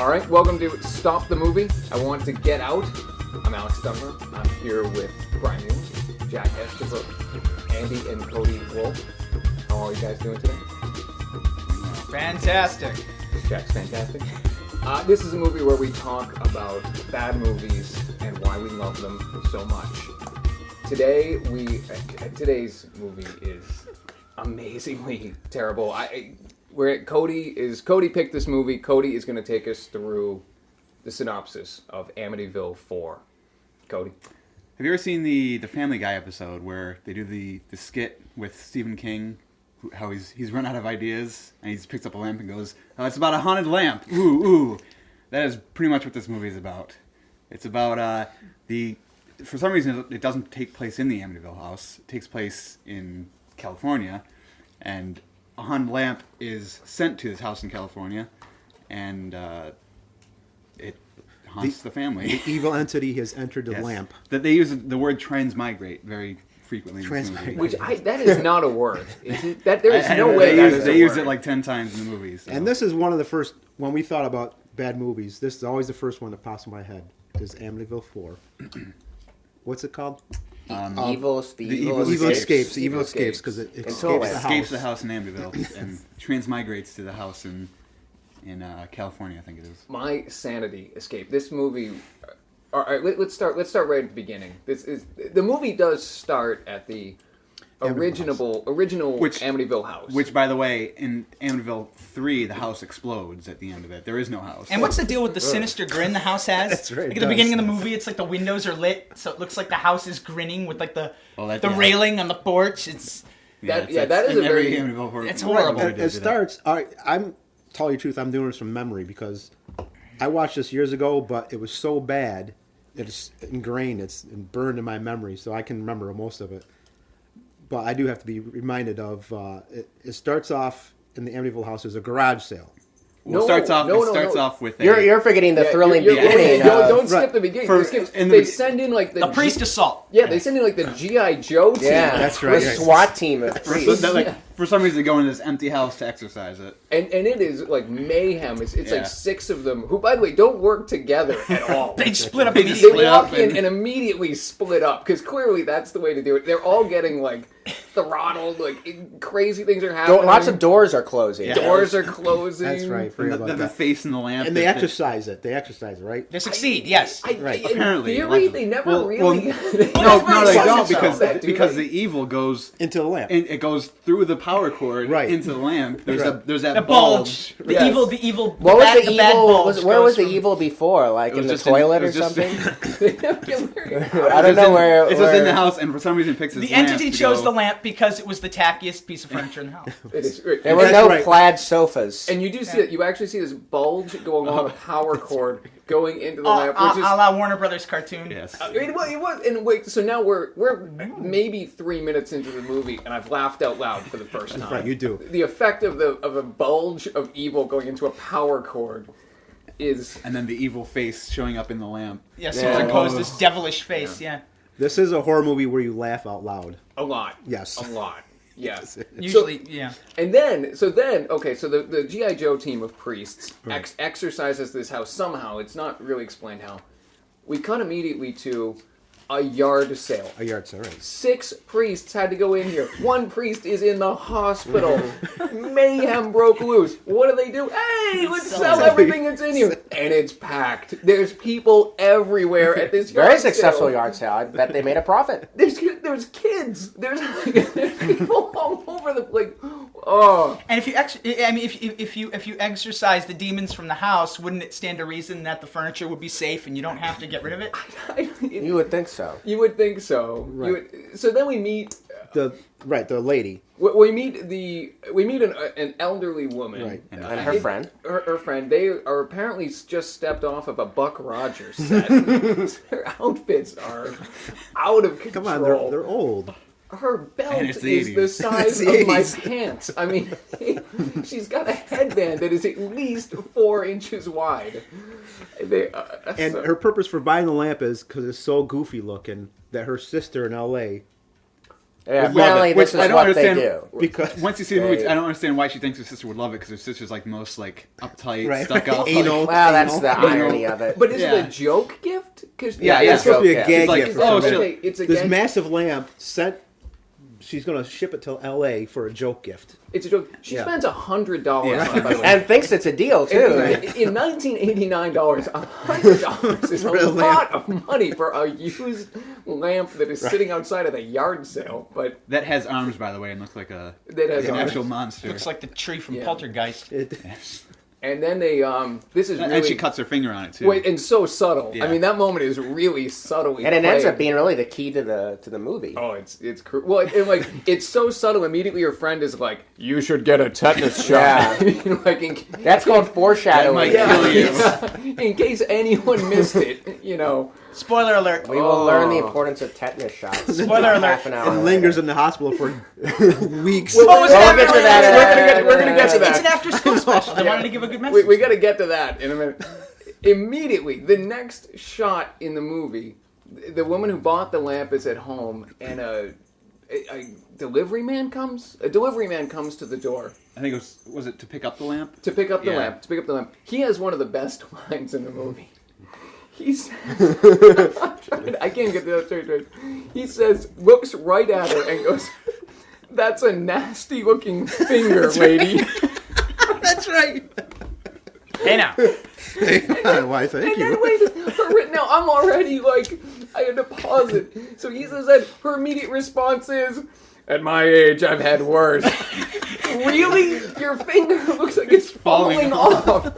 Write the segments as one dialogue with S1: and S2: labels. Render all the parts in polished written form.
S1: All right, welcome to Stop the Movie. I Want to Get Out. I'm Alex Dunmer. I'm here with Brian News, Jack Estabrook, Andy and Cody Wolf. How are you guys doing today?
S2: Fantastic.
S1: Jack's fantastic. This is a movie where we talk about bad movies and why we love them so much. Today's movie is amazingly terrible. Cody picked this movie. Cody is going to take us through the synopsis of Amityville 4. Cody.
S3: Have you ever seen the Family Guy episode where they do the skit with Stephen King, how he's run out of ideas and he just picks up a lamp and goes, "Oh, it's about a haunted lamp." Ooh, ooh. That is pretty much what this movie is about. It's about for some reason it doesn't take place in the Amityville house. It takes place in California, and a haunted lamp is sent to this house in California, and it haunts the family.
S4: The evil entity has entered the
S3: Yes.
S4: lamp.
S3: That they use the word transmigrate very frequently in this movie.
S1: Which that is not a word. There is no way that is a word.
S3: They use it like 10 times in the movies. So.
S4: And this is one of the first, when we thought about bad movies, this is always the first one that pops in my head, is Amityville 4. What's it called?
S5: Evil
S4: Escapes, because it
S3: escapes the house in Amityville and transmigrates to the house in California, I think it is.
S1: My sanity escaped. This movie. All right, let's start right at the beginning. The movie does start at the original Amityville house.
S3: Which, by the way, in Amityville 3, the house explodes at the end of it. There is no house.
S2: And what's the deal with the sinister grin the house has?
S4: That's right.
S2: Like at the beginning of the movie, it's like the windows are lit, so it looks like the house is grinning with like the railing on the porch. It's
S1: that is a very.
S3: Amityville horror.
S2: It's horrible.
S4: It starts, I'm telling you the truth, I'm doing this from memory because I watched this years ago, but it was so bad that it's ingrained, it's burned in my memory, so I can remember most of it. But I do have to be reminded of, it starts off in the Amityville house, there's a garage sale.
S3: Well, it starts off with
S5: You're forgetting the thrilling beginning.
S1: Don't skip the beginning. They send in like
S2: the priest assault.
S1: Yeah, they send in like the G.I. Joe team.
S5: Yeah,
S4: that's right.
S5: The SWAT team of priests.
S3: For some reason, they go in this empty house to exercise it.
S1: And it is like mayhem. It's like 6 of them who, by the way, don't work together at all.
S2: They split up
S1: They
S2: immediately.
S1: walk in and immediately split up because clearly that's the way to do it. They're all getting like throttled, like crazy things are happening.
S5: Lots of doors are closing.
S3: Yeah.
S1: Doors are closing.
S4: That's right.
S3: The face in the lamp.
S4: And they exercise it. They exercise it, right?
S2: They succeed, yes.
S4: Right.
S3: Apparently,
S1: in theory, they never really. They never
S3: No, they don't
S1: exercise
S3: because
S1: that,
S3: the evil goes
S4: Into the lamp.
S3: and it goes through the power cord into the lamp. There's that
S2: The
S3: bulge.
S2: bulge. The
S1: Yes.
S2: evil.
S5: What was the
S2: bad
S5: evil?
S2: bulge
S5: Where was
S2: goes
S5: the evil before? Like in the toilet or something?
S1: I
S5: I don't know where.
S3: It's just in the house, and for some reason picks his
S2: The
S3: lamp
S2: entity
S3: to
S2: chose
S3: go.
S2: the lamp because it was the tackiest piece of furniture in the house.
S5: There were no plaid sofas.
S1: And you do see it. You actually see this bulge going along the power cord going into the lamp,
S2: A
S1: which is.
S2: la Warner Brothers cartoon.
S3: Yes.
S1: It was, and wait. So now we're maybe 3 minutes into the movie, and I've laughed out loud for the first time.
S4: Right, you do.
S1: The effect of a bulge of evil going into a power cord is.
S3: And then the evil face showing up in the lamp.
S2: Yeah, superimposed this devilish face. Yeah.
S4: This is a horror movie where you laugh out loud.
S1: A lot.
S4: Yes.
S1: A lot. Yes.
S2: Usually, yeah.
S1: And then, so the G.I. Joe team of priests exercises this house somehow. It's not really explained how. We cut immediately to a yard sale.
S4: A yard sale, right.
S1: 6 priests had to go in here. 1 priest is in the hospital. Mayhem broke loose. What do? Hey, let's sell everything that's in here. And it's packed. There's people everywhere at this yard
S5: Very
S1: sale.
S5: successful yard sale. I bet they made a profit.
S1: There's kids. There's people all over the place. Oh.
S2: And if you exorcise the demons from the house, wouldn't it stand to reason that the furniture would be safe and you don't have to get rid of it?
S5: You would think so.
S1: You would think so.
S4: Right.
S1: So then we meet
S4: The lady.
S1: we meet an elderly woman,
S4: Right.
S5: And her friend.
S1: Her friend. They are apparently just stepped off of a Buck Rogers set. Their outfits are out of control.
S4: Come on, they're old.
S1: Her belt
S3: And
S1: is
S3: it's the
S1: the
S3: 80s.
S1: size
S4: It's the
S1: of my
S4: 80s.
S1: pants. I mean, she's got a headband that is at least 4 inches wide.
S4: And her purpose for buying the lamp is because it's so goofy looking that her sister in L.A.
S5: Yeah,
S4: Would love
S5: apparently
S4: it.
S5: this
S3: Which I
S5: is
S3: don't
S5: what they
S3: understand.
S5: do.
S4: Because
S3: Once you see the movie, I don't understand why she thinks her sister would love it, because her sister's like the most like uptight,
S4: Right.
S3: stuck up.
S4: Anal.
S5: Well, that's the
S4: Anal.
S5: irony of it.
S1: But is it
S3: Yeah.
S1: a joke gift? Cause,
S5: Yeah,
S4: it's supposed to be a
S5: joke,
S4: gag
S3: It's like,
S4: gift.
S3: oh,
S4: for
S3: shit.
S4: somebody.
S1: it's a
S4: This
S1: gag.
S4: massive lamp sent. She's gonna ship it to L.A. for a joke gift.
S1: It's a joke. She
S4: Yeah.
S1: spends $100
S4: Yeah.
S1: on it, by the way.
S5: And thinks it's a deal, too.
S1: In $1989, $100 is a
S4: For a
S1: lot of money for a used lamp that is sitting outside of the yard sale. But
S3: That has arms, by the way, and looks like
S1: that has
S3: an
S1: arms.
S3: actual monster.
S2: Looks like the tree from
S1: Yeah.
S2: Poltergeist.
S1: And then they, this is really...
S3: And she cuts her finger on it too.
S1: Wait, and so subtle.
S3: Yeah.
S1: I mean, that moment is really subtly
S5: And it ends
S1: played.
S5: up being really the key to the movie.
S1: Oh, well, it's so subtle. Immediately, your friend is like, "You should get a tetanus shot."
S5: Yeah.
S1: like,
S5: That's called foreshadowing.
S3: That might kill you.
S1: yeah. In case anyone missed it,
S2: Spoiler alert.
S5: We will learn the importance of tetanus shots.
S2: Spoiler
S5: in
S2: alert.
S5: half an hour.
S4: And lingers in the hospital for weeks.
S1: Well,
S2: What was
S5: We'll
S2: that?
S5: get to that.
S1: We're gonna get to
S2: It's an
S1: that.
S2: after-school special. They wanted to give a good message.
S1: We got to get to that in a minute. Immediately, the next shot in the movie, the woman who bought the lamp is at home, and a delivery man comes. A delivery man comes to the door
S3: I think it was it to pick up the lamp?
S1: to pick up the
S3: Yeah.
S1: lamp. To pick up the lamp. He has one of the best lines in the movie. He says, I can't get that straight. He says, looks right at her and goes, "That's a nasty looking finger, lady."
S4: That's right.
S2: Hey now.
S4: Why? Thank
S1: And then
S4: you.
S1: wait, now I'm already like, I had to pause it. So he says that her immediate response is, "At my age, I've had worse." Really? Your finger looks like it's falling off.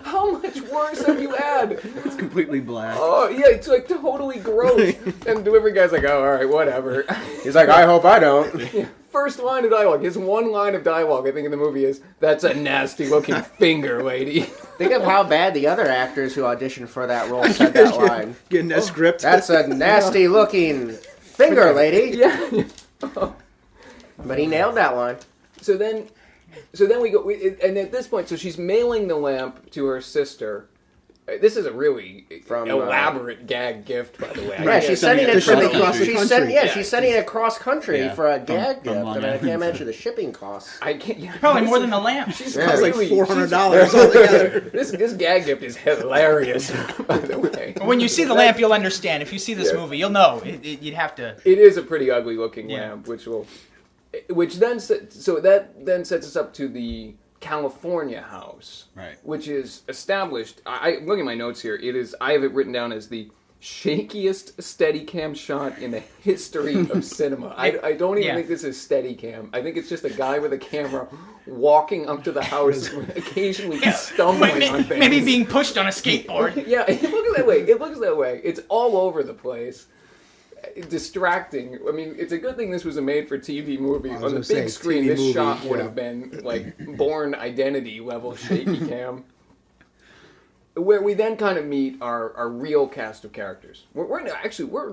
S1: How much worse have you had?
S3: It's completely black.
S1: Oh, yeah, it's like totally gross. And the delivery guy's like, "Oh, all right, whatever."
S5: He's like, I hope I don't.
S1: First line of dialogue, his one line of dialogue, I think, in the movie is, "That's a nasty looking finger, lady."
S5: Think of how bad the other actors who auditioned for that role said that line.
S4: Getting that script.
S5: That's a nasty looking finger, lady.
S1: Yeah.
S5: But he nailed that line.
S1: So then we go, and at this point, so she's mailing the lamp to her sister. This is a really elaborate gag gift, by the way.
S5: Yeah, she's sending it
S4: Shipping
S5: from
S4: across the country.
S5: she's sending it across country
S3: Yeah,
S5: for a
S3: from
S5: gag gift.
S3: Long
S5: I mean, I
S3: Island.
S5: can't imagine the shipping costs.
S1: I can't. Yeah,
S2: Probably more than the lamp.
S1: She's
S5: Yeah.
S4: It's like
S1: really-
S4: $400 altogether.
S1: This gag gift is hilarious, by the way.
S2: When you see the lamp, you'll understand. If you see this movie, you'll know. You'd have to.
S1: It is a pretty ugly looking
S2: Yeah.
S1: lamp, which then sets us up to the California house,
S3: Right.
S1: which is established. I look at my notes here. I have it written down as the shakiest Steadicam shot in the history of cinema. I don't even think this is Steadicam. I think it's just a guy with a camera walking up to the house, occasionally stumbling on things.
S2: Maybe being pushed on a skateboard.
S1: Yeah, it looks that way. It's all over the place. Distracting. I mean, it's a good thing this was a made-for-TV movie. On the
S4: gonna
S1: big
S4: say,
S1: screen,
S4: TV
S1: this
S4: movie,
S1: shot would
S4: yeah.
S1: have been like Born Identity level shaky cam. Where we then kind of meet our real cast of characters. We're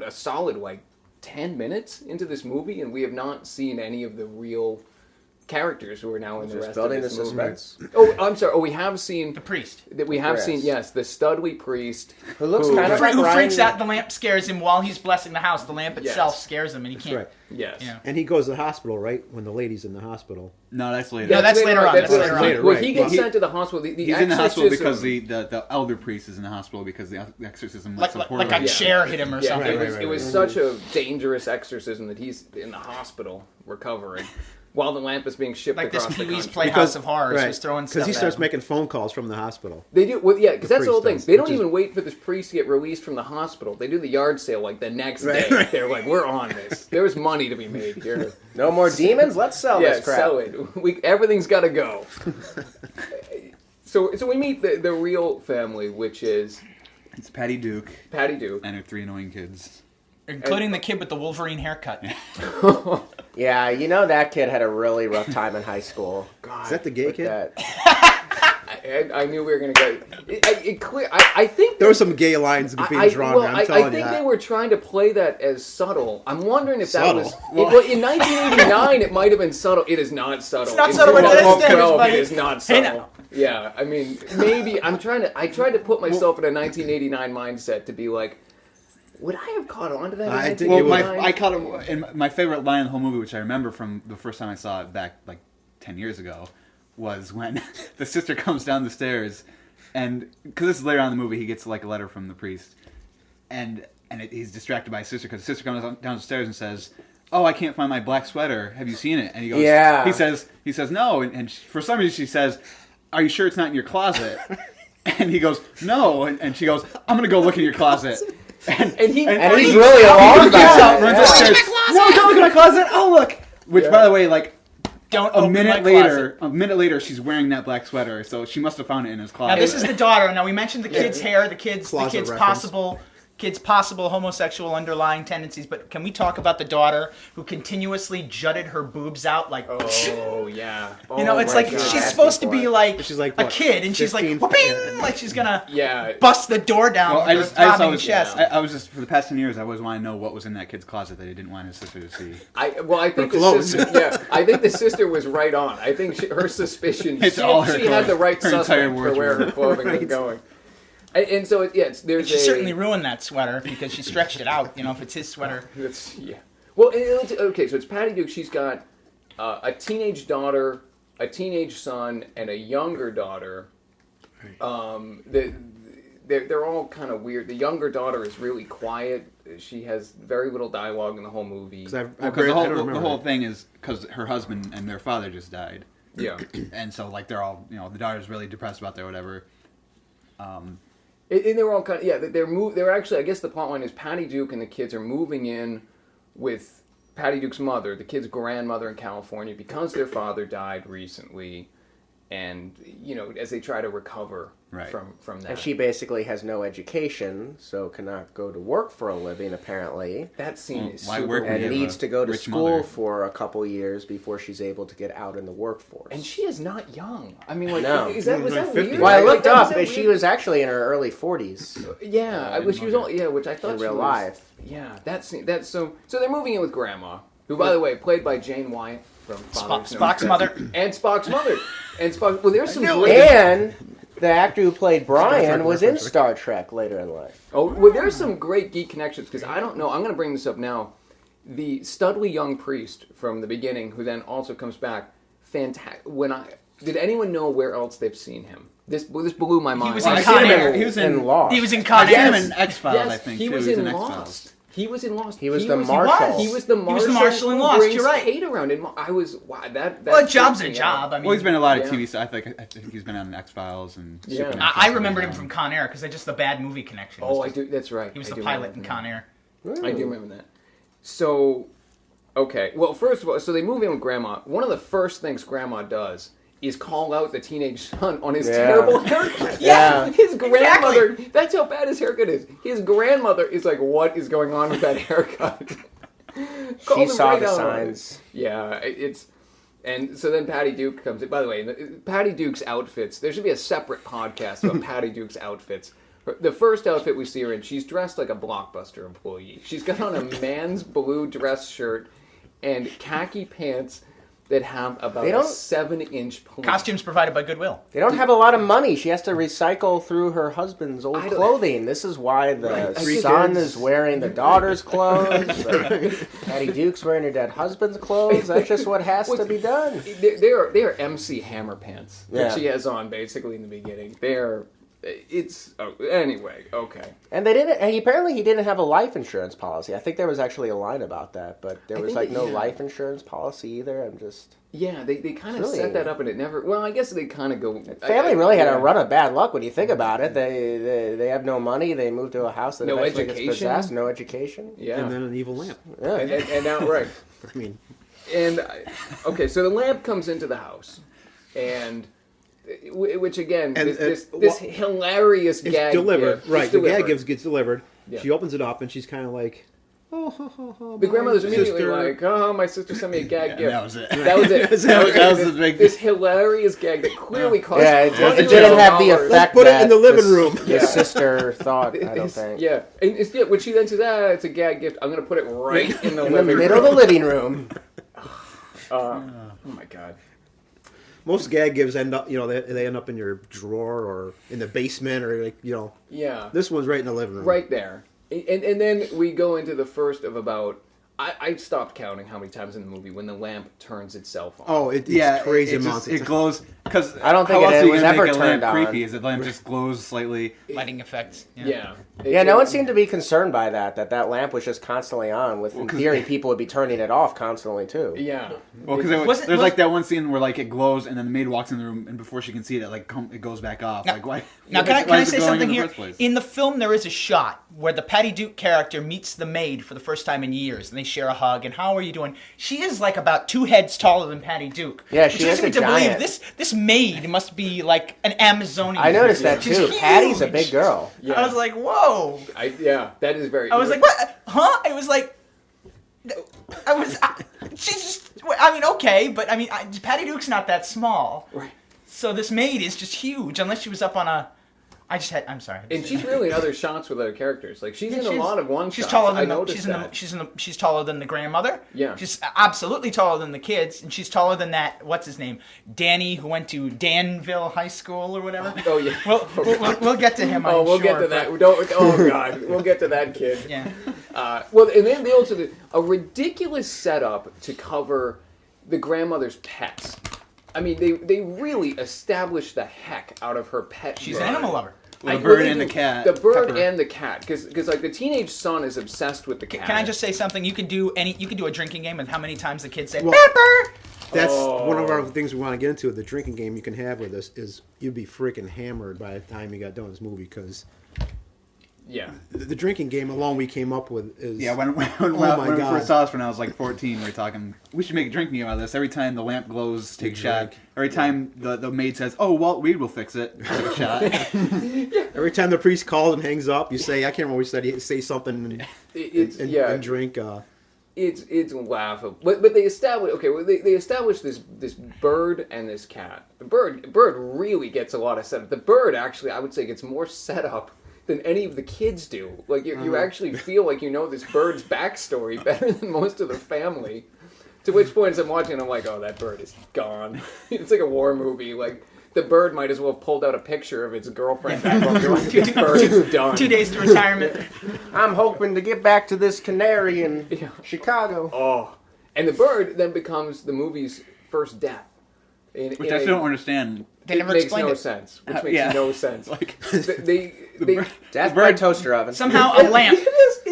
S1: a solid like 10 minutes into this movie, and we have not seen any of the real characters who are now in the
S5: Just
S1: rest
S5: building
S1: of
S5: the
S1: this movie.
S5: suspense.
S1: Oh, I'm sorry. Oh, we have seen
S2: The priest.
S1: that. We have
S5: Yes.
S1: seen the Studley priest
S5: Who looks kind of like
S2: Who
S5: Ryan.
S2: freaks out? The lamp scares him while he's blessing the house. The lamp itself
S1: Yes.
S2: scares him, and he can't.
S4: right.
S1: Yes.
S2: Yeah.
S4: And he goes to the hospital, right? When the lady's in the hospital.
S3: No, that's later.
S2: Yeah, that's later on. That's later on.
S1: Well,
S4: right.
S1: he gets
S4: Well,
S1: sent to the hospital. The
S3: He's in the hospital because
S1: exorcism-
S3: the elder priest is in the hospital because the exorcism
S2: Like
S3: supported
S2: a
S3: him.
S2: chair hit him or
S1: Yeah,
S2: something.
S1: it was such a dangerous exorcism that he's in the hospital recovering while the lamp is being shipped
S2: Like this
S1: across the
S2: Pee-wee's
S1: country.
S2: Playhouse of Horrors was throwing stuff
S4: Because he starts
S2: at him.
S4: making phone calls from the hospital.
S1: They do, well, yeah, because that's the whole thing.
S4: priest does,
S1: They don't
S4: which is-
S1: even wait for this priest to get released from the hospital. They do the yard sale like the next day.
S4: Right.
S1: They're like, "We're on this. There's money to be made here.
S5: No more demons? Let's sell
S1: Yeah,
S5: this crap.
S1: sell it. Everything's got to go." So we meet the real family, which is
S3: It's Patty Duke
S1: Patty Duke.
S3: and her 3 annoying kids.
S2: Including the kid with the Wolverine haircut.
S5: Yeah, you know that kid had a really rough time in high school.
S1: God,
S4: Is that the gay
S5: With
S4: kid?
S5: that.
S1: I knew we were going to go. I think
S4: There were some gay lines being drawn. I'm telling
S1: I
S4: you
S1: think
S4: that.
S1: they were trying to play that as subtle. I'm wondering if that
S4: Subtle?
S1: was... well, in 1989, it might have been subtle. It is not subtle.
S2: It's not
S1: In
S2: subtle, but it is
S1: 2012,
S2: damage,
S1: it is not
S2: Hey,
S1: subtle.
S2: now.
S1: Yeah, I mean, maybe... I tried to put myself in a 1989 mindset to be like, Would I have caught on to that?
S4: I
S1: in
S4: think
S3: Well,
S4: it was-
S1: 1989?
S3: I caught it in my favorite line in the whole movie, which I remember from the first time I saw it back like 10 years ago, was when the sister comes down the stairs, and because this is later on in the movie, he gets like a letter from the priest, and he's distracted by his sister because the sister comes down the stairs and says, "Oh, I can't find my black sweater. Have you seen it?" And he goes,
S5: Yeah.
S3: He says no, and for some reason she says, "Are you sure it's not in your closet?" And he goes, "No," and she goes, "I'm gonna go look in your closet." And
S5: And he's really alarmed by
S3: gets
S5: it.
S3: out, runs upstairs. No, don't look in my closet. Oh, look. Which, by the way, like
S2: Don't
S3: a
S2: open my
S3: minute
S2: closet.
S3: later, she's wearing that black sweater, so she must have found it in his closet.
S2: Now this is the daughter. Now we mentioned the kid's hair, the kid's
S4: Closet reference.
S2: possible homosexual underlying tendencies, but can we talk about the daughter who continuously jutted her boobs out like?
S1: Oh yeah.
S2: You know,
S1: Oh,
S2: it's
S1: my
S2: like
S1: God.
S2: she's supposed to be like,
S4: She's like,
S2: a
S4: what,
S2: kid, and she's like,
S4: 15?
S2: whooping, like she's gonna
S1: Yeah.
S2: bust the door down
S3: Well,
S2: with her throbbing
S3: always,
S2: chest.
S3: I was just for the past 10 years, I always want to know what was in that kid's closet that he didn't want his sister to see.
S1: I think
S4: Her
S1: the
S4: clothes.
S1: sister. Yeah, I think the sister was right on. I think her suspicion.
S3: It's
S1: she
S3: all her
S1: she had
S3: clothes.
S1: the right
S3: Her entire
S1: suspect for where her
S3: wardrobe.
S1: clothing was going. And so there's
S2: She certainly ruined that sweater because she stretched it out. You know, if it's his sweater.
S1: Yeah. Well, okay. So it's Patty Duke. She's got a teenage daughter, a teenage son, and a younger daughter. They're all kind of weird. The younger daughter is really quiet. She has very little dialogue in the whole movie.
S4: Because
S3: Because the whole thing is because her husband and their father just died,
S1: Yeah.
S3: and so like they're all the daughter's really depressed about that or whatever.
S1: And they're all kind of they're actually, I guess the plot line is Patty Duke and the kids are moving in with Patty Duke's mother, the kid's grandmother in California, because their father died recently, and as they try to recover
S3: Right.
S1: from that.
S5: And she basically has no education, so cannot go to work for a living, apparently.
S1: That scene is
S3: Why
S1: super
S3: work when
S5: And
S3: you have
S5: needs
S3: a
S5: to go to
S3: rich
S5: school
S3: mother?
S5: for a couple years before she's able to get out in the workforce.
S1: And she is not young. I mean, like,
S5: No.
S1: was that
S4: Like
S1: weird?
S4: 50.
S5: Well, I
S1: Like,
S5: looked
S1: that-
S5: up,
S1: that
S5: and she
S1: weird?
S5: was actually in her early 40s
S1: Yeah, which she was all, which I thought
S5: in
S1: she
S5: real
S1: was,
S5: life.
S1: Yeah, that's so they're moving in with Grandma, who, by the way, played by Jane Wyatt from Father
S2: Spock's mother.
S1: and Spock's mother, and Spock. Well, there's some
S5: And
S1: great.
S5: the actor who played Brian
S4: Trek
S5: was in
S4: reference.
S5: Star Trek later in life.
S1: Oh, well, there's some great geek connections because I don't know. I'm going to bring this up now. The studly young priest from the beginning, who then also comes back. Fantastic. Did anyone know where else they've seen him? This blew my mind.
S2: was
S3: Well,
S2: in
S3: I seen
S2: Con
S3: him
S2: Air.
S3: He was in
S5: Lost.
S2: He was in
S3: I
S2: Con
S3: seen
S2: Air.
S3: him in X-Files,
S1: Yes,
S3: I think.
S1: he
S3: too.
S1: was
S3: He
S1: in
S3: X-Files.
S1: Lost. He was in Lost.
S5: He was the marshal.
S1: He was the marshal.
S2: He was the marshal in
S1: who
S2: Lost,
S1: brings
S2: you're right.
S1: Kate around. And I was wow. That
S2: Well, a job's a
S1: freaked me
S2: job.
S1: out.
S2: I mean,
S3: Well, he's been in a lot of
S1: Yeah.
S3: TV stuff. I think he's been on X-Files and
S1: Yeah.
S3: Supernatural.
S2: I remembered him from Con Air because just the bad movie connection.
S1: Oh, I do. That's right.
S2: He was
S1: I
S2: the
S1: do
S2: pilot
S1: remember
S2: in
S1: that.
S2: Con Air.
S1: I do remember that. So, okay. Well, first of all, so they move in with Grandma. One of the first things Grandma does is call out the teenage son on his
S5: Yeah.
S1: terrible haircut.
S5: Yeah.
S1: His grandmother, that's how bad his haircut is. His grandmother is like, what is going on with that haircut? Called
S5: She
S1: him
S5: saw
S1: right
S5: the
S1: out on it.
S5: signs.
S1: Yeah, it's... And so then Patty Duke comes in. By the way, Patty Duke's outfits, there should be a separate podcast about Patty Duke's outfits. The first outfit we see her in, she's dressed like a Blockbuster employee. She's got on a man's blue dress shirt and khaki pants that have about
S5: They
S1: a
S5: don't-
S1: 7-inch pleat.
S2: Costumes provided by Goodwill.
S5: They don't have a lot of money. She has to recycle through her husband's old
S1: I don't-
S5: clothing. This is why the
S1: Right. Three
S5: son
S4: kids.
S5: is wearing the daughter's clothes. Patty Duke's wearing her dead husband's clothes. That's just what has to be done.
S1: They are MC Hammer pants that
S5: Yeah.
S1: she has on basically in the beginning. Anyway, okay.
S5: And they didn't. And apparently, he didn't have a life insurance policy. I think there was actually a line about that, but there
S1: I
S5: was
S1: think
S5: like
S1: that-
S5: no
S1: yeah.
S5: life insurance policy either. I'm just
S1: Yeah, they kind of
S5: Really-
S1: set that up and it never... Well, I guess they kind of go...
S5: family really had
S1: yeah.
S5: a run of bad luck when you think about it. They have no money. They moved to a house that
S1: No
S5: eventually gets
S1: education.
S5: possessed. No education.
S1: Yeah.
S4: And then an evil lamp.
S5: Yeah.
S1: And now, right.
S4: I mean,
S1: Okay, so the lamp comes into the house, and which again,
S4: And-
S1: this
S4: well,
S1: hilarious
S4: it's
S1: gag
S4: delivered.
S1: gift.
S4: Right,
S1: It's
S4: the
S1: delivered.
S4: gag gives gets delivered.
S1: Yeah.
S4: She opens it up and she's kind of like, oh, ho, ho, ho,
S1: The
S4: my
S1: grandmother's immediately
S4: sister.
S1: like, "Oh, my sister sent me a gag
S3: Yeah,
S1: gift."
S3: that was it.
S1: That was it.
S3: That was the big-
S1: This hilarious gag that clearly cost.
S5: Yeah, it
S1: $100.
S5: didn't have the effect.
S4: Let's put it in the
S5: that
S4: living
S5: this-
S4: room.
S5: His sister thought. I don't
S1: It's-
S5: think.
S1: Yeah, and it's when she then says, "It's a gag gift," I'm gonna put it right in the
S5: In the
S1: living
S5: middle of
S1: room.
S5: the living room.
S1: Oh my god.
S4: Most gag gives end up, they end up in your drawer or in the basement or like,
S1: Yeah.
S4: This one's right in the living room.
S1: Right there. And then we go into the first of about. I stopped counting how many times in the movie when the lamp turns itself on.
S4: Oh, it's crazy amounts.
S3: It glows because
S5: I don't think
S3: how else
S5: it
S3: are you
S5: was
S3: gonna
S5: ever
S3: make a lamp
S5: turned on.
S3: creepy? Is the lamp just glows slightly?
S2: Lighting effects.
S1: Yeah.
S5: Yeah, no one seemed to be concerned by that lamp was just constantly on. With, in theory, people would be turning it off constantly, too.
S1: Yeah.
S3: Well, because there's like that one scene where like it glows and then the maid walks in the room and before she can see it, it goes back off.
S2: Now,
S3: Like why?
S2: Now,
S3: why
S2: can I
S3: is it
S2: say
S3: glowing
S2: something
S3: in the
S2: here?
S3: first place?
S2: In the film, there is a shot where the Patty Duke character meets the maid for the first time in years, and they share a hug. And how are you doing? She is like about 2 heads taller than Patty Duke.
S5: Yeah,
S2: which
S5: she
S2: leads
S5: is
S2: me
S5: a
S2: to
S5: giant.
S2: believe this maid must be like an Amazonian.
S5: I noticed that,
S2: She's
S5: too.
S2: huge.
S5: Patty's a big girl.
S1: Yeah.
S2: I was like, whoa.
S1: That is very.
S2: I was like, what? Huh? I was like, she's just, I mean, okay, but I mean, Patty Duke's not that small.
S1: Right.
S2: So this maid is just huge, unless she was up on a, I'm sorry.
S1: And she's really in other shots with other characters. Like she's in a lot of one
S2: She's
S1: shots.
S2: taller
S1: I
S2: than
S1: noticed that.
S2: she's taller than the grandmother.
S1: Yeah.
S2: She's absolutely taller than the kids, and she's taller than that. What's his name? Danny, who went to Danville High School or whatever.
S1: Oh yeah.
S2: We'll get to him.
S1: We'll get to
S2: but-
S1: that. Oh god, we'll get to that kid.
S2: Yeah.
S1: Well, and then they also did a ridiculous setup to cover the grandmother's pets. I mean, they really established the heck out of her pet.
S2: She's
S1: bird.
S2: an animal lover.
S3: Well, the bird and the cat.
S1: The bird
S3: Pepper.
S1: and the cat, because like the teenage son is obsessed with the cat.
S2: Can I just say something? You could do a drinking game with how many times the kids say
S4: Well-
S2: Pepper.
S4: That's one of our things we want to get into. The drinking game you can have with us is you'd be freaking hammered by the time you got done with this movie because
S1: Yeah.
S4: the drinking game alone we came up with is
S3: Yeah, when
S4: my
S3: we
S4: God.
S3: first saw this when I was like 14, we were talking, we should make a drinking game out of this. Every time the lamp glows, take a shot.
S4: drink.
S3: Every time the maid says, oh, Walt Reed will fix it, take a shot.
S4: every time the priest calls and hangs up, you say I can't remember what you said. You say something and drink.
S1: It's laughable, but they establish they establish this bird and this cat. The bird really gets a lot of setup. The bird actually, I would say, gets more setup than any of the kids do. Like you actually feel like you know this bird's backstory better than most of the family. To which point, as I'm watching, I'm like, oh, that bird is gone. It's like a war movie. Like the bird might as well have pulled out a picture of its girlfriend back home. Like, this bird is done.
S2: 2 days to retirement.
S5: I'm hoping to get back to this canary in Chicago.
S1: Oh, and the bird then becomes the movie's first death.
S3: Which I still don't understand.
S2: They never
S1: makes
S2: explained
S1: no
S2: it.
S1: sense. Which makes no sense.
S3: Like,
S1: they
S5: Death by toaster oven.
S2: Somehow a lamp.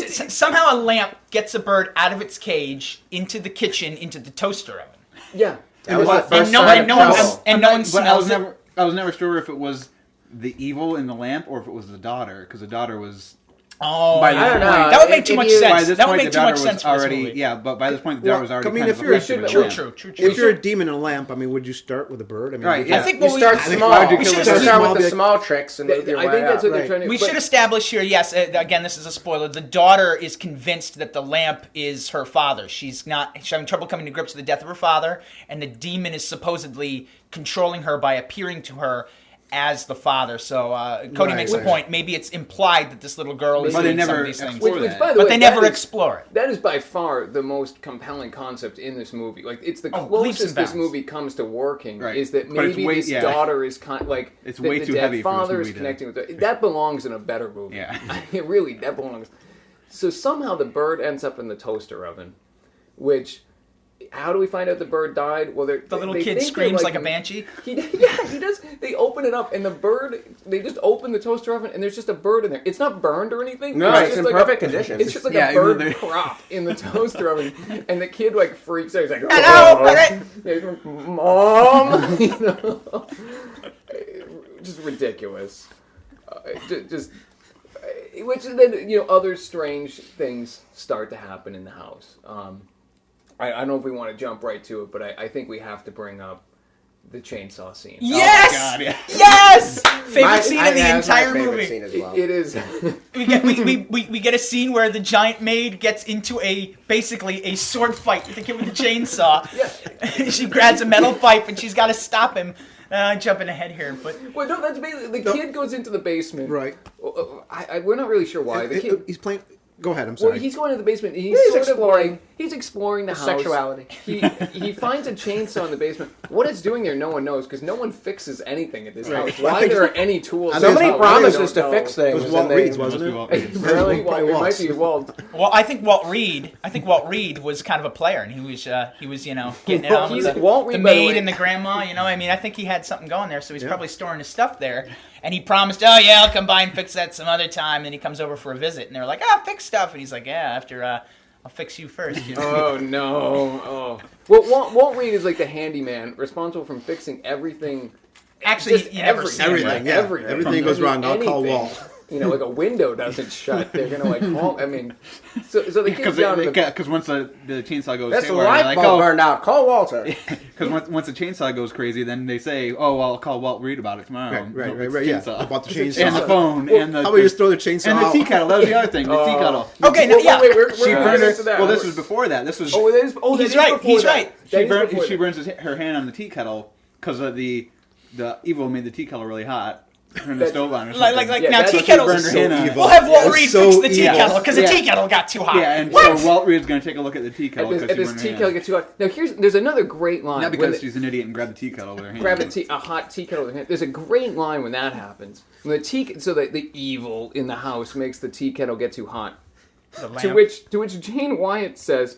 S2: Somehow a lamp gets a bird out of its cage into the kitchen, into the toaster oven.
S1: yeah.
S5: That was the
S2: And
S5: first
S2: no
S5: sign of
S2: one
S5: trouble.
S2: smells it.
S3: I was never sure if it was the evil in the lamp or if it was the daughter, because the daughter was.
S2: Oh,
S3: By this
S5: I don't know.
S3: point-
S2: that would make too
S5: If
S2: much
S5: you-
S3: By
S2: sense.
S3: this
S2: That would
S3: point,
S2: make
S3: the
S2: too much
S3: daughter
S2: sense
S3: was
S2: for this
S3: already
S2: movie.
S3: but by this point, the daughter was already
S4: I mean,
S3: kind
S4: if
S3: of
S4: you're-
S3: aggressive in the
S2: True,
S3: lamp.
S2: true.
S4: If you're a demon in a lamp, I mean, would you start with a bird? I mean,
S3: Right,
S4: would
S3: yeah.
S2: I think
S5: You
S2: what
S5: start
S2: we
S5: small.
S3: why would you
S5: You
S3: kill
S5: should
S3: the bird?
S5: start with the
S4: Like-
S5: small tricks and move your
S1: I
S5: way
S1: think that's
S5: up.
S1: what they're trying to.
S2: We
S1: but-
S2: should establish here, yes, again, this is a spoiler. The daughter is convinced that the lamp is her father. She's having trouble coming to grips with the death of her father, and the demon is supposedly controlling her by appearing to her as the father. So Cody
S4: Right,
S2: makes a
S4: right.
S2: point. Maybe it's implied that this little girl is
S3: But they
S2: doing some
S3: never
S2: of these things.
S3: explore
S1: Which,
S3: that.
S1: by the
S2: But
S1: way,
S2: they never
S1: that is-
S2: explore it.
S1: That is by far the most compelling concept in this movie. Like, it's the
S2: leaps and
S1: closest this
S2: bounds.
S1: movie comes to working.
S3: Right.
S1: Is that
S3: But it's
S1: maybe
S3: way-
S1: this
S3: yeah.
S1: daughter is like
S3: It's
S1: the,
S3: way
S1: the
S3: too
S1: dead
S3: heavy for this
S1: father is
S3: movie to-
S1: connecting with that belongs in a better movie.
S3: Yeah.
S1: It really that belongs. So somehow the bird ends up in the toaster oven, which. How do we find out the bird died? Well,
S2: The little
S1: they
S2: kid
S1: think
S2: screams
S1: they're,
S2: like a banshee.
S1: He does. They open it up, and the bird. They just open the toaster oven, and there's just a bird in there. It's not burned or anything.
S5: No, it's
S1: just
S5: in
S1: like
S5: perfect condition.
S1: It's just like
S3: Yeah,
S1: a bird
S3: even though
S1: prop in the toaster oven, and the kid like freaks out. He's like,
S2: Hello,
S1: "Oh." He's like, Mom, you know, just ridiculous. Just. Which then other strange things start to happen in the house. I don't know if we want to jump right to it, but I think we have to bring up the chainsaw scene.
S2: Yes!
S3: God, yeah.
S2: Yes! Favorite scene in the
S5: that's my
S2: entire
S5: favorite
S2: movie.
S5: scene as well.
S1: It is.
S2: We get a scene where the giant maid gets into basically a sword fight with the kid with the chainsaw.
S1: Yeah.
S2: She grabs a metal pipe and she's got to stop him. Jumping ahead here, but
S1: Well, no, that's basically the kid goes into the basement.
S4: Right.
S1: We're not really sure why. The kid.
S4: He's playing. Go ahead. I'm sorry.
S1: Well, he's going to the basement. And he's
S5: He's
S1: sort
S5: exploring.
S1: of like He's exploring the house.
S5: Sexuality.
S1: He finds a chainsaw in the basement. What it's doing there, no one knows, because no one fixes anything at this house.
S4: Well, I
S1: Why
S4: think-
S1: there are any tools?
S5: Somebody promises
S1: to
S5: to fix
S4: It
S5: things.
S4: was Walt
S5: and they-
S4: Reed's, wasn't it?
S5: Really?
S1: Well, it might be Walt.
S2: Well, I think Walt Reed was kind of a player, and he was getting it on with
S1: Walt
S2: the
S1: Reed, by the
S2: maid
S1: way-
S2: and the grandma. I mean, I think he had something going there, so he's probably storing his stuff there. And he promised, oh yeah, I'll come by and fix that some other time. And then he comes over for a visit, and they're like, fix stuff, and he's like, yeah, after I'll fix you first.
S1: Oh no! Oh, well, Walt Reed is like the handyman, responsible for fixing everything.
S2: Actually,
S1: Just
S2: you never see him,
S4: Everything,
S2: right?
S4: yeah. Everything goes wrong. I'll call
S1: Anything.
S4: Walt.
S1: Like a window doesn't shut, they're gonna like call. I mean, so the kids down to the
S3: Because once the chainsaw goes
S5: That's the
S3: haywire, they're
S5: light
S3: like,
S5: bulb burned out. Call Walter.
S3: Because once the chainsaw goes crazy, then they say, "Oh, well, I'll call Walt Reed about it tomorrow."
S4: Right.
S3: It's
S4: Yeah,
S3: chainsaw.
S4: about the chainsaw.
S3: And the phone, and the
S4: How about you just throw the chainsaw
S3: and the
S4: out?
S3: tea kettle. That was the other thing. The tea kettle.
S2: Okay, no, yeah.
S1: Wait, we're
S3: She
S1: gonna
S3: burned
S1: get
S3: her.
S1: into that.
S3: Well, this was before that. This was.
S1: Oh, that is. Oh, that
S2: He's
S1: is
S2: right,
S1: before
S2: he's
S1: that.
S2: right.
S1: That
S3: She
S1: is
S3: burns her hand on the tea kettle because of the evil made the tea kettle really hot. Turned the
S1: That's-
S3: stove on or something.
S2: Like
S1: Yeah,
S2: now
S1: that's
S2: tea
S1: what
S2: kettles.
S3: burned her hand on it.
S2: We'll have Walt
S4: That's
S2: Reed
S4: so
S2: fix the tea
S4: evil.
S2: kettle because the
S3: Yeah.
S2: tea kettle got too hot.
S3: Yeah, and
S2: What?
S3: so Walt Reed's going to take a look at the tea kettle
S1: At
S3: because
S1: this tea kettle gets too hot. Now there's another great line.
S3: Not
S1: when
S3: because
S1: the-
S3: she's an idiot and grabbed the tea kettle with her hand.
S1: grab a hot tea kettle with her hand. There's a great line when that happens. When the evil in the house makes the tea kettle get too hot.
S2: The
S1: To
S2: lamp.
S1: which Jane Wyatt says,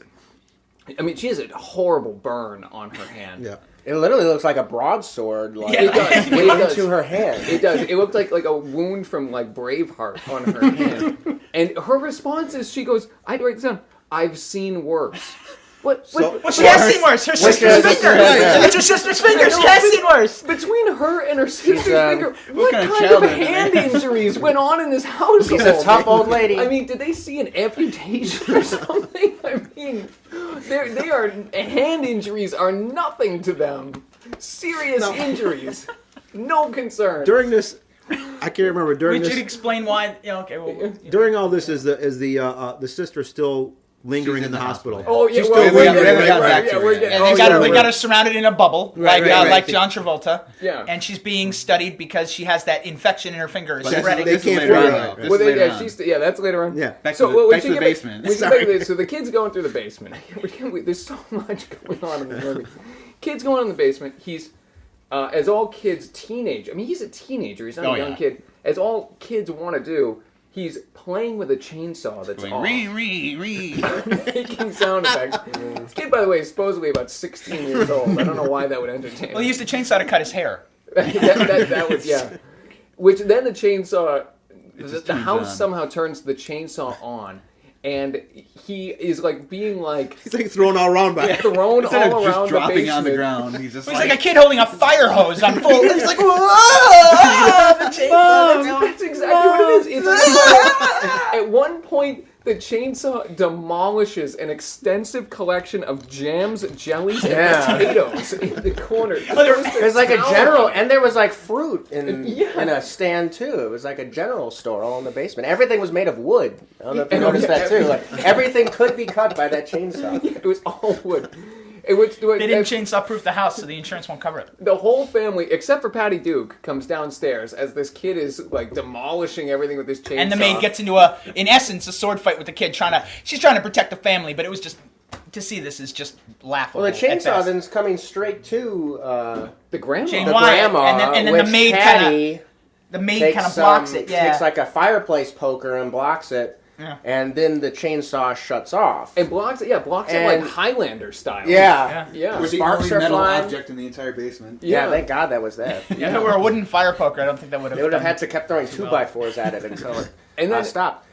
S1: I mean, she has a horrible burn on her hand.
S4: Yeah.
S5: It literally looks like a broadsword. Like,
S2: Yeah,
S1: It does. It
S5: went
S1: does.
S5: into her hand.
S1: It does. It looked like a wound from like Braveheart on her hand. And her response is, she goes, I write this down. I've seen worse. What?
S4: So-
S2: Well, she has seen worse. Her sister's
S5: sister
S2: finger.
S5: has, yeah.
S2: It's her sister's finger. She has seen worse.
S1: Between her and her sister's finger, what
S3: kind
S1: kind
S3: of
S1: of
S3: child
S1: hand injuries went on in this household?
S5: She's a tough old lady.
S1: I mean, did they see an amputation or something? I mean, they are hand injuries are nothing to them. Serious injuries, no concern.
S4: During this, I can't remember. During
S2: We should
S4: this,
S2: explain why. Yeah, okay. Well,
S4: during all this, is the sister still lingering
S3: She's
S4: in the hospital?
S1: Oh yeah,
S4: She's
S1: well,
S4: still
S3: we
S1: we're
S3: haven't
S1: getting-
S3: got
S1: we're-
S3: back to
S1: yeah,
S3: her
S1: we're
S3: yet.
S1: getting-
S2: and
S1: oh,
S2: they
S1: yeah,
S2: got her surrounded in a bubble,
S4: Right, right.
S2: like John Travolta.
S1: Yeah.
S2: And she's being studied because she has that infection in her finger.
S3: But this
S2: spreading.
S4: they
S3: is
S4: can't
S3: later
S4: figure
S3: on,
S4: it out.
S3: though. This
S1: Well,
S3: is later on.
S1: that's later on.
S4: Yeah.
S3: Back to the-
S1: we
S3: back to
S1: should
S3: the
S1: get
S3: basement.
S1: we should get to this. So the kid's going through the basement. There's so much going on in the movie. Kid's going in the basement. He's, as all kids, I mean, he's a teenager. He's not
S3: Oh,
S1: a young
S3: yeah.
S1: kid. As all kids want to do, he's playing with a chainsaw that's
S3: Going,
S1: off. Making sound effects. This kid, by the way, is supposedly about 16 years old. I don't know why that would entertain him.
S2: Well, he used the chainsaw to cut his hair.
S1: that was, yeah. Which then the chainsaw, the
S3: just
S1: house
S3: turns on.
S1: somehow turns the chainsaw on, and he is like being like
S4: He's like thrown all around by.
S1: thrown
S3: Instead
S1: all
S3: of
S1: around
S3: just dropping
S1: the basement.
S3: on the ground, he's just
S2: He's like a kid holding a fire hose on full. He's like, whoa! The chainsaw.
S1: That's exactly what it is. It's like, at one point, the chainsaw demolishes an extensive collection of jams, jellies, and
S5: Yeah.
S1: potatoes in the corner.
S5: There's like a general, and there was like fruit in
S1: Yeah.
S5: in a stand too. It was like a general store all in the basement. Everything was made of wood. I don't know if you
S1: Yeah.
S5: noticed that too. Like everything could be cut by that chainsaw.
S1: It was all wood. It was,
S2: They didn't chainsaw-proof the house, so the insurance won't cover it.
S1: the whole family, except for Patty Duke, comes downstairs as this kid is like demolishing everything with this chainsaw.
S2: And the maid gets into in essence, a sword fight with the kid. She's trying to protect the family, but it was just to see this is just laughable.
S5: Well, the
S2: at
S5: chainsaw
S2: best.
S5: then's coming straight to
S1: the grandma.
S2: Jane
S5: the
S2: Wyatt,
S5: grandma,
S2: and then the
S5: which
S2: maid
S5: Patty
S2: The maid
S5: takes
S2: kind of blocks it. Yeah.
S5: takes like a fireplace poker and blocks it,
S2: Yeah.
S5: and then the chainsaw shuts off.
S1: And blocks it like
S5: And-
S1: Highlander style.
S5: Yeah.
S1: Yeah.
S3: We're the
S5: Sparks
S3: only
S5: are
S3: metal
S5: flying.
S3: object in the entire basement.
S5: Yeah, thank God that was there.
S2: If it were a wooden fire poker, I don't think that would have.
S5: They would have had to kept throwing 2x4s at it until it
S1: And then-
S5: stopped.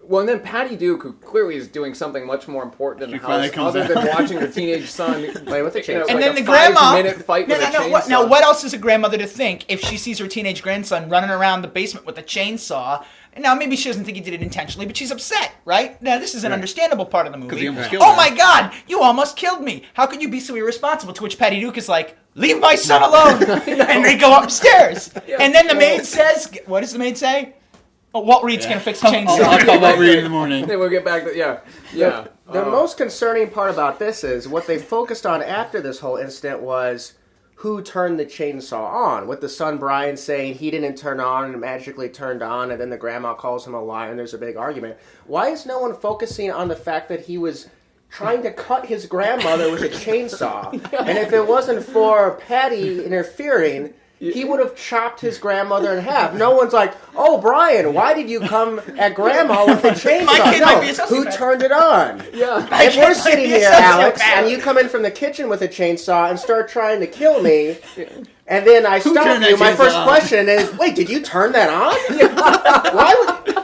S1: Well, and then Patty Duke, who clearly is doing something much more important in the
S3: She finally
S1: house,
S3: comes
S1: other than
S3: out.
S1: watching her teenage son
S5: Play with the chainsaw.
S2: And
S1: like
S2: then
S1: a
S2: the grandma.
S1: 5-minute fight with a chainsaw.
S2: Now, what else is a grandmother to think if she sees her teenage grandson running around the basement with a chainsaw? Now, maybe she doesn't think he did it intentionally, but she's upset, right? Now, this is an understandable part of the movie.
S3: he almost killed
S2: Oh
S3: her.
S2: my God, you almost killed me! How could you be so irresponsible? To which Patty Duke is like, "Leave my son alone!" And they go upstairs. And then the maid says, "What does the maid say?" Oh, Walt Reed's gonna fix the chainsaw.
S3: I'll call Walt Reed in the morning.
S1: Then we'll get back to yeah.
S5: The most concerning part about this is what they focused on after this whole incident was who turned the chainsaw on. With the son Brian saying he didn't turn on and it magically turned on, and then the grandma calls him a liar and there's a big argument. Why is no one focusing on the fact that he was trying to cut his grandmother with a chainsaw. And if it wasn't for Patty interfering, he would have chopped his grandmother in half. No one's like, "Oh, Brian, why did you come at Grandma with a chainsaw?"
S2: My kid might be a
S5: No, who
S2: sociopath.
S5: turned it on?
S1: Yeah.
S5: If we're sitting
S2: be a
S5: here, Alex,
S2: sociopath.
S5: and you come in from the kitchen with a chainsaw and start trying to kill me, and then I stop
S3: turned
S5: you,
S3: that
S5: my
S3: chainsaw
S5: first
S3: on?
S5: question is, wait, did you turn that on? Why would...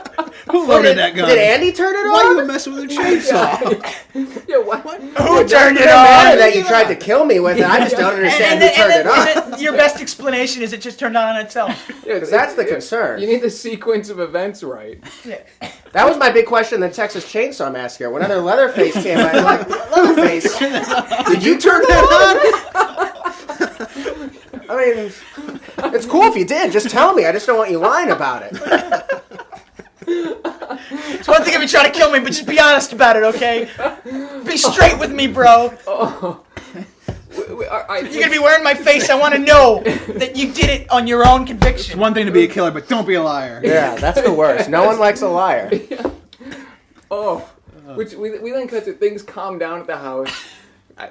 S3: Who loaded that gun?
S5: Did Andy turn it
S4: Why are
S5: on?
S4: you messing with a chainsaw?
S1: Yeah, what?
S2: Who turned it
S5: It doesn't matter
S2: on?
S5: that you tried to kill me with it. I just don't understand who turned it on.
S2: and then your best explanation is it just turned on itself.
S1: Yeah,
S5: Because that's the concern.
S1: You need the sequence of events right.
S5: That was my big question in the Texas Chainsaw Massacre. When other Leatherface came out, I'm like, Leatherface, did you turn that on? I mean, it's cool if you did. Just tell me. I just don't want you lying about it.
S2: It's one thing if you try to kill me, but just be honest about it, okay? Be straight with me, bro. You're gonna be wearing my face. I want to know that you did it on your own
S3: It's
S2: conviction.
S3: one thing to be a killer, but don't be a liar.
S5: Yeah, that's the worst. No one likes a liar.
S1: Which we then cut to things calm down at the house.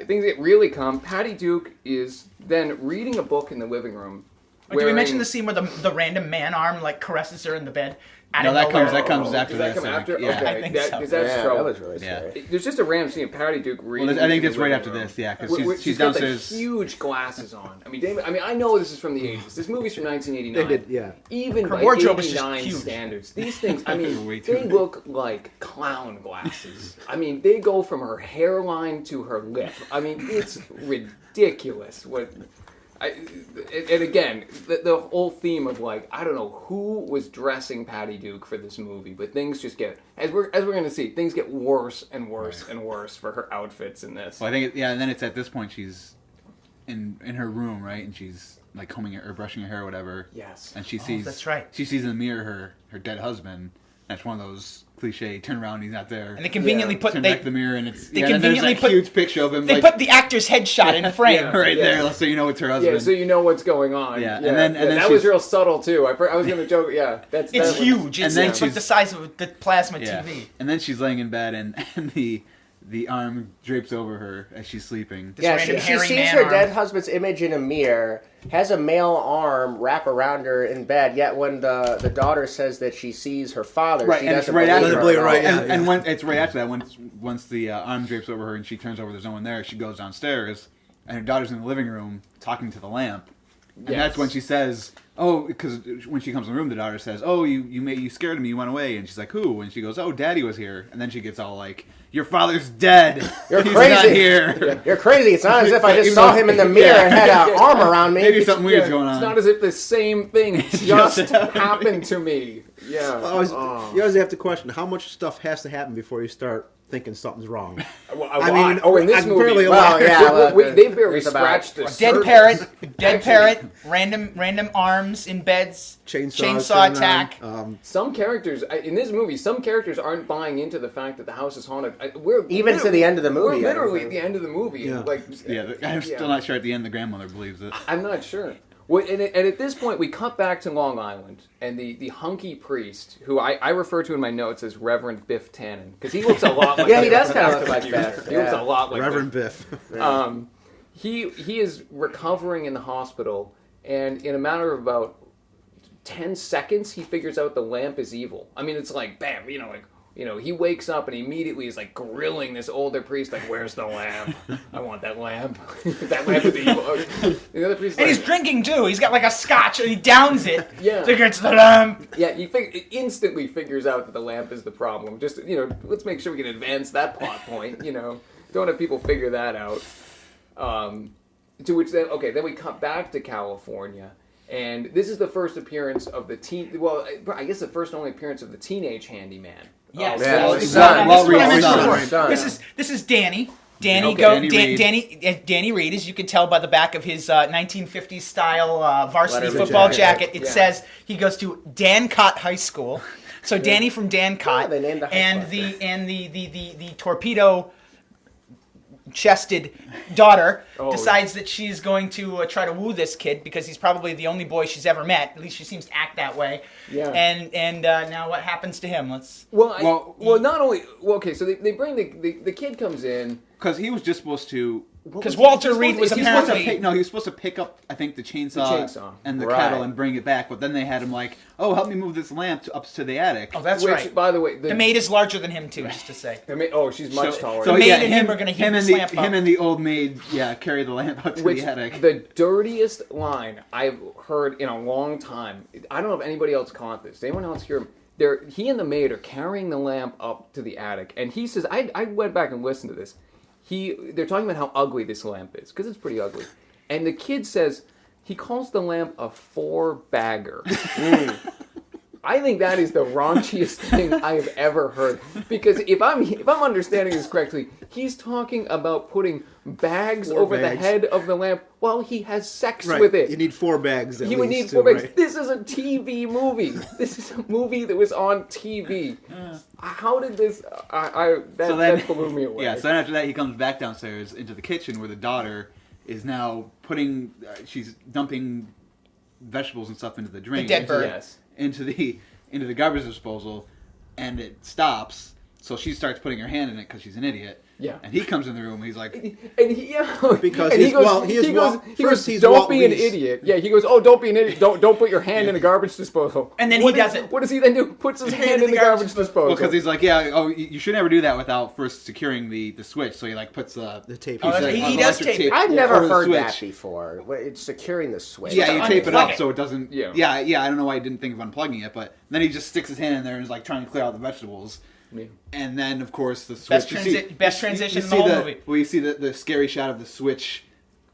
S1: Things get really calm. Patty Duke is then reading a book in the living room.
S2: Did we mention the scene where the random man arm like caresses her in the bed?
S3: No, that comes after
S1: Does that
S3: this.
S1: come
S3: I
S1: after?
S3: think. Yeah.
S1: Okay,
S2: I think so.
S1: because that's
S5: Yeah,
S1: trouble.
S5: that was really
S3: Yeah.
S5: scary.
S1: There's just a random scene of Patty Duke reading.
S3: Well, I think
S1: in
S3: it's
S1: the
S3: right
S1: living
S3: after
S1: room.
S3: this, yeah, because
S1: Where
S3: she's
S1: got,
S3: downstairs.
S1: Like, huge glasses on. I mean, I know this is from the 80s. This movie's from 1989.
S4: They did, yeah.
S1: Even
S2: Her
S1: by
S2: wardrobe is just
S1: 89
S2: huge.
S1: standards, these things, I mean,
S3: Way too
S1: they
S3: big.
S1: look like clown glasses. I mean, they go from her hairline to her lip. I mean, it's ridiculous. And again, the whole theme of like, I don't know who was dressing Patty Duke for this movie, but things just get, as we're going to see, things get worse and worse and worse for her outfits in this.
S3: Well, I think, and then it's at this point she's in her room, right, and she's like combing or brushing her hair or whatever.
S1: Yes.
S3: And she sees,
S2: that's right.
S3: She sees in the mirror her dead husband. That's one of those cliche turn around, he's not there.
S2: And they conveniently put
S3: Turn back the mirror, and it's
S2: they
S3: and there's
S2: conveniently
S3: that
S2: put-
S3: huge picture of him.
S2: they
S3: like,
S2: put the actor's headshot in frame.
S1: Yeah.
S3: right there, so you know it's her husband.
S1: Yeah, so you know what's going on.
S3: Yeah, and then
S1: that was
S3: she's-
S1: real subtle too. I was going to joke. Yeah,
S2: It's
S1: that was-
S2: huge. It's,
S3: and then
S2: it's like
S3: she's-
S2: the size of the plasma
S3: Yeah.
S2: TV.
S3: And then she's laying in bed, and the arm drapes over her as she's sleeping.
S5: Yeah,
S2: random
S5: she
S2: hairy
S5: sees
S2: man
S5: her
S2: arm.
S5: dead husband's image in a mirror, has a male arm wrap around her in bed, yet when the daughter says that she sees her father,
S3: Right,
S5: she
S3: and it's
S5: doesn't
S3: right
S5: believe
S3: after
S5: her.
S4: believe
S5: at
S4: her,
S5: all.
S4: right, yeah.
S3: And when, it's right after that, once the arm drapes over her and she turns over, there's no one there. She goes downstairs, and her daughter's in the living room talking to the lamp. And
S1: Yes.
S3: that's when she says, "Oh," because when she comes in the room, the daughter says, "Oh, you scared me. You went away." And she's like, "Who?" And she goes, "Oh, Daddy was here." And then she gets all like, "Your father's dead.
S5: You're
S3: He's
S5: crazy.
S3: not here."
S5: You're crazy. It's not as if I just
S3: Even
S5: saw
S3: though-
S5: him in the mirror and had an arm around me.
S3: Maybe something weird's going
S1: It's
S3: on.
S1: not as if the same thing just happened to me. Yeah.
S4: You always have to question how much stuff has to happen before you start thinking something's wrong.
S1: Well,
S4: I mean,
S1: in this
S4: I'm
S1: movie,
S4: fairly
S5: Well,
S4: aware.
S5: yeah,
S1: they barely
S5: there's about-
S1: scratched the
S2: Dead
S1: surface.
S2: parrot, dead
S1: Actually,
S2: parrot, random arms in beds, chainsaw attack.
S1: Some characters in this movie, some characters aren't buying into the fact that the house is haunted.
S5: Even to the end of the movie,
S1: We're
S5: I don't
S1: literally at
S5: think.
S1: the end of the movie.
S4: Yeah.
S1: Like,
S3: Yeah, I'm still not sure at the end the grandmother believes it.
S1: I'm not sure. Well, and at this point, we cut back to Long Island, and the hunky priest, who I refer to in my notes as Reverend Biff Tannen, because he looks a lot like
S5: Yeah, he
S1: Biff
S5: does kinda
S1: from
S5: look like
S1: Back to the
S5: Biff,
S1: Future. He looks
S5: yeah.
S1: a lot like
S4: Reverend
S1: Biff.
S4: Biff.
S1: He is recovering in the hospital, and in a matter of about 10 seconds, he figures out the lamp is evil. I mean, it's like, bam, he wakes up and immediately is like grilling this older priest, like, where's the lamp? I want that lamp. That lamp is evil. The other priest
S2: And
S1: is
S2: he's
S1: like,
S2: drinking too. He's got like a scotch and he downs it.
S1: Yeah.
S2: Like, it's the lamp.
S1: yeah, he instantly figures out that the lamp is the problem. Just, let's make sure we can advance that plot point, Don't have people figure that out. To which then we cut back to California. And this is the first appearance of the I guess the first and only appearance of the teenage handyman.
S2: Yes.
S5: Yeah,
S2: Well,
S5: his
S2: this
S5: son.
S2: is
S3: Well,
S2: what I
S3: Reed's
S2: mentioned
S3: son.
S2: before.
S5: Son.
S2: This is Danny. Danny
S3: Okay.
S2: Danny Reed, as you can tell by the back of his 1950s style varsity
S5: Leather
S2: football
S5: jacket.
S2: jacket. It
S1: Yeah.
S2: says he goes to Dancott High School. So Danny from Dancott,
S5: Yeah, they named a high
S2: and
S5: school.
S2: the torpedo chested daughter
S1: Oh,
S2: decides that she's going to try to woo this kid because he's probably the only boy she's ever met. At least she seems to act that way.
S1: Yeah.
S2: And now what happens to him?
S1: Not only okay, so they bring the kid comes in
S3: because he was just supposed to.
S2: Because Walter Reed was
S3: He was
S2: apparently
S3: supposed to pick up, I think, the chainsaw and the
S5: Right.
S3: kettle and bring it back. But then they had him like, "Oh, help me move this lamp up to the attic."
S2: Oh, that's
S1: which,
S2: right.
S1: by the way,
S2: The maid is larger than him too, just to say.
S1: she's much taller.
S2: The maid and him are gonna heat this lamp up.
S3: Him and the old maid, carry the lamp up to
S1: Which
S3: the attic.
S1: the dirtiest line I've heard in a long time. I don't know if anybody else caught this. Did anyone else hear him? He and the maid are carrying the lamp up to the attic, and he says, I went back and listened to this. They're talking about how ugly this lamp is, because it's pretty ugly. And the kid says, he calls the lamp a 4-bagger. I think that is the raunchiest thing I've ever heard. Because if I'm understanding this correctly, he's talking about putting bags over the head of the lamp while he has sex with it.
S4: You need 4 bags.
S1: He would need 4 bags. Right? This is a TV movie. This is a movie that was on TV. How did this? That blew me away.
S3: Yeah. So then after that, he comes back downstairs into the kitchen where the daughter is now putting. She's dumping vegetables and stuff into the drain.
S2: The dead bird.
S1: Yes.
S3: Into the garbage disposal, and it stops. So she starts putting her hand in it because she's an idiot.
S1: Yeah.
S3: And he comes in the room and he's like,
S4: because
S1: he goes, don't be an
S4: Reese.
S1: idiot. Yeah, he goes, oh, don't be an idiot. Don't put your hand in a garbage disposal.
S2: And then
S1: what
S2: he does it.
S1: What does he then do? Puts his hand in the garbage disposal.
S3: well, because he's like, you should never do that without first securing the switch. So he like puts the
S4: tape.
S2: Oh, he does tape it.
S5: I've
S3: over
S5: never
S3: the
S5: heard
S3: switch.
S5: that before. It's securing the switch.
S3: Yeah, you tape it
S2: Unplug
S3: up
S2: it.
S3: so it doesn't. Yeah. I don't know why I didn't think of unplugging it, but then he just sticks his hand in there and is like trying to clear out the vegetables.
S1: Yeah.
S3: And then, of course, the switch.
S2: Best transition in the
S3: see
S2: whole movie.
S3: Well, you see the scary shot of the switch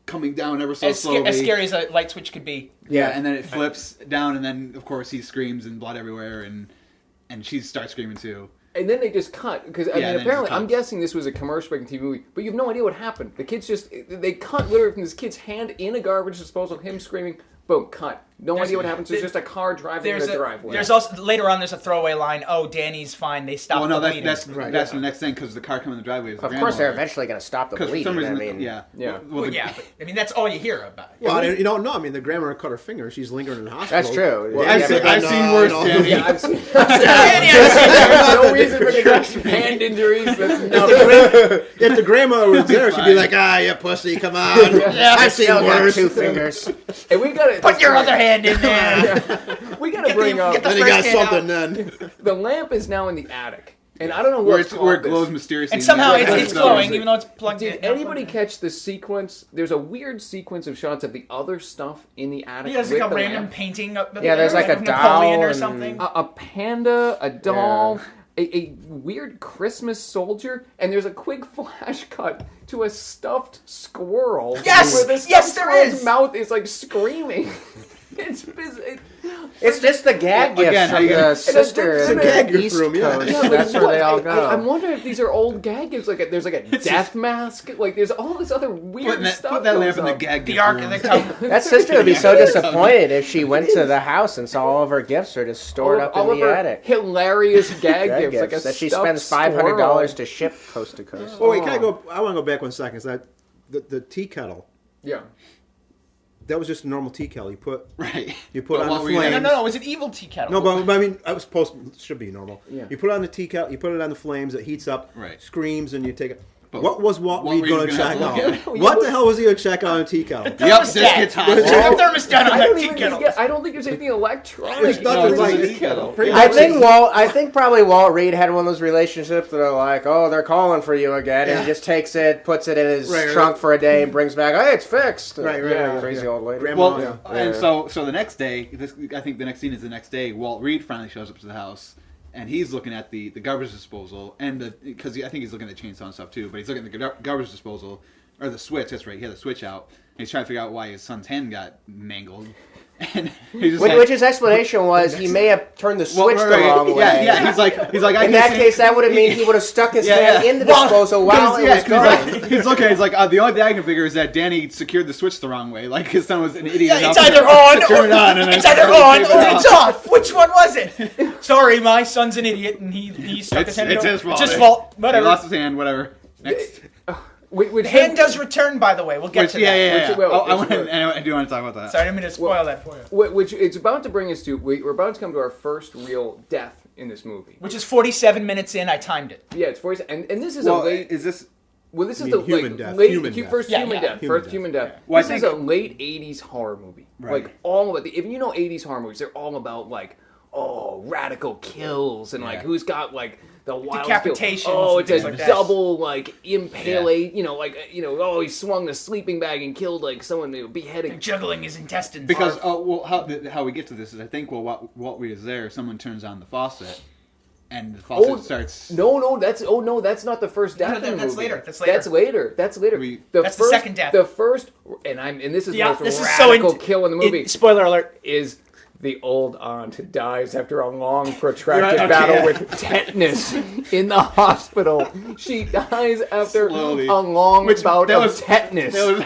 S3: coming down ever so
S2: As
S3: slowly.
S2: scary as a light switch could be.
S3: Yeah, and then it flips down, and then, of course, he screams and blood everywhere, and she starts screaming too.
S1: And then they just cut because apparently I'm guessing this was a commercial breaking TV movie, but you have no idea what happened. The kids they cut literally from this kid's hand in a garbage disposal, him screaming, boom, cut. No idea what happens. There's just a car driving in a driveway.
S2: There's also later on. There's a throwaway line. Oh, Danny's fine. They stopped the bleeding.
S3: That's the next thing because the car coming in the driveway is the
S5: Of course, they're eventually going to stop the bleeding.
S3: For some reason,
S5: I mean,
S3: yeah.
S2: But, I mean, that's all you hear about.
S4: Well, you don't know. I mean, the grandmother cut her finger. She's lingering in the hospital.
S5: That's true.
S4: Well,
S3: I've seen worse, Danny.
S1: Yeah, I've seen. There's no reason for the hand injuries.
S4: If the grandmother was there, she'd be like, you pussy, come on. I've seen
S5: Still got
S4: worse.
S5: 2 fingers.
S1: And we got to
S2: Put your other hand in there.
S1: We got to bring up.
S4: Then you got something then.
S1: The lamp is now in the attic, and I don't know
S3: Where
S1: where
S3: it glows mysteriously.
S2: And somehow
S3: in the
S2: it's glowing, even though it's plugged in.
S1: Did anybody catch the sequence? There's a weird sequence of shots of the other stuff in the attic.
S2: He has like
S1: with
S2: a
S1: the
S2: random
S1: lamp.
S2: painting. Up
S5: Yeah, there's like a
S2: Napoleon
S5: doll
S2: or
S5: and-
S2: something.
S1: A panda, a doll, a weird Christmas soldier, and there's a quick flash cut to a stuffed squirrel.
S2: Yes!
S1: where the
S2: Yes,
S1: stuffed
S2: there
S1: squirrel's
S2: is!
S1: mouth is like screaming.
S5: It's just the gag
S3: Well,
S5: gifts
S3: again,
S5: from the sister
S1: it's
S5: in
S1: a
S5: the
S4: gag gift
S5: East
S4: room, yeah.
S5: Coast.
S1: Yeah, but
S5: That's where they all go.
S1: I'm wondering if these are old gag gifts. There's like a death mask. Like there's all this other weird stuff.
S3: Put that lamp in
S1: goes
S3: the
S1: up.
S3: gag.
S2: The Ark of the Covenant.
S5: That sister would be so disappointed if she went to the house and saw all of her gifts are just stored up
S1: All
S5: in
S1: of
S5: the
S1: her
S5: attic.
S1: hilarious gag
S5: Gag
S1: gifts, like a
S5: gifts that she
S1: stuffed
S5: spends $500
S1: squirrel.
S5: to ship coast to coast.
S4: Oh, wait, can I go? I want to go back 1 second. So the tea kettle.
S1: Yeah.
S4: That was just a normal tea kettle. You put
S3: Right.
S4: on the flame.
S2: No, it was an evil tea kettle.
S4: No, but I mean, I was supposed should be normal.
S1: Yeah.
S4: You put it on the tea kettle. You put it on the flames. It heats up.
S3: Right.
S4: Screams, and you take it.
S3: But
S4: What was Walt
S3: what
S4: Reed
S3: were you
S4: going to
S3: gonna
S4: check
S3: have to
S4: out?
S3: look at?
S4: What the hell was he going to check out on a tea kettle?
S3: Yep, this gets hot.
S2: Check the thermostat on that tea kettle.
S1: I don't think there's anything electronic.
S4: It's not
S1: in
S4: like
S1: the
S4: a
S1: tea kettle.
S5: I think probably Walt Reed had one of those relationships that are like, oh, they're calling for you again, and he just takes it, puts it in his trunk for a day, and brings back, hey, it's fixed.
S4: Right.
S5: Crazy old lady.
S4: Grandma.
S3: Well, and so the next day, I think the next scene is the next day. Walt Reed finally shows up to the house, and he's looking at the garbage disposal, and because I think he's looking at the chainsaw and stuff too, but he's looking at the garbage disposal or the switch. That's right, he had the switch out, and he's trying to figure out why his son's hand got mangled. And he's just
S5: Which his explanation was he may have turned the switch the wrong way.
S3: Yeah. He's like.
S5: In that case, that would have mean he would have stuck his hand in the disposal while it was going.
S3: He's looking. He's like, the only thing I can figure is that Danny secured the switch the wrong way. Like his son was an idiot.
S2: Yeah,
S3: enough
S2: it's either
S3: to
S2: on
S3: turn it on, and
S2: it's
S3: then
S2: either on
S3: tape it
S2: or
S3: off.
S2: it's off. Which one was it? Sorry, my son's an idiot, and he stuck his hand in
S3: It's
S2: it.
S3: his fault.
S2: It's his fault.
S3: He
S2: Whatever.
S3: lost his hand. Whatever. Next.
S1: Which
S2: The hand does return, by the way. We'll get to that.
S1: Which it will.
S3: I do want to talk about that.
S2: Sorry, I didn't mean to spoil that for you.
S1: Which it's about to bring us to. We're about to come to our first real death in this movie.
S2: Which is 47 minutes in. I timed it.
S1: Yeah, it's 47, and this is
S3: Well,
S1: a late.
S3: is this?
S1: Well, this is
S4: mean
S1: the
S4: human death.
S1: late
S4: Human death.
S1: first
S2: Yeah,
S1: human
S2: yeah.
S1: death.
S4: Human
S1: First
S4: death.
S1: human death.
S3: Well, I
S1: This is
S3: think-
S1: a late '80s horror movie.
S3: Right.
S1: Like all of it. If you know '80s horror movies, they're all about like radical kills and like
S3: Yeah.
S1: who's got like the wild
S2: Decapitations
S1: kill.
S2: and
S1: It's
S2: things
S1: a
S2: like that.
S1: double like impalate. He swung the sleeping bag and killed like someone beheading.
S2: Juggling his intestines.
S3: Because how we get to this is I think while Wyatt is there, someone turns on the faucet, and the faucet starts.
S1: No, that's not the first death.
S2: No,
S1: in the
S2: that's
S1: movie.
S2: later. That's
S1: later. That's later.
S2: That's the second death.
S1: The first, and this is
S2: Yeah,
S1: the
S2: this
S1: most
S2: is so
S1: radical kill in the movie.
S2: Spoiler alert.
S1: Is the old aunt who dies after a long, protracted battle with tetanus in the hospital. She dies after
S3: Slowly.
S1: a long bout
S3: that
S1: of
S3: was-
S1: tetanus.
S3: That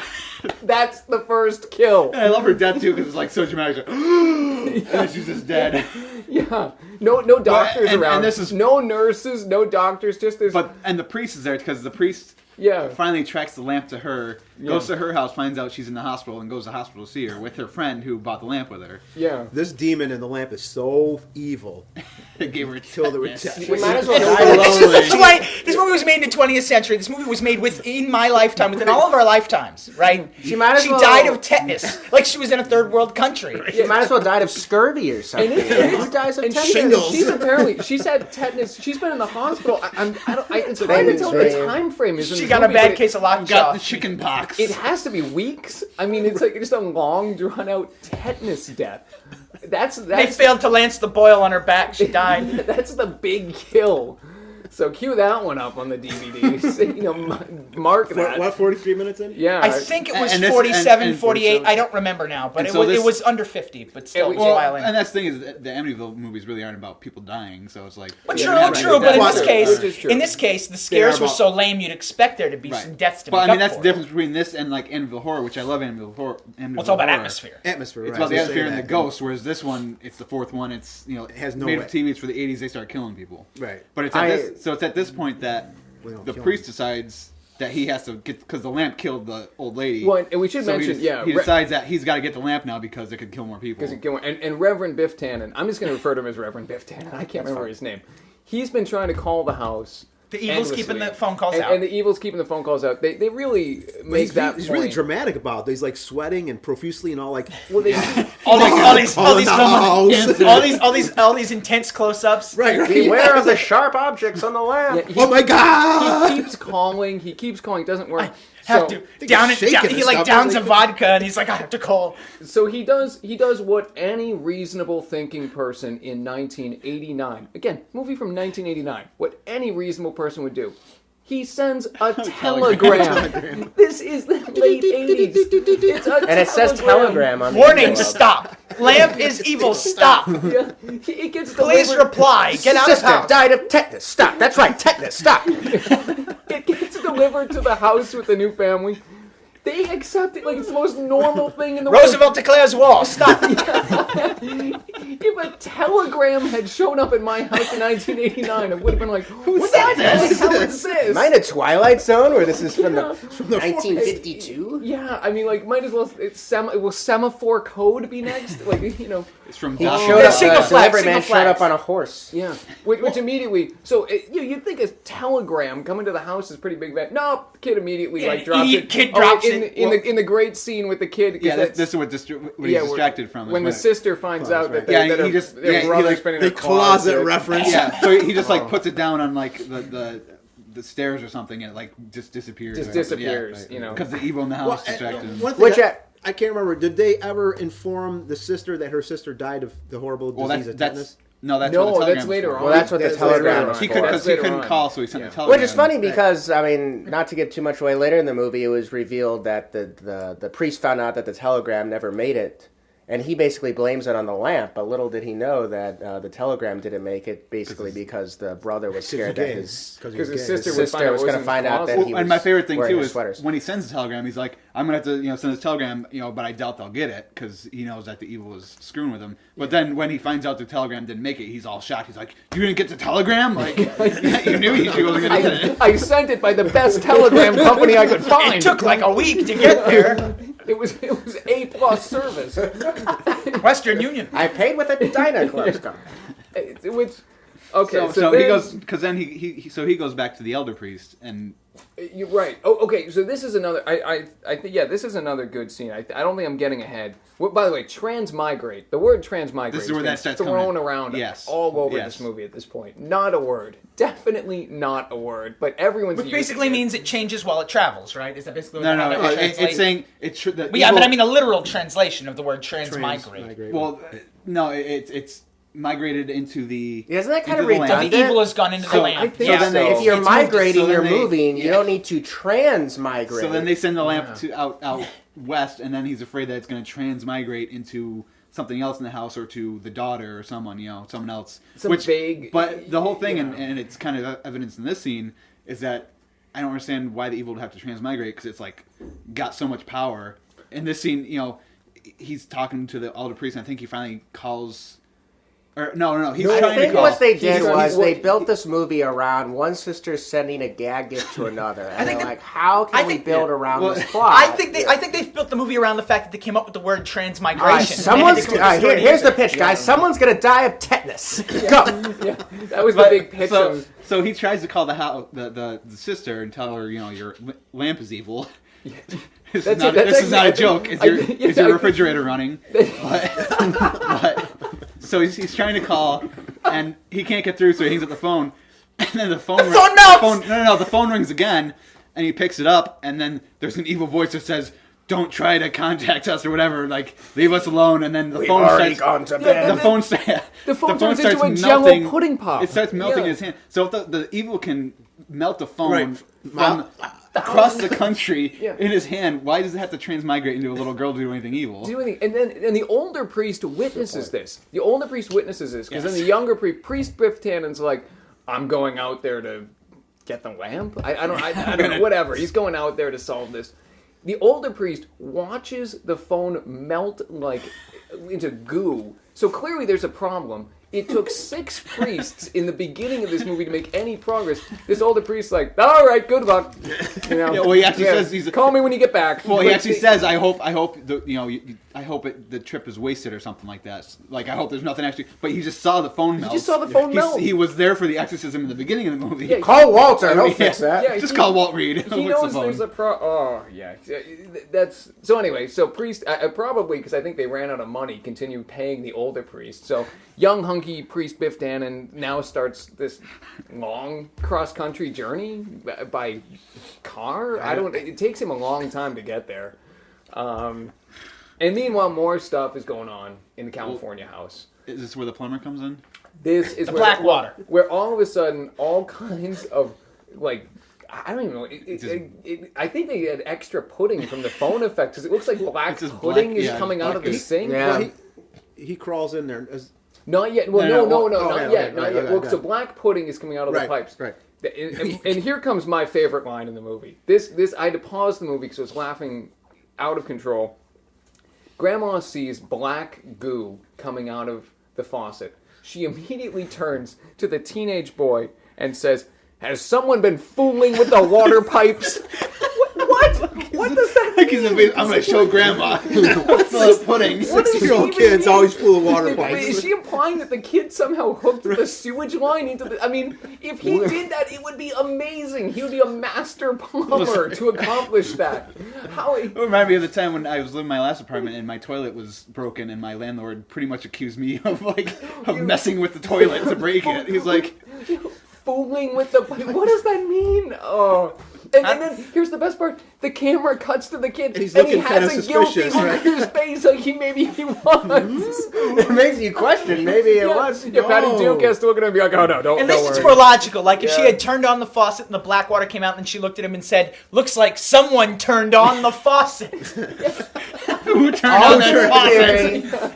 S3: was,
S1: That's the first kill.
S3: I love her death too because it's like so dramatic. And then she's just dead.
S1: Yeah. No doctors
S3: and
S1: around.
S3: this is-
S1: no nurses, no doctors, just this.
S3: And the priest is there because the priest
S1: yeah.
S3: finally tracks the lamp to her, goes to her house, finds out she's in the hospital, and goes to the hospital to see her with her friend who bought the lamp with her.
S1: Yeah.
S4: This demon in the lamp is so evil.
S3: It gave her
S4: Killed her with
S3: tetanus.
S4: tetanus.
S5: We might as well
S2: This
S5: die.
S2: this movie was made in the 20th century. This movie was made within my lifetime, within all of our lifetimes, right?
S5: She might as well-
S2: died of tetanus, like she was in a third world country.
S5: She might as well died of scurvy or something. Who dies of tetanus?
S1: She's had tetanus. She's been in the hospital. It's hard to tell what the time frame is. in
S2: She
S1: this
S2: got a
S1: movie,
S2: bad
S1: but
S2: case of
S3: Got
S2: lockjaw.
S3: the chicken pox.
S1: It has to be weeks. I mean, it's like just a long, drawn out tetanus death. That's
S2: They failed to lance the boil on her back. She died.
S1: That's the big kill. So cue that one up on the DVD. Mark that.
S4: What, 43 minutes in?
S1: Yeah.
S2: I think it was
S3: And this-
S2: 47,
S3: and
S2: 48. I don't remember now, but
S3: And
S2: it
S3: so
S2: was
S3: this-
S2: it was under 50, but still it was a
S3: Well,
S2: while in.
S3: and that's the thing is that the Amityville movies really aren't about people dying, so it's like.
S2: But
S1: Yeah,
S2: true,
S1: right.
S2: true. But in
S1: That's
S2: this
S1: true.
S2: case,
S1: Which is true.
S2: the scares were
S4: about-
S2: so lame you'd expect there to be some deaths to
S3: But
S2: make
S3: I mean,
S2: up
S3: that's
S2: for
S3: the
S2: it.
S3: difference between this and like Amityville Horror, which I love Amityville Horror.
S2: Well, it's all about atmosphere.
S4: Atmosphere,
S3: It's
S4: right.
S3: about the
S4: I was gonna
S3: atmosphere
S4: say
S3: and the
S4: that.
S3: ghost, whereas this one, it's the fourth one. It's it
S4: has no
S3: made
S4: way.
S3: for TV. It's for the '80s. They start killing people.
S4: Right.
S3: But it's at this point that
S4: We don't
S3: the
S4: kill
S3: priest
S4: them.
S3: decides that he has to get because the lamp killed the old lady.
S1: Well, and we should
S3: So
S1: mention,
S3: he decides that he's got to get the lamp now because it could kill more people.
S1: And Reverend Biff Tannen, I'm just going to refer to him as Reverend Biff Tannen. I can't remember his name. He's been trying to call the house.
S2: The evil's
S1: endlessly.
S2: keeping the phone calls
S1: and,
S2: out.
S1: And the evil's keeping the phone calls out. They really make that
S4: He's
S1: point.
S4: really dramatic about it. He's like sweating and profusely and all like.
S1: Well, they,
S2: all these intense close-ups.
S4: Right.
S5: Beware of the sharp objects on the lamp.
S4: Oh my God!
S1: He keeps calling. It doesn't work.
S2: Have
S1: So-
S2: to down it.
S4: shaking
S2: Down,
S4: and
S2: he like
S4: stuff.
S2: downs a vodka and he's like, I have to call.
S1: So he does what any reasonable thinking person in 1989, again, movie from 1989, what any reasonable person would do. He sends a telegram. This is the late 80s. It's a
S5: And it says telegram on the
S2: Warning,
S5: envelope.
S2: stop. Lamp is evil, stop.
S1: Yeah, it gets
S2: Please
S1: delivered.
S2: reply. Get out of
S5: Sister
S2: house.
S5: died of tetanus. Stop. That's right. Tetanus. Stop.
S1: It gets delivered to the house with the new family. They accept it like it's the most normal thing in the world.
S2: Roosevelt declares war. Stop.
S1: If a telegram had shown up in my house in 1989, I would have been like, "What the hell is this?"
S5: Am I in a Twilight Zone where this is from the
S4: the
S5: 1952?
S1: Yeah, I mean, like, might as well. Will semaphore code be next? Like,
S3: It's from
S5: He
S3: Doc.
S5: showed up.
S2: Single
S5: The
S2: flag,
S5: delivery man
S2: single
S5: showed up
S2: flags.
S5: on a horse.
S1: yeah. Which immediately. So you'd think a telegram coming to the house is pretty big. No, the kid immediately like drops
S2: idiot
S1: it.
S2: kid drops
S1: in,
S2: it.
S1: In the great scene with the kid. 'cause
S3: Yeah,
S1: that's-
S3: this is what he's
S1: yeah,
S3: distracted from. is
S1: when the sister finds out that,
S3: Yeah,
S1: that
S3: he
S1: her,
S3: just-
S1: their
S3: yeah, he,
S1: brother's
S3: like,
S1: been in
S4: The
S1: a
S4: closet reference.
S3: Yeah, so he just like puts it down on like the stairs or something, and it like just disappears.
S1: Just disappears, you know.
S3: because the evil in the house distracted him.
S4: One thing
S5: Which
S4: I can't remember. Did they ever inform the sister that her sister died of the horrible
S3: Well,
S4: disease of
S3: that's
S4: tetanus?
S3: no, that's
S1: No,
S3: what the telegram
S1: that's
S3: was
S1: later
S3: for.
S1: on.
S5: Well, that's what the
S1: That's
S5: telegram
S1: later
S5: was
S1: on.
S3: He
S5: for.
S3: could
S1: That's
S3: because he
S1: later
S3: couldn't
S1: on.
S3: call, so he sent
S1: Yeah.
S3: the telegram.
S5: Which is funny because, I mean, not to give too much away, later in the movie it was revealed that the priest found out that the telegram never made it. And he basically blames it on the lamp, but little did he know that the telegram didn't make it basically because the brother was scared that his
S1: Because his
S5: sister
S1: sister
S5: was going to find out that he was
S3: and my favorite thing
S5: wearing
S3: too
S5: his
S3: is
S5: sweaters.
S3: when he sends the telegram, he's like, "I'm gonna have to, send this telegram, but I doubt they'll get it because he knows that the evil was screwing with him." But then when he finds out the telegram didn't make it, he's all shocked. He's like, "You didn't get the telegram? Like, you knew he wasn't gonna get it."
S1: I sent it by the best telegram company I could find.
S2: It took like a week to get there.
S1: It was A+ service.
S2: Western Union.
S5: I paid with a Dinah Club card.
S1: Which, okay,
S3: So
S1: then,
S3: he goes because then he goes back to the elder priest and
S1: You're right. Oh, okay. So this is another. I think this is another good scene. I don't think I'm getting ahead. By the way, transmigrate. The word transmigrate
S3: This is where that starts
S1: thrown
S3: coming in.
S1: around
S3: Yes.
S1: all over
S3: Yes.
S1: this movie at this point. Not a word. Definitely not a word. But everyone's
S2: Which
S1: using
S2: basically
S1: it.
S2: means it changes while it travels, right? Is that basically
S3: no,
S2: how that would
S3: it's
S2: translate?
S3: saying it's the
S2: But yeah, but
S3: evil-
S2: I mean a literal translation of the word transmigrate.
S4: Transmigrate.
S3: well, no, it's migrated into the
S5: Isn't that kind
S3: into
S5: of
S3: the
S2: So
S3: land.
S2: the
S5: redundant?
S2: evil has gone into the
S3: So
S2: land.
S1: I think
S2: yeah.
S3: so then they-
S5: If you're
S3: it's moved-
S5: migrating,
S3: so then
S5: you're
S3: they-
S5: moving. You don't need to transmigrate.
S3: So then they send the lamp to out west, and then he's afraid that it's going to transmigrate into something else in the house, or to the daughter, or someone, someone else.
S1: Some vague-
S3: But the whole thing,
S1: yeah.
S3: and it's kind of evidence in this scene, is that I don't understand why the evil would have to transmigrate because it's like got so much power. In this scene, he's talking to the elder priest, and I think he finally calls. Or no, he's
S5: I
S3: trying to
S5: think
S3: call.
S5: what they did
S1: he's-
S5: was
S1: what-
S5: they built this movie around one sister sending a gag gift to another, and
S2: think
S5: they're
S2: that-
S5: like, "How
S2: I
S5: can we
S2: think-
S5: build around
S3: well,
S5: this plot?"
S2: I think they've built the movie around the fact that they came up with the word transmigration.
S5: All right,
S2: They had
S5: someone's
S2: to come up with a story to
S5: here's
S2: use
S5: the
S2: it.
S5: pitch, guys. Someone's gonna die of tetanus. Go.
S1: Yeah, that was the
S3: But-
S1: big pitch. of,
S3: so he tries to call the sister and tell her, your lamp is evil. This
S1: That's
S3: is not,
S1: it, that's
S3: this is not a
S1: actually-
S3: joke. Is
S1: I-
S3: your,
S1: yeah,
S3: is your
S1: I-
S3: refrigerator running? But so he's trying to call, and he can't get through, so he hangs up the phone. And then the phone
S2: melts!
S3: No, the phone rings again, and he picks it up, and then there's an evil voice that says, "Don't try to contact us," or whatever. Like, leave us alone. And then the
S5: We've
S3: phone
S5: already
S3: starts.
S5: gone to bed.
S3: The phone,
S1: The phone turns
S3: starts
S1: into a Jell-O
S3: melting.
S1: pudding pop.
S3: It starts melting
S1: Yeah.
S3: in his hand. So if the evil can melt the phone
S4: Right.
S3: from across the country
S1: Yeah.
S3: in his hand, why does it have to transmigrate into a little girl to do anything evil?
S1: do anything. And the older priest witnesses this. The older priest witnesses this because then the younger priest Biff Tannen's like, I'm going out there to get the lamp. I don't know. Whatever. He's going out there to solve this. The older priest watches the phone melt like into goo. So clearly there's a problem. It took 6 priests in the beginning of this movie to make any progress. This older priest's like, all right, good luck.
S3: Yeah, well, he actually says he's.
S1: Call me when you get back.
S3: Well, he
S1: But
S3: actually says, "I hope the trip is wasted or something like that. Like, I hope there's nothing actually." But he just saw the phone melt.
S1: just saw the phone melt.
S3: He was there for the exorcism in the beginning of the movie.
S1: Yeah,
S5: Call Walter. He'll fix that.
S1: Yeah,
S3: Just
S1: he-
S3: call Walt Reed.
S1: He
S3: Fix the
S1: knows
S3: phone.
S1: there's a Oh yeah, that's so. Anyway, so priest probably because I think they ran out of money. Continue paying the older priest. So young hunky priest Biff Tannen now starts this long cross country journey by car. It takes him a long time to get there. And meanwhile, more stuff is going on in the California house.
S3: Is this where the plumber comes in?
S1: This is
S2: The
S1: where,
S2: Blackwater.
S1: where all of a sudden all kinds of like I don't even know. I think they had extra pudding from the phone effect because it looks like black
S3: It's just
S1: pudding
S3: black-
S1: is
S3: yeah,
S1: coming out
S3: black
S1: of the
S3: pudding.
S1: sink.
S5: Yeah.
S4: Well, he crawls in there.
S1: Not yet. Well,
S3: No,
S1: no,
S3: no,
S1: not
S4: okay,
S1: yet.
S4: okay,
S1: Not
S4: right,
S1: yet.
S4: okay,
S1: Well,
S4: okay.
S1: so black pudding is coming out of the
S4: Right,
S1: pipes.
S4: right.
S1: And here comes my favorite line in the movie. This I had to pause the movie because I was laughing out of control. Grandma sees black goo coming out of the faucet. She immediately turns to the teenage boy and says, "Has someone been fooling with the water pipes?" What? What does that mean?
S3: I'm going to show Grandma. What's the pudding?
S1: What does it
S4: 6-year-old
S1: even
S4: kids
S1: mean?
S4: always full of water
S1: Wait,
S4: pipes.
S1: is she implying that the kid somehow hooked the sewage line into the... I mean, if he did that, it would be amazing. He would be a master plumber to accomplish that. How...
S3: It reminded me of the time when I was living in my last apartment and my toilet was broken and my landlord pretty much accused me of messing with the toilet to break it. He's like,
S1: Fooling with the... What does that mean? Oh... And then here's the best part: the camera cuts to the kid,
S4: And he's
S1: he
S4: looking
S1: has
S4: kinda
S1: a guilty
S4: suspicious,
S1: look
S4: right?
S1: on his face, like maybe he was.
S5: It makes you question. Maybe it was.
S1: Yeah, Patty
S4: No.
S1: Duke has to look at him and be like, "Oh no, don't."
S2: At
S1: don't
S2: least it's
S1: worry.
S2: more logical. Like if she
S1: Yeah.
S2: had turned on the faucet and the black water came out, and then she looked at him and said, "Looks like someone turned on the faucet."
S3: Who turned on that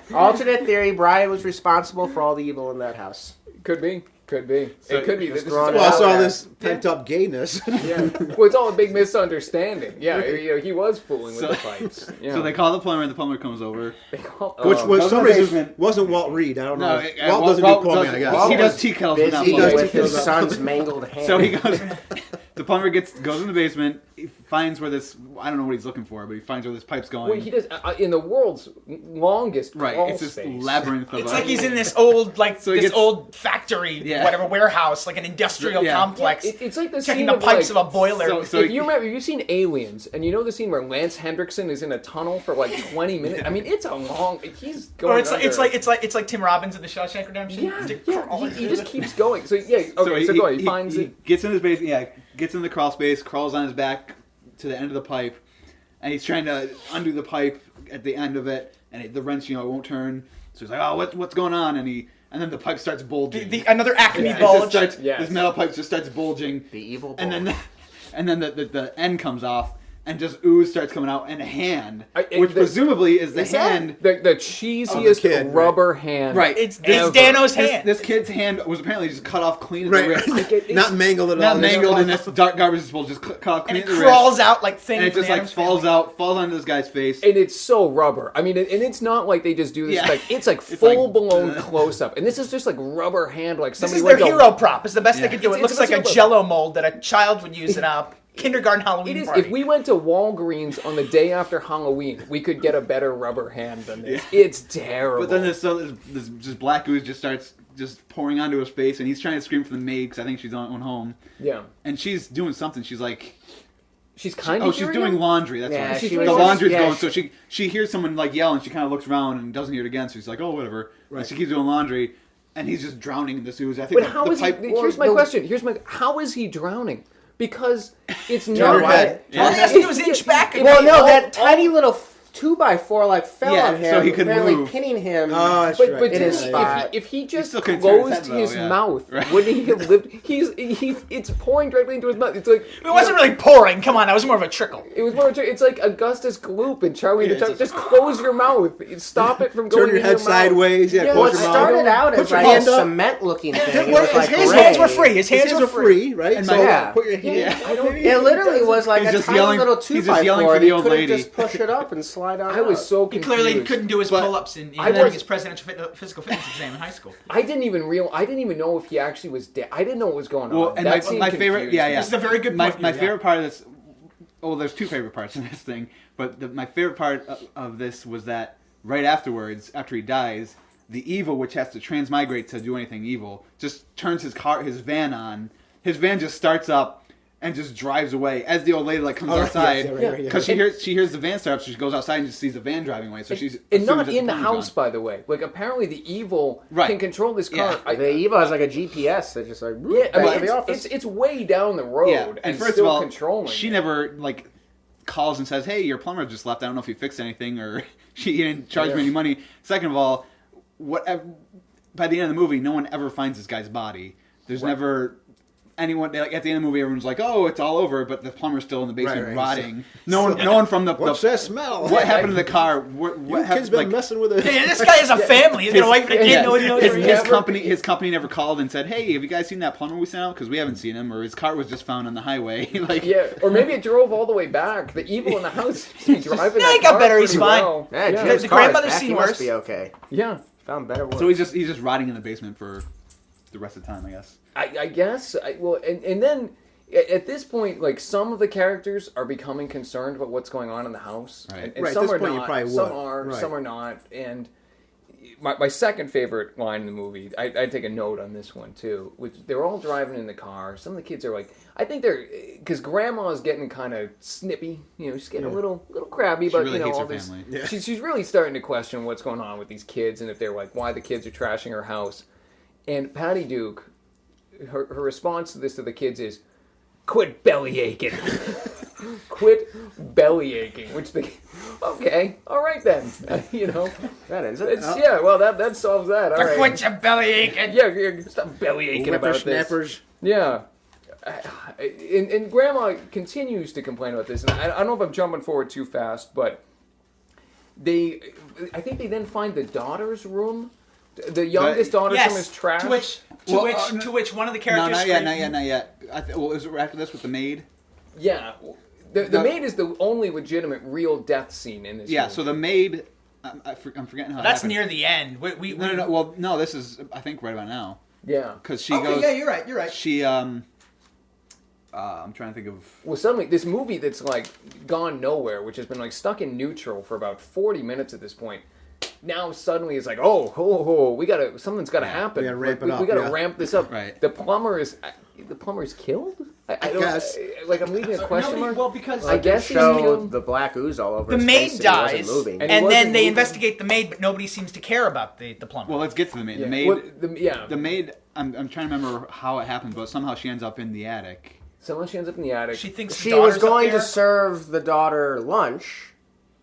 S3: faucet?
S5: Alternate theory: Brian was responsible for all the evil in that house.
S1: Could be. It could be.
S5: just
S1: This is
S5: throwing it
S4: Well, I
S5: out
S4: saw
S5: there.
S4: this pent up gayness.
S1: Yeah. Well, it's all a big misunderstanding. Yeah, he was fooling with
S3: So-
S1: the pipes. Yeah.
S3: So they call the plumber, and the plumber comes over.
S4: Which
S3: Goes
S4: was
S3: in
S4: some
S3: the
S4: reason
S3: basement.
S4: wasn't Walt Reed. I don't know.
S3: No,
S4: Walt doesn't do plumbing, I guess.
S5: Walt
S3: He does
S5: was
S3: tea kettles, but not
S5: busy
S3: plumbing.
S5: with his
S4: He does.
S5: son's mangled hand.
S3: So he goes. The plumber goes in the basement. He finds where this. I don't know what he's looking for, but he finds where this pipe's going.
S1: Well, he does in the world's longest
S3: Right,
S1: crawl
S3: it's this
S1: space.
S3: labyrinth of.
S2: It's like he's in this old,
S3: So he
S2: this
S3: gets-
S2: old factory,
S3: Yeah.
S2: whatever warehouse, like an industrial
S3: Yeah.
S2: complex.
S1: It's like the
S2: checking
S1: scene
S2: the
S1: of,
S2: pipes
S1: like,
S2: of a boiler.
S3: So
S1: if you remember, have you seen Aliens? And you know the scene where Lance Hendrickson is in a tunnel for like 20 minutes. I mean, it's a long. He's going.
S2: or it's like,
S1: under.
S2: it's like Tim Robbins in the Shawshank Redemption.
S1: Yeah. He just keeps going. So yeah. Okay. So, go ahead. He finds
S3: he
S1: it.
S3: gets in his basement. Yeah, gets in the crawl space, crawls on his back to the end of the pipe, and he's trying to undo the pipe at the end of it, and the wrench, it won't turn. So he's like, "Oh, what's going on?" And then the pipe starts bulging.
S2: Another Acme
S3: It just
S2: bulge.
S3: starts,
S1: Yes.
S3: This metal pipe just starts bulging,
S5: the evil.
S3: and then the end comes off, and just ooze starts coming out, and a hand, which presumably is the hand.
S1: The
S3: Of the
S1: cheesiest
S4: kid,
S1: rubber hand.
S3: Right.
S2: It's
S1: ever.
S2: Dano's hand.
S3: This kid's hand was apparently just cut off clean at the
S4: Right.
S3: wrist.
S4: Not mangled at all.
S3: Not mangled in this dark garbage disposal, just cut off
S2: and
S3: clean
S2: it
S3: at the
S2: crawls
S3: wrist.
S2: out like things.
S3: And it just like falls onto this guy's face.
S1: And it's so rubber. I mean, and it's not like they just do this.
S3: Yeah.
S1: Like it's like
S3: It's like-
S1: full blown close up, and this is just like rubber hand. Like
S2: This
S1: somebody
S2: is their
S1: went to-
S2: hero prop. It's the best they
S3: Yeah.
S2: could do. It
S1: It's
S2: looks like a
S1: hero.
S2: Jello mold that a child would use in a kindergarten Halloween
S1: It is.
S2: party.
S1: If we went to Walgreens on the day after Halloween, we could get a better rubber hand than this. It's terrible.
S3: But then this just black ooze just starts just pouring onto his face, and he's trying to scream for the maid because I think she's on home,
S1: yeah,
S3: and she's doing something. She's like,
S1: she's kind of.
S3: she's doing laundry. That's
S5: Yeah,
S3: right.
S5: she
S3: The
S5: was-
S3: laundry's
S5: yeah,
S3: going,
S5: she-
S3: so she hears someone like yell, and she kind of looks around and doesn't hear it again. So she's like, oh, whatever.
S4: Right.
S3: And she keeps doing laundry, and he's just drowning in this ooze. I think
S1: But how
S3: the
S1: is
S3: pipe.
S1: he? Here's my question. How is he drowning? Because it's
S4: Turn
S1: not
S4: your head.
S1: right.
S2: All he has to do is inch back. And
S5: Well, no,
S1: all-
S5: that tiny little 2x4 like fell
S3: Yeah,
S5: on him,
S3: so he could
S5: apparently
S3: move.
S5: pinning him.
S4: Oh, that's
S1: But,
S4: right.
S1: but
S5: In his
S1: dude,
S5: spot.
S1: if he just
S3: still couldn't turn his
S1: closed
S3: head, though,
S1: his
S3: yeah.
S1: mouth,
S3: Right.
S1: wouldn't he have lived? It's pouring directly into his mouth. It's like
S2: It wasn't really pouring. Come on, that was more of a trickle.
S1: It was more. It's like Augustus Gloop and Charlie the
S3: Yeah,
S1: Chocolate.
S3: it's
S1: Just close your mouth. Stop it from going.
S4: Turn your
S1: in
S4: head
S1: mouth.
S4: sideways. Yeah,
S1: Yeah,
S5: Well,
S4: close
S5: it
S4: your
S5: started
S4: mouth.
S5: out
S4: Put
S5: as
S4: your
S5: like a
S4: hand up.
S5: cement-looking thing. It
S2: Well,
S5: was like
S2: his
S5: gray.
S2: hands were free. His
S4: His
S2: hands were free.
S4: right?
S3: And
S4: So
S5: yeah.
S4: put your hand.
S1: Yeah, I don't.
S5: It literally was like
S3: He's
S5: a
S3: just
S5: tiny
S3: yelling-
S5: little
S3: he's just
S5: 2x4.
S3: yelling for
S5: and
S3: the
S5: he
S3: old
S5: couldn't
S3: lady.
S5: just push it up and slide on
S1: I was
S5: out.
S1: so
S2: He
S1: confused.
S2: clearly couldn't do his
S3: But-
S2: pull-ups in
S1: I
S2: learning
S1: was-
S2: his presidential physical fitness exam in high school.
S1: I didn't even know if he actually was dead. I didn't know what was going on.
S3: Well, and
S1: That scene
S3: my favorite,
S1: confused
S3: yeah,
S1: me.
S3: yeah.
S2: This is a very good
S3: My
S2: point,
S3: my
S2: yeah.
S3: favorite part of this. Oh, there's two favorite parts in this thing, but my favorite part of this was that right afterwards, after he dies, the evil, which has to transmigrate to do anything evil, just turns his van on. His van just starts up and just drives away as the old lady comes
S4: Oh, right,
S3: outside
S4: yes, yeah, right,
S3: because
S4: yeah.
S3: she hears the van start up, so she goes outside and just sees the van driving away. So she's
S1: and
S3: assumes
S1: not
S3: that
S1: in the
S3: plumber's
S1: house,
S3: gone.
S1: by the way. Like apparently, the evil
S3: Right.
S1: can control this car.
S3: Yeah.
S5: The evil has like a GPS that just like
S1: Yeah, I
S5: back
S1: mean,
S5: to the office.
S1: it's way down the road,
S3: Yeah,
S1: and,
S3: and first
S1: still
S3: of all,
S1: controlling.
S3: she
S1: it.
S3: never calls and says, "Hey, your plumber just left. I don't know if he fixed anything or she didn't charge me
S1: Yeah.
S3: any money." Second of all, whatever. By the end of the movie, no one ever finds this guy's body. There's
S1: Right.
S3: never anyone at the end of the movie. Everyone's like, "Oh, it's all over," but the plumber's still in the basement
S4: Right.
S3: rotting. No one from the
S4: What's that smell?
S3: what happened to the car? What
S4: Your kid's
S3: happened?
S4: been messing with it.
S2: Yeah, this guy has a family. He's got a wife and a kid.
S1: yeah,
S2: Nobody knows
S3: his,
S2: where he
S3: his
S2: is.
S3: company never called and said, "Hey, have you guys seen that plumber we sent out? Because we haven't seen him." Or his car was just found on the highway.
S1: Yeah, or maybe it drove all the way back. The evil in the house seems to be driving.
S2: Yeah,
S1: that
S2: he got
S1: car
S2: better, he's
S1: pretty
S2: fine.
S1: well.
S5: Yeah,
S1: yeah.
S5: Jim's
S2: The
S5: car is
S2: grandmother's
S5: back.
S2: seen
S5: He
S2: worse.
S5: must be okay.
S1: Yeah.
S5: Found better work.
S3: So he's just rotting in the basement for the rest of the time, I guess.
S1: I guess. And then at this point, like some of the characters are becoming concerned about what's going on in the house,
S3: Right.
S1: and
S4: Right, at
S1: some
S4: this
S1: are
S4: point you
S1: not.
S4: probably
S1: Some
S4: would.
S1: are,
S4: Right.
S1: some are not. And my second favorite line in the movie, I take a note on this one too. Which they're all driving in the car. Some of the kids are like, I think they're because Grandma is getting kind of snippy. You know, she's getting a little crabby, but
S3: really
S1: you know,
S3: hates
S1: all
S3: her
S1: this.
S3: family.
S4: Yeah.
S1: She's really starting to question what's going on with these kids and if they're like why the kids are trashing her house. And Patty Duke, her response to this to the kids is, quit belly aching. Quit belly aching. Which okay, all right then.
S5: That ends it.
S1: Yeah. Well, that solves that. All right.
S2: Quit your belly aching.
S1: Yeah, stop belly aching about this.
S4: Whippersnappers.
S1: Yeah. And Grandma continues to complain about this, and I don't know if I'm jumping forward too fast, but I think they then find the daughter's room. The youngest daughter's room is trash.
S2: To which one of the characters.
S3: No, not yet. Was it after this with the maid?
S1: Yeah. The maid is the only legitimate real death scene in this movie.
S3: So the maid, I'm forgetting how
S2: That's
S3: happened.
S2: near the end.
S3: No. Well, no, this is, I think, right about now.
S1: Yeah.
S3: Because she goes...
S2: yeah, you're right.
S3: She, I'm trying to think of...
S1: Well, suddenly, this movie that's, like, gone nowhere, which has been, like, stuck in neutral for about 40 minutes at this point, now suddenly it's like, something's gotta happen.
S4: We gotta ramp it up.
S1: We gotta ramp this up.
S3: Right.
S1: The plumber is killed? I don't,
S4: guess.
S1: I'm leaving a question mark.
S2: Well, because
S1: I guess he's
S5: show
S1: killed.
S5: the black ooze all over
S2: the
S5: his
S2: maid
S5: face
S2: dies,
S5: and he wasn't moving.
S1: And he
S2: and
S1: wasn't
S2: then they
S1: moving.
S2: investigate the maid, but nobody seems to care about the plumber.
S3: Well, let's get to the maid.
S1: Yeah.
S3: The maid...
S1: Well,
S3: The maid, I'm trying to remember how it happened, but somehow she ends up in the attic.
S1: Someone she ends up in the attic.
S2: She thinks
S5: She
S2: the
S5: was
S2: daughter's up
S5: going
S2: there.
S5: to serve the daughter lunch.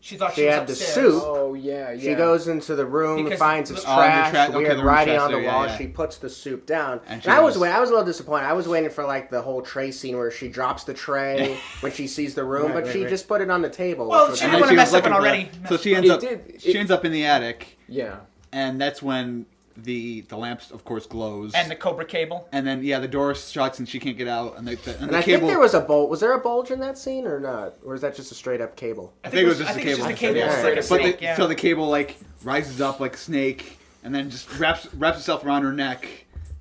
S2: She thought
S5: She
S2: she was
S5: had the
S2: upstairs.
S5: soup.
S1: Oh, yeah.
S5: She goes into the room,
S2: Because
S5: finds his
S2: the-
S5: trash,
S3: okay,
S5: weird
S3: the room
S5: writing
S3: trash
S5: on the
S3: there,
S5: wall.
S3: yeah.
S5: She puts the soup down.
S3: And
S5: And
S3: she
S5: I was
S3: goes-
S5: a little disappointed. I was waiting for like the whole tray scene where she drops the tray when she sees the room, but she just put it on the table.
S2: Well,
S5: which was
S2: she
S3: And
S2: didn't
S3: then
S2: want to
S3: she was
S2: mess up an
S3: looking
S2: already.
S3: So she ends
S1: It
S3: ends up in the attic,
S1: Yeah.
S3: and that's when the lamp, of course, glows.
S2: And the Cobra cable.
S3: And then, the door shuts and she can't get out. And the
S5: And I
S3: cable...
S5: think there was a bulge. Was there a bulge in that scene or not? Or is that just a straight up cable?
S3: I think it was just
S2: I
S3: the
S2: think it's
S3: cable.
S2: just the cable.
S5: Yeah.
S2: It's like a
S5: But
S2: snake, yeah.
S3: So the cable, like, rises up like a snake, and then just wraps itself around her neck,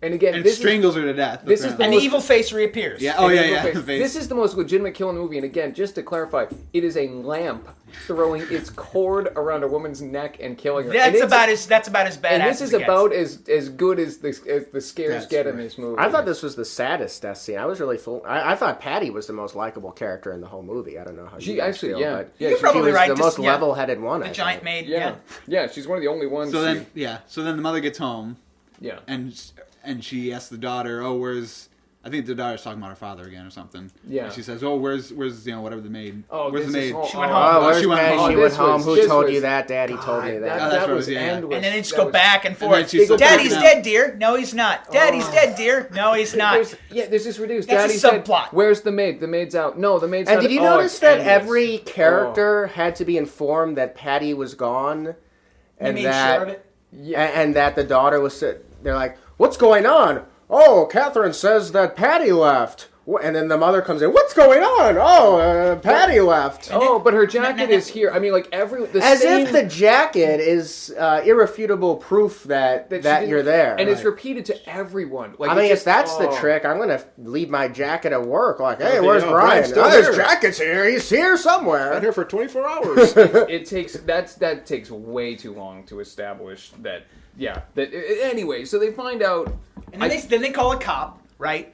S1: And again,
S3: and
S1: this
S3: strangles her to death.
S1: this is
S3: apparently.
S2: And the evil face reappears.
S3: Yeah, oh,
S1: And
S3: yeah,
S1: evil
S3: yeah.
S1: face.
S3: the face.
S1: This is the most legitimate kill in the movie, and again, just to clarify, it is a lamp throwing its cord around a woman's neck and killing her.
S2: That's about as badass.
S1: And this
S2: as
S1: is
S2: it gets.
S1: about as good as the scares
S4: That's
S1: get in
S4: right.
S1: this movie.
S5: I thought this was the saddest death scene. I was really full. I thought Patty was the most likable character in the whole movie. I don't know how
S1: She
S5: you guys
S1: actually,
S5: feel,
S1: yeah,
S5: but
S1: yeah,
S2: You're
S1: she-
S2: probably
S5: she was
S2: right.
S5: the
S2: Just-
S5: most
S2: yeah.
S5: level-headed one.
S2: The
S5: I
S2: giant
S5: think.
S2: maid.
S1: yeah, yeah, she's one of the only ones.
S3: So then the mother gets home,
S1: yeah,
S3: and she asks the daughter, "Oh, where's?" I think the daughter's talking about her father again or something.
S1: Yeah.
S3: And she says, "Oh, where's whatever the maid?
S1: Oh,
S3: where's the
S1: this is
S3: maid?"
S1: all-
S2: She went
S1: oh,
S2: home.
S5: Oh, where's
S3: she went
S5: Patty?
S3: home.
S5: She
S1: Oh,
S5: went
S1: this
S5: home.
S1: was-
S5: Who
S1: this
S5: told
S1: was-
S5: you that? Daddy told me
S1: God,
S5: that.
S3: that's
S1: that
S3: what it
S1: was
S3: was, yeah.
S1: end was-
S2: And then it's
S1: that
S2: go
S1: was-
S2: back and
S3: And then
S2: forth.
S3: she's so
S2: Daddy's
S3: freaking out.
S2: dead, dear. No, he's not. Daddy's dead, dear. No, he's not.
S1: There's this reduced.
S2: That's a
S1: Daddy said,
S2: subplot.
S1: "Where's the maid? The maid's out." No, the maid's
S5: And
S1: not.
S5: did you
S1: Oh,
S5: notice
S1: it's
S5: that
S1: endless.
S5: every character had to be informed that Patty was gone, and
S2: made
S5: that
S2: sure of it?
S5: and that the daughter was? They're like, "What's going on?" Oh, Catherine says that Patty left. And then the mother comes in. What's going on? Oh, Patty left.
S1: Oh, but her jacket is here. I mean, like the
S5: As
S1: same,
S5: if the jacket is irrefutable proof that
S1: she didn't-
S5: you're there.
S1: and it's repeated to everyone. Like
S5: I
S1: it's
S5: mean, if
S1: just-
S5: that's the
S1: oh.
S5: trick, I'm gonna leave my jacket at work. Like, hey,
S4: Okay,
S5: where's
S4: no,
S5: Brian?
S4: Brian's still
S5: Oh, his
S4: here.
S5: jacket's here. He's here somewhere.
S4: Been here for 24 hours.
S1: It takes that takes way too long to establish that. Yeah. Anyway, so they find out.
S2: And then they call a cop, right?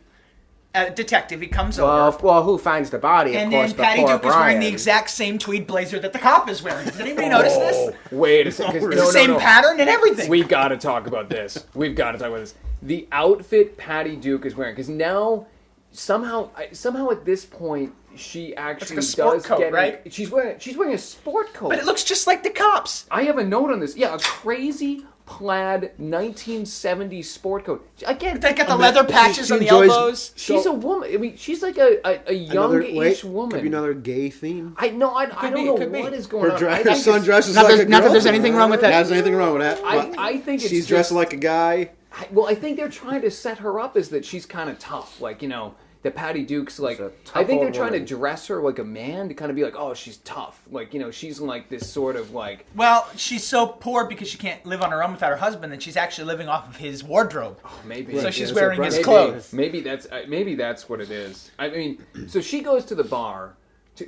S2: A detective. He comes over.
S5: Well, who finds the body?
S2: And
S5: of course,
S2: then
S5: but
S2: Patty
S5: poor
S2: Duke is wearing the
S5: Brian.
S2: exact same tweed blazer that the cop is wearing. Does anybody notice this?
S1: Wait a second.
S2: It's the same pattern and everything.
S1: We got to talk about this. We've got to talk about this. The outfit Patty Duke is wearing, because now somehow at this point she actually
S2: like a sport
S1: does
S2: coat,
S1: get
S2: right?
S1: She's wearing a sport coat.
S2: But it looks just like the cops.
S1: I have a note on this. Yeah, a crazy plaid 1970s sport coat. Again,
S2: They got the leather patches
S4: she
S2: on the
S4: enjoys-
S2: elbows.
S1: she's a woman. I mean, she's like a young-ish woman.
S4: Could be another gay theme.
S1: I don't know
S2: could be.
S1: what is going
S4: Her,
S1: on. I
S4: her
S1: think
S4: son
S1: it's-
S4: dresses
S2: Not
S4: like
S2: that-
S4: a
S2: not
S4: girl.
S2: that there's anything wrong with that.
S4: There's anything wrong with that.
S1: I think it's
S4: she's dressed
S1: just-
S4: like a guy.
S1: I think they're trying to set her up as that she's kind of tough, like that Patty Duke's like.
S5: a tough
S1: I think they're
S5: old
S1: trying
S5: woman.
S1: to dress her like a man to kind of be like, oh, she's tough, like she's like this sort of like.
S2: Well, she's so poor because she can't live on her own without her husband that she's actually living off of his wardrobe.
S1: Maybe.
S2: So
S4: Right,
S2: she's
S4: yeah,
S2: wearing
S4: so
S2: his
S1: maybe,
S2: clothes.
S1: Maybe that's what it is. I mean, so she goes to the bar.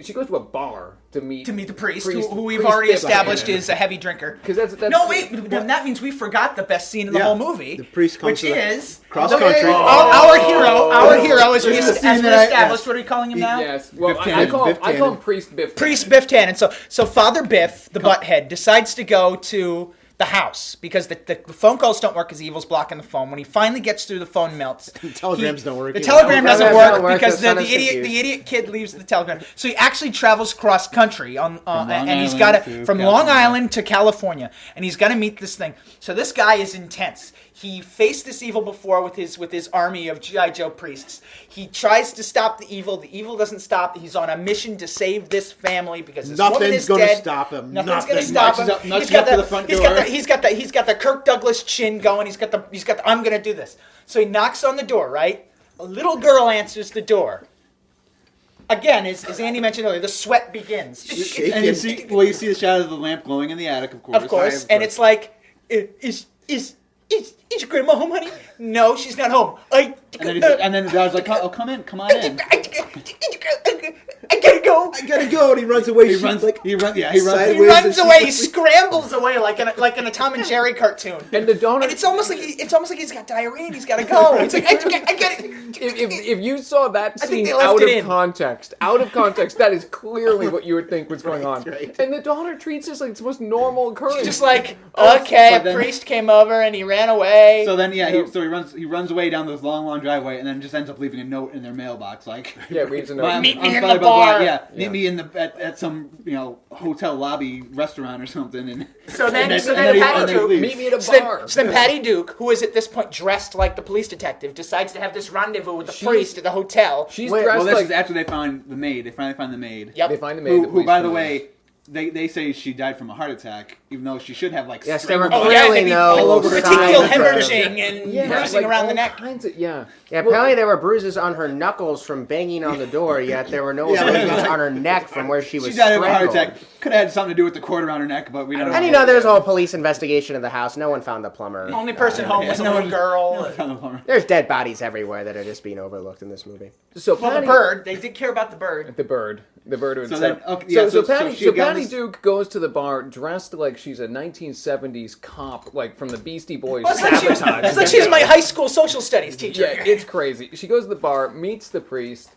S1: She goes to a bar to meet
S2: The priest,
S1: Priest-
S2: who we've
S1: Priest
S2: already
S1: Biff.
S2: established is a heavy drinker.
S1: 'Cause that's
S2: no, wait, then that means we forgot the best scene in the
S4: Yeah.
S2: whole movie,
S4: The priest comes
S2: which
S4: to the
S2: is
S4: cross country.
S2: Our hero, as we
S4: This is the scene
S2: established.
S4: that I-
S2: What are we calling him now?
S1: Yes. Well,
S4: Biff
S1: I
S4: Tannen,
S1: call
S4: Biff
S1: him
S4: Tannen.
S1: Priest Biff.
S2: Priest Biff Tannen. So Father Biff, the butthead, decides to go to the house because the phone calls don't work because evil's blocking the phone. When he finally gets through, the phone melts.
S4: The telegrams don't work.
S2: The
S4: either.
S2: telegram doesn't
S5: Telegrams
S2: work because
S5: the son
S2: the
S5: is
S2: idiot
S5: confused.
S2: kid leaves the telegram. So he actually travels cross country and he's
S3: Island
S2: got
S3: to
S2: from Long
S3: California.
S2: Island to California, and he's got to meet this thing. So this guy is intense. He faced this evil before with his army of G.I. Joe priests. He tries to stop the evil. The evil doesn't stop. He's on a mission to save this family because this woman
S4: Nothing's
S2: is
S4: gonna
S2: dead.
S4: stop him.
S2: Nothing's
S4: Nothing.
S2: gonna stop him.
S3: Nudges up to the front door.
S2: He's got the Kirk Douglas chin going. He's got the I'm gonna do this. So he knocks on the door, right? A little girl answers the door. Again, as Andy mentioned earlier, the sweat begins.
S3: And you see the shadow of the lamp glowing in the attic, of course.
S2: Of course, and it's like, is your grandma home, honey? No, she's not home.
S3: And then the dad's like, "Oh, come on in."
S2: I gotta go.
S4: I gotta go, and he runs away.
S3: He
S4: She's
S3: runs.
S4: like,
S3: He runs.
S2: He
S4: Sideways
S2: runs
S4: and
S2: away. He
S4: she's
S2: scrambles away like in a Tom and Jerry cartoon.
S1: And the daughter.
S2: And it's almost like he's got diarrhea and he's got to go. It's like I get it.
S1: If you saw that
S2: I think
S1: scene
S2: they left
S1: out
S2: it
S1: of
S2: in.
S1: context, that is clearly what you would think was going on.
S4: Right.
S1: And the daughter treats this like it's the most normal occurrence.
S2: She's just like, okay,
S3: But
S2: a
S3: then-
S2: priest came over and he ran away.
S3: So then, he runs away down this long driveway, and then just ends up leaving a note in their mailbox, like,
S1: yeah, reads a note.
S2: Meet me in
S3: sorry
S2: the
S3: about that.
S2: bar.
S3: Yeah, meet me at some hotel lobby restaurant or something. And
S2: So then,
S3: and
S2: so
S3: then
S2: then
S3: he-
S2: Patty
S3: and then
S2: Duke,
S3: he leaves.
S1: Meet me at a
S2: so
S1: bar.
S2: then Patty Duke, who is at this point dressed like the police detective, decides to have this rendezvous with the priest at the hotel.
S1: She's
S5: Wait,
S1: dressed
S3: Well, this
S1: like
S3: is after they find the maid. They finally find the maid.
S2: Yep.
S1: they find the maid.
S3: Who,
S1: the police
S3: by the
S1: come in.
S3: way, they say she died from a heart attack, even though she should have like.
S5: Yes, there were
S3: strangled-
S2: Oh, yeah,
S5: clearly
S2: there'd be
S5: no
S3: all over her
S2: Petechial
S5: signs of-
S2: hemorrhaging and
S1: Yeah,
S2: bruising
S1: like
S2: around the
S1: all
S2: neck.
S1: kinds of yeah.
S5: Yeah, apparently there were bruises on her knuckles from banging on the door, yet there were no bruises on her neck from where she was
S3: She died of a heart
S5: strangled.
S3: attack. Could have had something to do with the cord around her neck, but we don't.
S5: And there's a whole police investigation of the house. No one found the plumber.
S2: Only person home was a
S3: No
S2: little
S3: one-
S2: girl.
S5: There's dead bodies everywhere that are just being overlooked in this movie.
S1: So
S2: Well, the
S1: Patty,
S2: bird. They did care about the bird.
S1: the bird would
S3: So
S1: set
S3: then-
S1: up.
S3: okay, yeah, so
S1: Patty,
S3: she got
S1: Patty
S3: this-
S1: Duke goes to the bar dressed like she's a 1970s cop, like from the Beastie Boys.
S2: Well, it's like she's my high school social studies teacher.
S1: Yeah, it's crazy. She goes to the bar, meets the priest.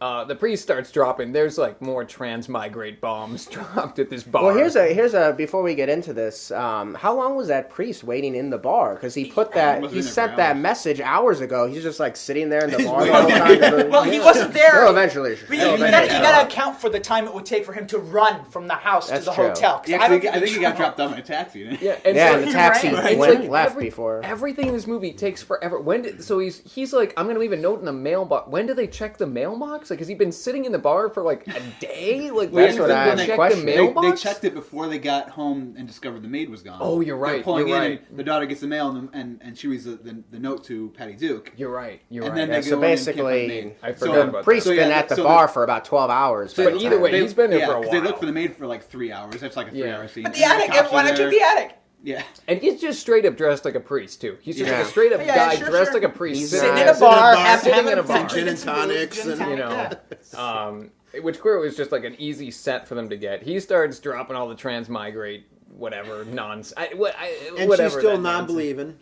S1: The priest starts dropping. There's like more transmigrate bombs dropped at this bar.
S5: Well, here's a before we get into this. How long was that priest waiting in the bar? Because he put that
S3: Wasn't
S5: he
S3: in there
S5: sent
S3: for
S5: that
S3: hours.
S5: message hours ago. He's just like sitting there in the bar.
S4: waiting.
S5: The whole time.
S2: Well, he wasn't there.
S5: No, eventually.
S2: You gotta account for the time it would take for him to run from the house
S5: That's
S2: to the
S5: true.
S2: hotel. 'Cause
S3: Yeah,
S2: I don't
S3: I think he got
S2: the
S3: dropped off in a taxi. Didn't he?
S1: yeah, and
S5: Yeah,
S1: so
S5: and the taxi
S1: it's
S5: went
S1: like
S5: left before.
S1: Everything in this movie takes forever. So he's like, I'm gonna leave a note in the mailbox. When do they check the mailbox? Like, has he been sitting in the bar for like a day? Like,
S5: That's
S1: waiting
S5: what
S1: for
S5: I
S1: them to check the
S5: question.
S3: They
S1: mailbox?
S3: checked it before they got home and discovered the maid was gone.
S1: Oh, you're
S3: They're
S1: right,
S3: pulling
S1: you're
S3: in,
S1: right.
S3: and the daughter gets the mail, and she reads the note to Patty Duke.
S1: You're right. You're
S3: And
S1: right.
S3: then
S5: Yeah,
S3: they
S5: so
S3: go in and can't find the
S5: basically,
S3: maid.
S1: I
S3: So-
S1: forgot
S5: the
S1: about that.
S5: priest's
S3: So, yeah,
S5: been at the
S3: so
S5: bar for about 12 hours. by
S1: But
S5: the
S1: either
S5: time.
S1: way, he's been there for a
S3: 'cause
S1: while.
S3: they look for the maid for like 3 hours. That's like a 3 hour scene.
S2: But the
S3: And
S2: attic.
S3: cops
S2: Everyone
S3: are
S2: entered
S3: there.
S2: the attic.
S3: Yeah.
S1: And he's just straight up dressed like a priest too. He's just
S5: Yeah.
S1: like a straight up
S2: Yeah,
S1: guy
S2: sure,
S1: dressed
S2: sure.
S1: like a priest,
S5: He's
S2: Sitting
S5: not-
S2: in a
S5: Sitting in a
S2: bar,
S5: bar,
S1: sitting in a
S2: having
S1: bar.
S4: Gin and tonics and,
S1: you know,
S2: Yeah.
S1: which clearly was just like an easy set for them to get. He starts dropping all the transmigrate, whatever nonsense.
S4: and
S1: Whatever
S4: she's still
S1: that nonsense.
S4: non-believing.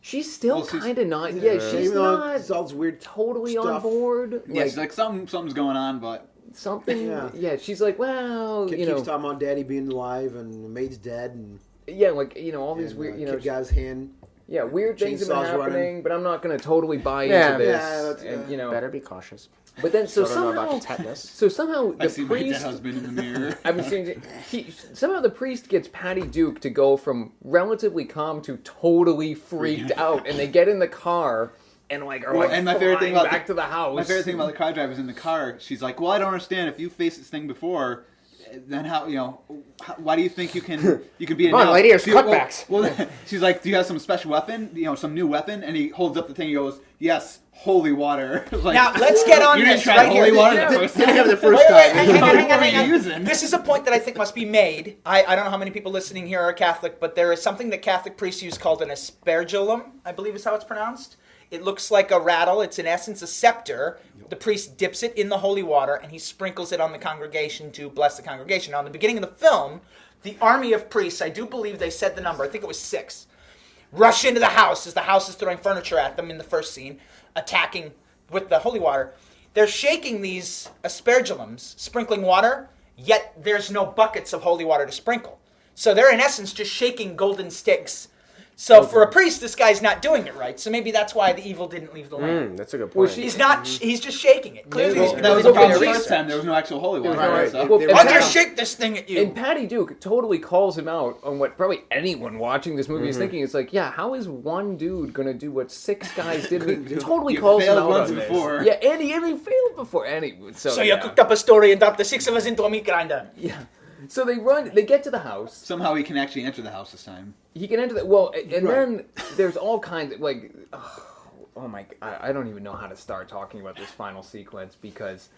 S1: She's still
S3: Well, she's-
S1: kind of not. Yeah, she's
S4: even though
S1: not
S4: it's all this weird
S1: totally on
S4: stuff.
S1: board.
S3: Yeah, she's like something's going on, but
S1: something.
S4: Yeah.
S1: Yeah, she's like, well,
S4: Kid
S1: you
S4: keeps
S1: know,
S4: talking about Daddy being alive and the maid's dead and,
S1: yeah, like all these
S4: and,
S1: weird,
S4: kid got his hand.
S1: yeah, weird things have been
S4: chainsaw's
S1: happening,
S4: running.
S1: but I'm not gonna totally buy
S5: Yeah.
S1: into this.
S4: Yeah, that's-
S1: and,
S5: Better be cautious.
S1: but then so
S5: Still don't know
S1: somehow,
S5: about the tetanus.
S1: so somehow
S3: I
S1: the
S3: see my dead
S1: priest.
S3: husband in the mirror.
S1: I've been seeing somehow the priest gets Patty Duke to go from relatively calm to totally freaked out, and they get in the car and are
S3: Well,
S1: like
S3: and my favorite thing
S1: flying
S3: about
S1: back to the house.
S3: My favorite thing about the car driver is in the car. She's like, "Well, I don't understand. If you faced this thing before, then how? Why do you think you can beat it
S5: Come on,
S3: now?
S5: lady, here's
S3: Do you-
S5: cutbacks."
S3: Well, she's like, "Do you have some special weapon? Some new weapon?" And he holds up the thing. He goes, "Yes, holy water." Like,
S2: Now let's get on
S3: you didn't
S2: this
S3: try
S2: right
S3: holy
S2: here.
S3: water
S2: Yeah.
S3: the first
S4: Didn't
S3: time.
S4: have the first
S2: Wait,
S4: time.
S2: hang on, hang on,
S3: What are
S2: hang
S3: you
S2: on.
S3: using?
S2: This is a point that I think must be made. I don't know how many people listening here are Catholic, but there is something that Catholic priests use called an aspergillum, I believe is how it's pronounced. It looks like a rattle. It's in essence a scepter. The priest dips it in the holy water and he sprinkles it on the congregation to bless the congregation. Now, in the beginning of the film, the army of priests, I do believe they said the number, I think it was 6, rush into the house as the house is throwing furniture at them in the first scene, attacking with the holy water. They're shaking these aspergillums, sprinkling water, yet there's no buckets of holy water to sprinkle. So they're in essence just shaking golden sticks. So for a priest, this guy's not doing it right. So maybe that's why the evil didn't leave the lamp.
S5: That's a good point.
S2: He's not. He's just shaking it. Clearly,
S1: Maybe.
S2: he's
S3: That was
S2: doing
S3: okay
S2: the
S3: the first
S2: research.
S3: time. There was no actual holy water.
S5: Right.
S3: So.
S1: Well,
S2: I'll just shake this thing at you.
S1: And Patty Duke totally calls him out on what probably anyone watching this movie is thinking. It's like, yeah, how is one dude gonna do what 6 guys did? He totally
S3: You
S1: calls him
S3: failed
S1: out
S3: once
S1: on this.
S3: before.
S1: Yeah, and he failed before. So
S2: you
S1: yeah.
S2: cooked up a story and dumped the 6 of us into a meat grinder.
S1: Yeah. So they get to the house.
S3: Somehow he can actually enter the house this time.
S1: He can enter the and then there's all kinds of like, oh my, I don't even know how to start talking about this final sequence because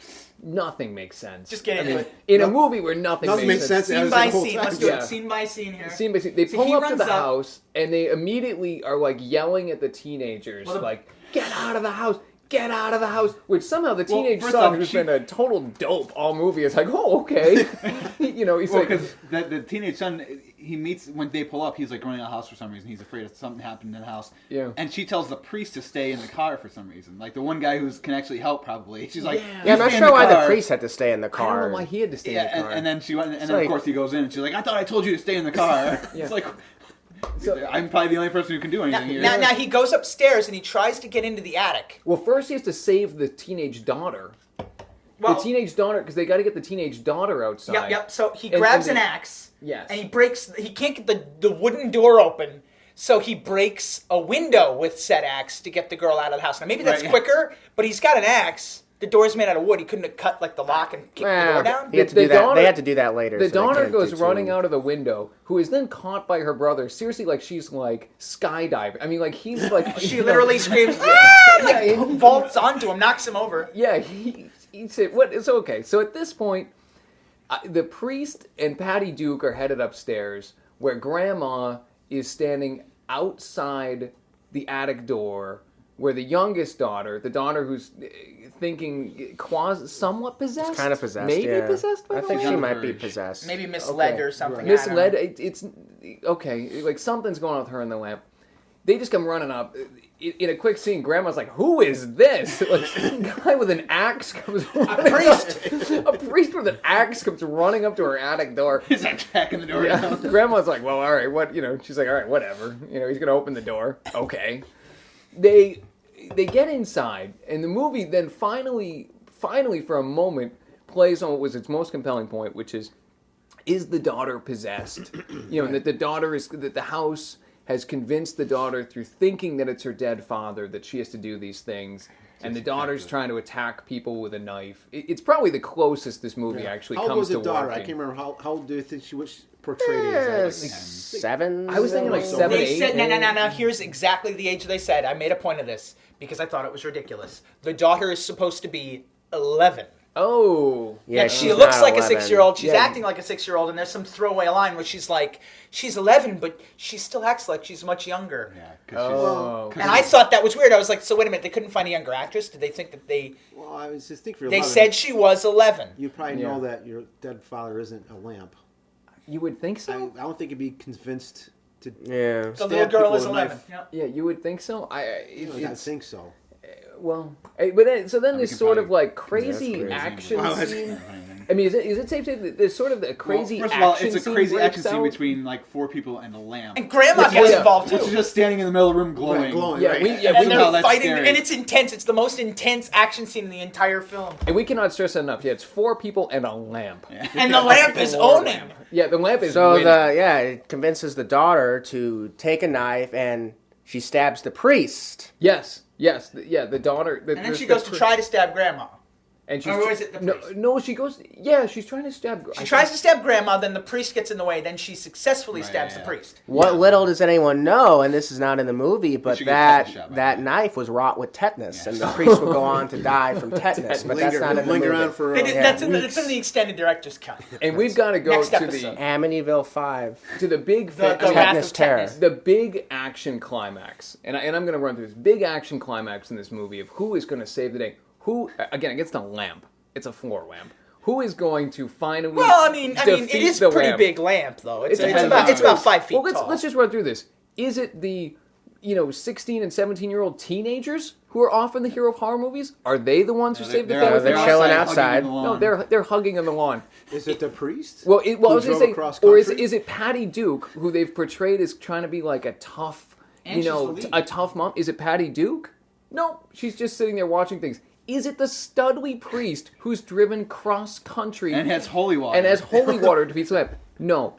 S1: nothing makes sense.
S2: Just get into it.
S1: In a movie where nothing makes sense.
S2: Scene by scene.
S4: time.
S2: Let's do
S1: Yeah.
S2: it. Scene by scene here.
S1: Scene by scene. They
S2: So
S1: pull
S2: he
S1: up to
S2: runs
S1: the
S2: up.
S1: house and they immediately are like yelling at the teenagers, like, "Get out of the house! Get out of the house!" Which somehow the teenage
S3: first
S1: son,
S3: off,
S1: who's
S3: she-
S1: been a total dope all movie, is like, "Oh, okay." He's
S3: Well,
S1: like,
S3: because the teenage son, he meets, when they pull up, he's like running out of the house for some reason. He's afraid of something happened in the house.
S1: Yeah.
S3: And she tells the priest to stay in the car for some reason. Like the one guy who can actually help probably. She's like,
S1: Yeah.
S5: Yeah, I'm not
S3: "You stay in
S5: sure why the
S3: car."
S5: priest had to stay in the
S1: I
S5: car.
S1: don't know why he had to stay in
S3: Yeah,
S1: the car.
S3: and then she went, and then
S5: like-
S3: of course he goes in and she's like, "I thought I told you to stay in the car."
S1: Yeah.
S3: It's like,
S1: So-
S3: I'm probably the only person who can do anything here.
S2: Now he goes upstairs and he tries to get into the attic.
S1: Well, first he has to save the teenage daughter.
S2: Well,
S1: The teenage daughter, because they got to get the teenage daughter outside.
S2: Yep. So he
S1: And-
S2: grabs
S1: and
S2: an
S1: they-
S2: axe.
S1: Yes.
S2: And he breaks. He can't get the wooden door open. So he breaks a window with said axe to get the girl out of the house. Now maybe that's
S3: Right.
S2: quicker, but he's got an axe. The door's made out of wood. He couldn't have cut like the lock and kicked the door down.
S5: He had to
S1: The
S5: do that.
S1: daughter-
S5: They had to do that later.
S1: The
S5: so they
S1: daughter
S5: couldn't
S1: goes
S5: do
S1: running
S5: two.
S1: out of the window, who is then caught by her brother. Seriously, like she's like skydiving. I mean, like he's like
S2: She
S1: you know,
S2: literally screams, "Ah!" Like,
S1: Yeah, he-
S2: vaults onto him, knocks him over.
S1: Yeah, he said what? It's okay. So at this point, the priest and Patty Duke are headed upstairs, where Grandma is standing outside the attic door, where the youngest daughter, the daughter who's thinking somewhat possessed,
S5: Kind of possessed.
S1: maybe
S5: yeah.
S1: possessed by
S5: I
S1: the
S5: think she
S1: lamp?
S5: might be
S3: Courage.
S5: possessed.
S2: Maybe misled
S1: Okay.
S2: or something. I don't
S1: Misled.
S2: know.
S1: It's okay. Like something's going on with her in the lamp. They just come running up in a quick scene. Grandma's like, "Who is this?" Like a guy with an axe comes. A
S2: priest.
S1: A priest with an axe comes running up to her attic door.
S3: He's like attacking the door
S1: Yeah.
S3: down.
S1: Grandma's like, "Well, all right, what?" She's like, "All right, whatever." He's gonna open the door. Okay. They get inside, and the movie then finally for a moment plays on what was its most compelling point, which is the daughter possessed? And that that the house has convinced the daughter through thinking that it's her dead father that she has to do these things, and the daughter's trying to attack people with a knife. It's probably the closest this movie actually
S4: How old
S1: comes
S4: was
S1: to
S4: the daughter?
S1: working.
S4: I can't remember. How do you think she was portrayed as? Like,
S5: 7.
S1: I was thinking like 7,
S2: They
S1: 8.
S2: said, no. Here's exactly the age they said. I made a point of this because I thought it was ridiculous. The daughter is supposed to be 11.
S1: Oh.
S5: Yeah,
S2: And she
S5: she's
S2: looks
S5: not
S2: like
S5: 11.
S2: a 6-year-old. She's
S1: Yeah.
S2: acting like a 6-year-old, and there's some throwaway line where she's like, she's 11, but she still acts like she's much younger.
S3: Yeah, 'cause she's-
S1: Oh.
S2: And I thought that was weird. I was like, so wait a minute, they couldn't find a younger actress? Did they think that
S4: Well, I was just thinking.
S2: they said she was 11?
S4: you probably
S1: Yeah.
S4: know that your dead father isn't a lamp.
S1: You would think
S4: I
S1: so?
S4: don't think you'd be convinced to.
S5: Yeah.
S2: The
S4: Stab
S2: little girl
S4: people
S2: is
S4: with a
S2: 11.
S4: knife.
S2: Yep.
S1: Yeah, you would think so.
S4: I think so.
S1: Well, but then, so then
S3: We
S1: this
S3: can
S1: sort of
S3: probably
S1: like crazy
S5: crazy.
S1: action
S4: Wow, that's-
S1: scene. I mean, is it safe to say that there's sort of a crazy
S3: Well, first of all,
S1: action
S3: it's a
S1: scene
S3: crazy
S1: breaks
S3: action scene
S1: out?
S3: between like 4 people and a lamp.
S2: And Grandma
S1: Yeah,
S2: gets
S1: yeah.
S2: involved
S3: Which is
S2: too.
S3: just standing in the middle of the room glowing.
S4: Right, glowing.
S1: Yeah,
S4: right.
S1: we, yeah,
S2: And
S1: we,
S3: No,
S2: they're
S3: that's
S2: fighting,
S3: scary.
S2: and it's intense. It's the most intense action scene in the entire film.
S1: and we cannot stress that enough. Yeah, it's 4 people and a lamp. Yeah,
S2: And the lamp is owning.
S1: the lamp is
S5: So
S1: winning.
S5: it convinces the daughter to take a knife and she stabs the priest.
S1: Yes, the daughter.
S2: And then she goes to try to stab Grandma.
S1: And she's,
S2: Or is it the
S1: no,
S2: priest?
S1: no, she goes. Yeah, she's trying to stab.
S2: She tries to stab Grandma, then the priest gets in the way, then she successfully stabs the priest.
S5: What little does anyone know, and this is not in the movie, but
S3: she got tetanus shot by
S5: that
S3: that.
S5: knife was wrought with tetanus, and the priest would go on to die from tetanus, but that's not in the
S4: linger
S5: movie.
S4: on for.
S2: It's in the extended director's cut.
S1: And we've got to go
S2: Next
S1: to
S2: episode.
S5: Amityville 5.
S1: the big
S2: The
S1: I mean,
S2: Wrath
S5: Tetanus
S2: of
S5: terror.
S2: Tetanus.
S1: the big action climax, and I'm going to run through this big action climax in this movie of who is going to save the day. Who again against a lamp? It's a floor lamp. Who is going to finally?
S2: Well, I mean, it
S1: defeat
S2: is
S1: the
S2: pretty
S1: lamp?
S2: big lamp, though. It's
S1: It's
S2: about 5 feet
S1: Well,
S2: tall.
S1: let's just run through this. Is it the 16 and 17-year-old teenagers who are often the hero of horror movies? Are they the ones who save the
S3: They're
S1: day?
S5: they're chilling outside.
S3: hugging the
S1: No,
S3: lawn.
S1: they're hugging on the lawn.
S4: Is it the priest?
S1: Well, I was
S4: who
S1: going to say,
S4: drove across
S1: or
S4: country?
S1: is it Patty Duke, who they've portrayed as trying to be like a tough,
S2: And she's the lead.
S1: a tough mom? Is it Patty Duke? No, she's just sitting there watching things. Is it the Studley priest who's driven cross country
S3: And has holy water.
S1: and has holy water to be slept? No.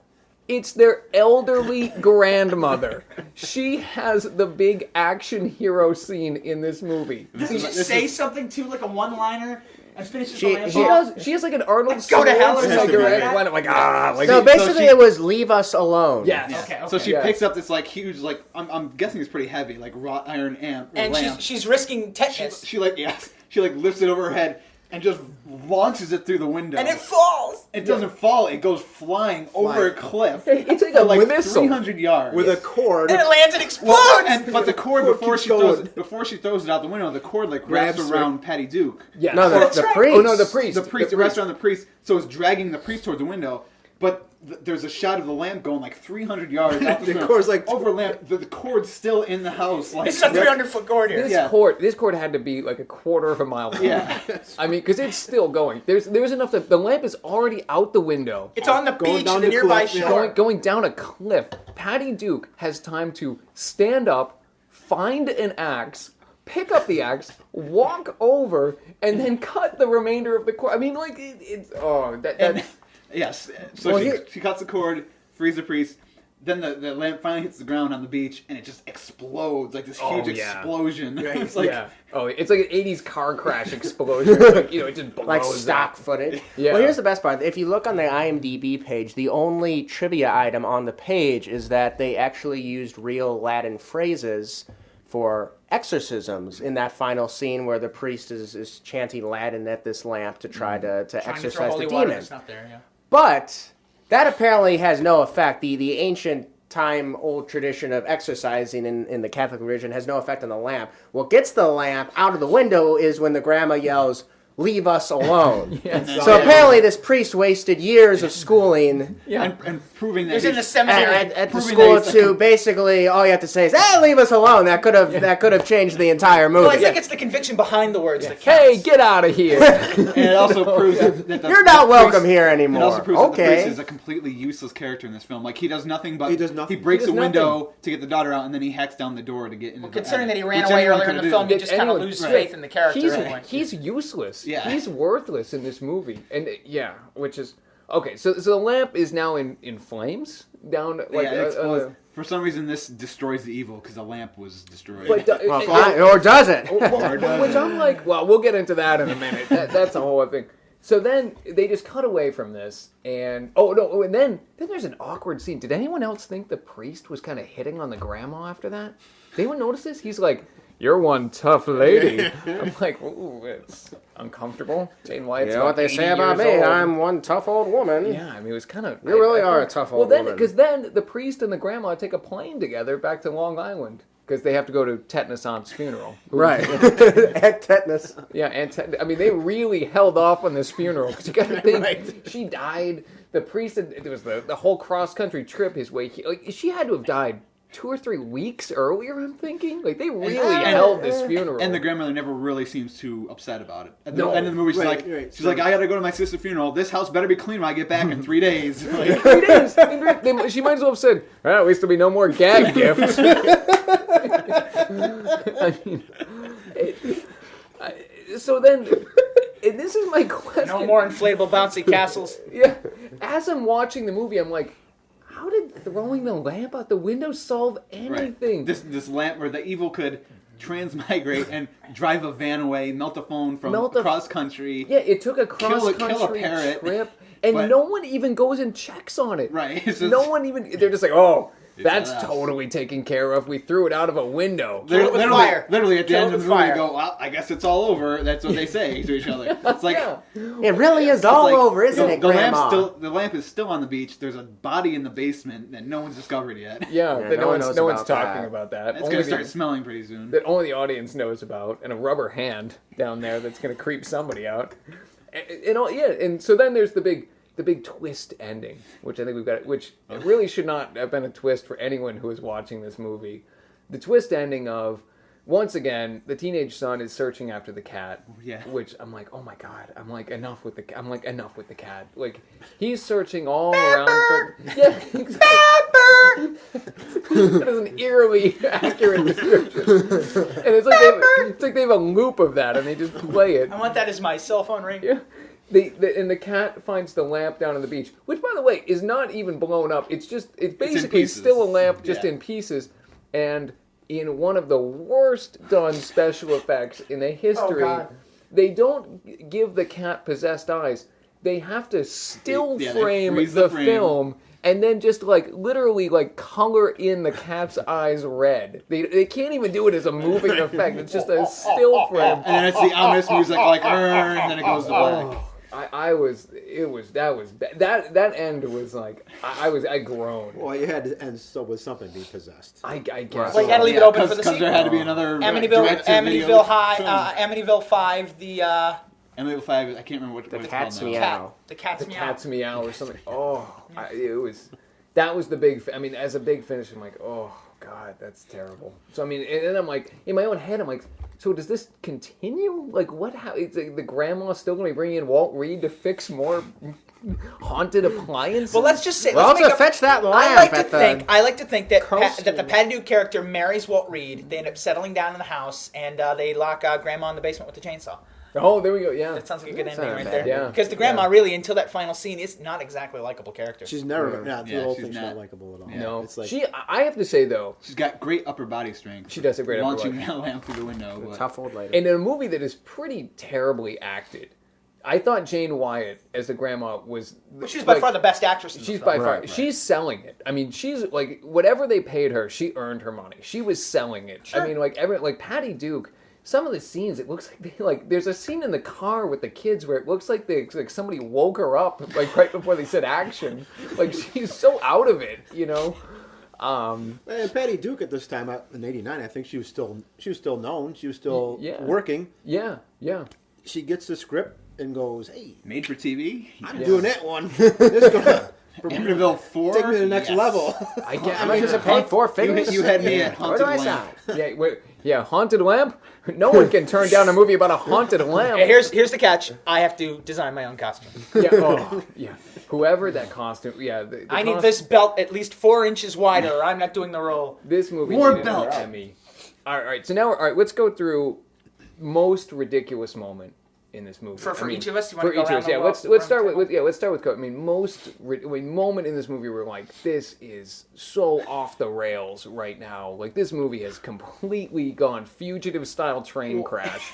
S1: It's their elderly grandmother. She has the big action hero scene in this movie.
S2: Does he just say something too, like a one-liner, and finishes
S5: She-
S2: the lamp
S5: she
S2: off?
S1: She has like an Arnold
S2: Let's go to hell or
S1: Schwarzenegger
S2: something like that.
S1: line of like, ah, like
S5: No, basically
S3: she-
S5: it was leave us alone.
S1: yes.
S2: Okay.
S3: So she
S1: Yeah.
S3: picks up this like huge, like I'm guessing it's pretty heavy, like wrought iron
S2: And
S3: lamp.
S2: she's risking tetanus.
S3: She lifts it over her head and just launches it through the window.
S2: And it falls!
S3: It doesn't fall. It goes flying over a cliff.
S1: It's like
S3: for
S1: a
S3: like
S1: missile.
S3: 300 yards.
S4: With a cord.
S2: And it lands and explodes!
S3: Well, but the cord
S4: Cord
S3: before
S4: keeps
S3: she
S4: going.
S3: throws it out the window, the cord like wraps
S4: Grabs her.
S3: around Patty Duke.
S1: Yes.
S5: No, the
S2: right.
S5: priest.
S1: Oh no, the priest.
S3: The priest. It wraps around the priest, so it's dragging the priest towards the window. But there's a shot of the lamp going like 300 yards out the
S4: The
S3: window.
S4: cord's like-
S3: over lamp. The cord's still in the house. Like
S2: It's a 300-foot cord here.
S1: This cord had to be like a quarter of a mile long.
S3: Yeah.
S1: I mean, because it's still going. There's enough that the lamp is already out the window.
S2: It's on the
S4: Going
S2: beach
S4: down
S2: in the
S4: the
S2: nearby
S4: cliff, yeah.
S2: shore.
S1: Going down a cliff. Patty Duke has time to stand up, find an axe, pick up the axe, walk over, and then cut the remainder of the cord. I mean, like it's
S3: And, yes. So
S5: Well,
S3: she cuts the cord, frees the priest. Then the lamp finally hits the ground on the beach, and it just explodes like this huge explosion. It's like
S1: it's like an '80s car crash explosion. It's like, it just blows
S5: Like
S1: up.
S5: stock footage.
S1: Yeah.
S5: Well, here's the best part. If you look on the IMDb page, the only trivia item on the page is that they actually used real Latin phrases for exorcisms in that final scene where the priest is chanting Latin at this lamp to try to
S2: Trying to throw
S5: exorcise
S2: holy
S5: the
S2: water
S5: demon.
S2: that's not there, yeah.
S5: But that apparently has no effect. The ancient time old tradition of exercising in the Catholic religion has no effect on the lamp. What gets the lamp out of the window is when the grandma yells, "Leave us alone." So apparently this priest wasted years of schooling
S3: and proving that
S2: He's in the
S3: he's-
S2: seminary.
S5: at the
S3: Proving
S5: school
S3: that he's
S5: to basically all you have to say is, leave us alone. That could have changed the entire movie.
S2: Well, I think it's the conviction behind the words that
S1: Hey,
S2: counts.
S1: get out of here!
S3: and it also proves that the,
S5: You're not
S3: the
S5: welcome
S3: priest-
S5: here
S3: It
S5: anymore.
S3: also proves that the priest
S5: Okay.
S3: is a completely useless character in this film. Like he does nothing but
S4: He does nothing.
S3: he breaks
S1: He
S3: a
S1: does
S3: window to get the daughter out, and then he hacks down the door to get into.
S2: Considering
S3: the
S2: that he ran
S3: which
S2: away
S3: anyone
S2: earlier in the
S3: could've
S2: film, you
S3: did.
S2: just kind of
S1: Anyone-
S2: lose
S1: right.
S2: faith in the character
S1: he's
S2: anyway.
S1: he's useless.
S3: Yeah.
S1: He's worthless in this movie, and which is okay. So the lamp is now in flames down like
S3: Yeah, it explodes. For some reason, this destroys the evil because the lamp was destroyed.
S1: but
S5: Well, fine, or does it?
S1: which I'm like, well, we'll get into that in a minute. That's a whole other thing. So then they just cut away from this, and and then there's an awkward scene. Did anyone else think the priest was kind of hitting on the grandma after that? Did anyone notice this? He's like, "You're one tough lady." I'm like, ooh, it's uncomfortable. Jane Wyatt's
S5: You know what they
S1: about
S5: say
S1: 80
S5: about
S1: years
S5: me?
S1: old.
S5: I'm one tough old woman.
S1: Yeah, I mean, it was kind of.
S5: You really are a tough old woman.
S1: Because then the priest and the grandma take a plane together back to Long Island because they have to go to Tetanus Aunt's funeral.
S5: Right. At tetanus.
S1: Yeah, and I mean, they really held off on this funeral because you got to think
S5: Right.
S1: she died. The priest, it was the whole cross country trip. His way, she had to have died 2 or 3 weeks earlier. I'm thinking like they really held this funeral.
S3: And the grandmother never really seems too upset about it. At the
S1: No.
S3: end of the movie, she's
S4: Right.
S3: she's like, I gotta go to my sister's funeral. This house better be clean when I get back in 3 days. Like,
S1: 3 days. She might as well have said, well, at least there'll be no more gag gifts. I mean, so then, and this is my question.
S2: No more inflatable bouncy castles.
S1: Yeah. As I'm watching the movie, I'm like, how did throwing the lamp out the window solve anything?
S3: this lamp where the evil could transmigrate and drive a van away, melt a phone from
S1: Melt a-
S3: cross country.
S1: Yeah, it took a
S3: Kill a
S1: cross-country
S3: parrot,
S1: trip, and
S3: but-
S1: no one even goes and checks on it.
S3: Right. It's just-
S1: No one even. They're just like, oh, that's
S3: us.
S1: totally taken care of. We threw it out of a window.
S2: Kill it with fire.
S3: Literally at the
S2: Kill
S3: end
S2: it
S3: of the
S2: with
S3: movie, they
S2: fire.
S3: go, well, I guess it's all over. That's what they say to each other. It's like,
S1: Yeah.
S5: It really is all
S3: like,
S5: over, isn't it, Grandma?
S3: The lamp is still on the beach. There's a body in the basement that no one's discovered yet.
S1: Yeah,
S5: Yeah,
S1: that
S5: no
S1: no
S5: one
S1: one's
S5: knows about
S1: talking
S5: that.
S1: about that.
S3: It's
S1: Only
S3: gonna
S1: the-
S3: start smelling pretty soon.
S1: that only the audience knows about, and a rubber hand down there that's going to creep somebody out. And so then there's the big twist ending, which I think we've got, which it really should not have been a twist for anyone who is watching this movie. The twist ending of once again, the teenage son is searching after the cat.
S3: Yeah.
S1: Which I'm like, oh my god. I'm like, enough with the cat. Like, he's searching all around. Yeah, exactly. That is an eerily accurate description. And it's like they have a loop of that, and they just play it.
S2: I want that as my cell phone ring.
S1: Yeah. And the cat finds the lamp down on the beach, which, by the way, is not even blown up. It's basically
S3: pieces.
S1: still a lamp, just
S3: Yeah.
S1: in pieces. And in one of the worst done special effects in the history,
S5: God.
S1: they don't give the cat possessed eyes. They have to still
S3: They
S1: frame
S3: freeze
S1: the
S3: the frame.
S1: film and then just literally color in the cat's eyes red. They can't even do it as a moving effect. It's just a still frame.
S3: And then it's the ominous music, like, and then it goes to black.
S1: That end was like I groaned.
S4: Well, you had to end with something being possessed.
S1: I guess.
S2: Well, you gotta leave it open for the
S3: Because
S2: sequel.
S3: there had to be another
S2: Amityville High, Amityville 5, the
S3: Amityville 5, I can't remember what
S5: The
S3: it's
S5: cat's
S3: called now.
S5: meow.
S2: the cat's
S1: The
S2: meow.
S1: cat's meow or something. That was the big. I mean, as a big finish, I'm like, oh god, that's terrible. So I mean, and then I'm like, in my own head, I'm like, so does this continue? Like, what? How? It's like the grandma's still going to be bringing in Walt Reed to fix more haunted appliances?
S2: Well, let's just say.
S5: Well,
S2: let's
S5: to
S2: make a-
S5: fetch that lamp
S2: I like to think that
S5: coast
S2: that the Paddu character marries Walt Reed. They end up settling down in the house, and they lock Grandma in the basement with the chainsaw.
S1: Oh, there we go. Yeah.
S2: That sounds like a good
S5: That's
S2: ending
S5: not
S2: right
S5: bad.
S2: there.
S1: Yeah.
S2: Because the grandma really, until that final scene, is not exactly a likable character.
S4: She's never,
S5: Yeah.
S4: the
S3: Yeah,
S4: whole
S3: she's
S4: thing's
S3: not.
S4: not likable at all.
S3: Yeah.
S1: No,
S4: It's like,
S1: I have to say though,
S3: She's got great upper body strength.
S1: She does have great upper
S3: launching
S1: body.
S3: that lamp through the window. But
S5: Tough old lady.
S1: and in a movie that is pretty terribly acted, I thought Jane Wyatt as the grandma was.
S2: But she's by far the best actress in the
S1: She's
S2: film.
S1: by far.
S5: Right.
S1: She's selling it. I mean, she's like whatever they paid her, she earned her money. She was selling it.
S2: Sure.
S1: I mean, like Patty Duke. Some of the scenes, it looks like there's a scene in the car with the kids where it looks like somebody woke her up like right before they said action. Like she's so out of it, you know.
S4: and Patty Duke at this time in '89, I think she was still known. She was still
S1: Yeah.
S4: working.
S1: Yeah.
S4: She gets the script and goes, "Hey,
S3: made for TV.
S4: I'm doing that one. This is gonna
S3: Amityville 4.
S4: take me to the next
S3: Yes.
S4: level."
S1: I can't.
S5: How much does it pay? 4 figures?
S3: You had me at
S5: Where do I
S3: Haunted
S5: sign?
S3: Lamp.
S1: Yeah, haunted lamp. No one can turn down a movie about a haunted lamp.
S2: Here's the catch. I have to design my own costume.
S1: Yeah. Whoever that costume. Yeah. The
S2: I need this belt at least 4 inches wider, or I'm not doing the role.
S1: This movie.
S3: More
S1: needed
S3: belt.
S1: an Emmy. All right. So now, all right. Let's go through most ridiculous moment in this movie.
S2: For each of us? You wanna
S1: for
S2: go
S1: each of
S2: around
S1: us,
S2: the
S1: yeah.
S2: world-
S1: Let's start
S2: around the
S1: with let's start with. I mean, moment in this movie where like this is so off the rails right now. Like this movie has completely gone fugitive style train crash.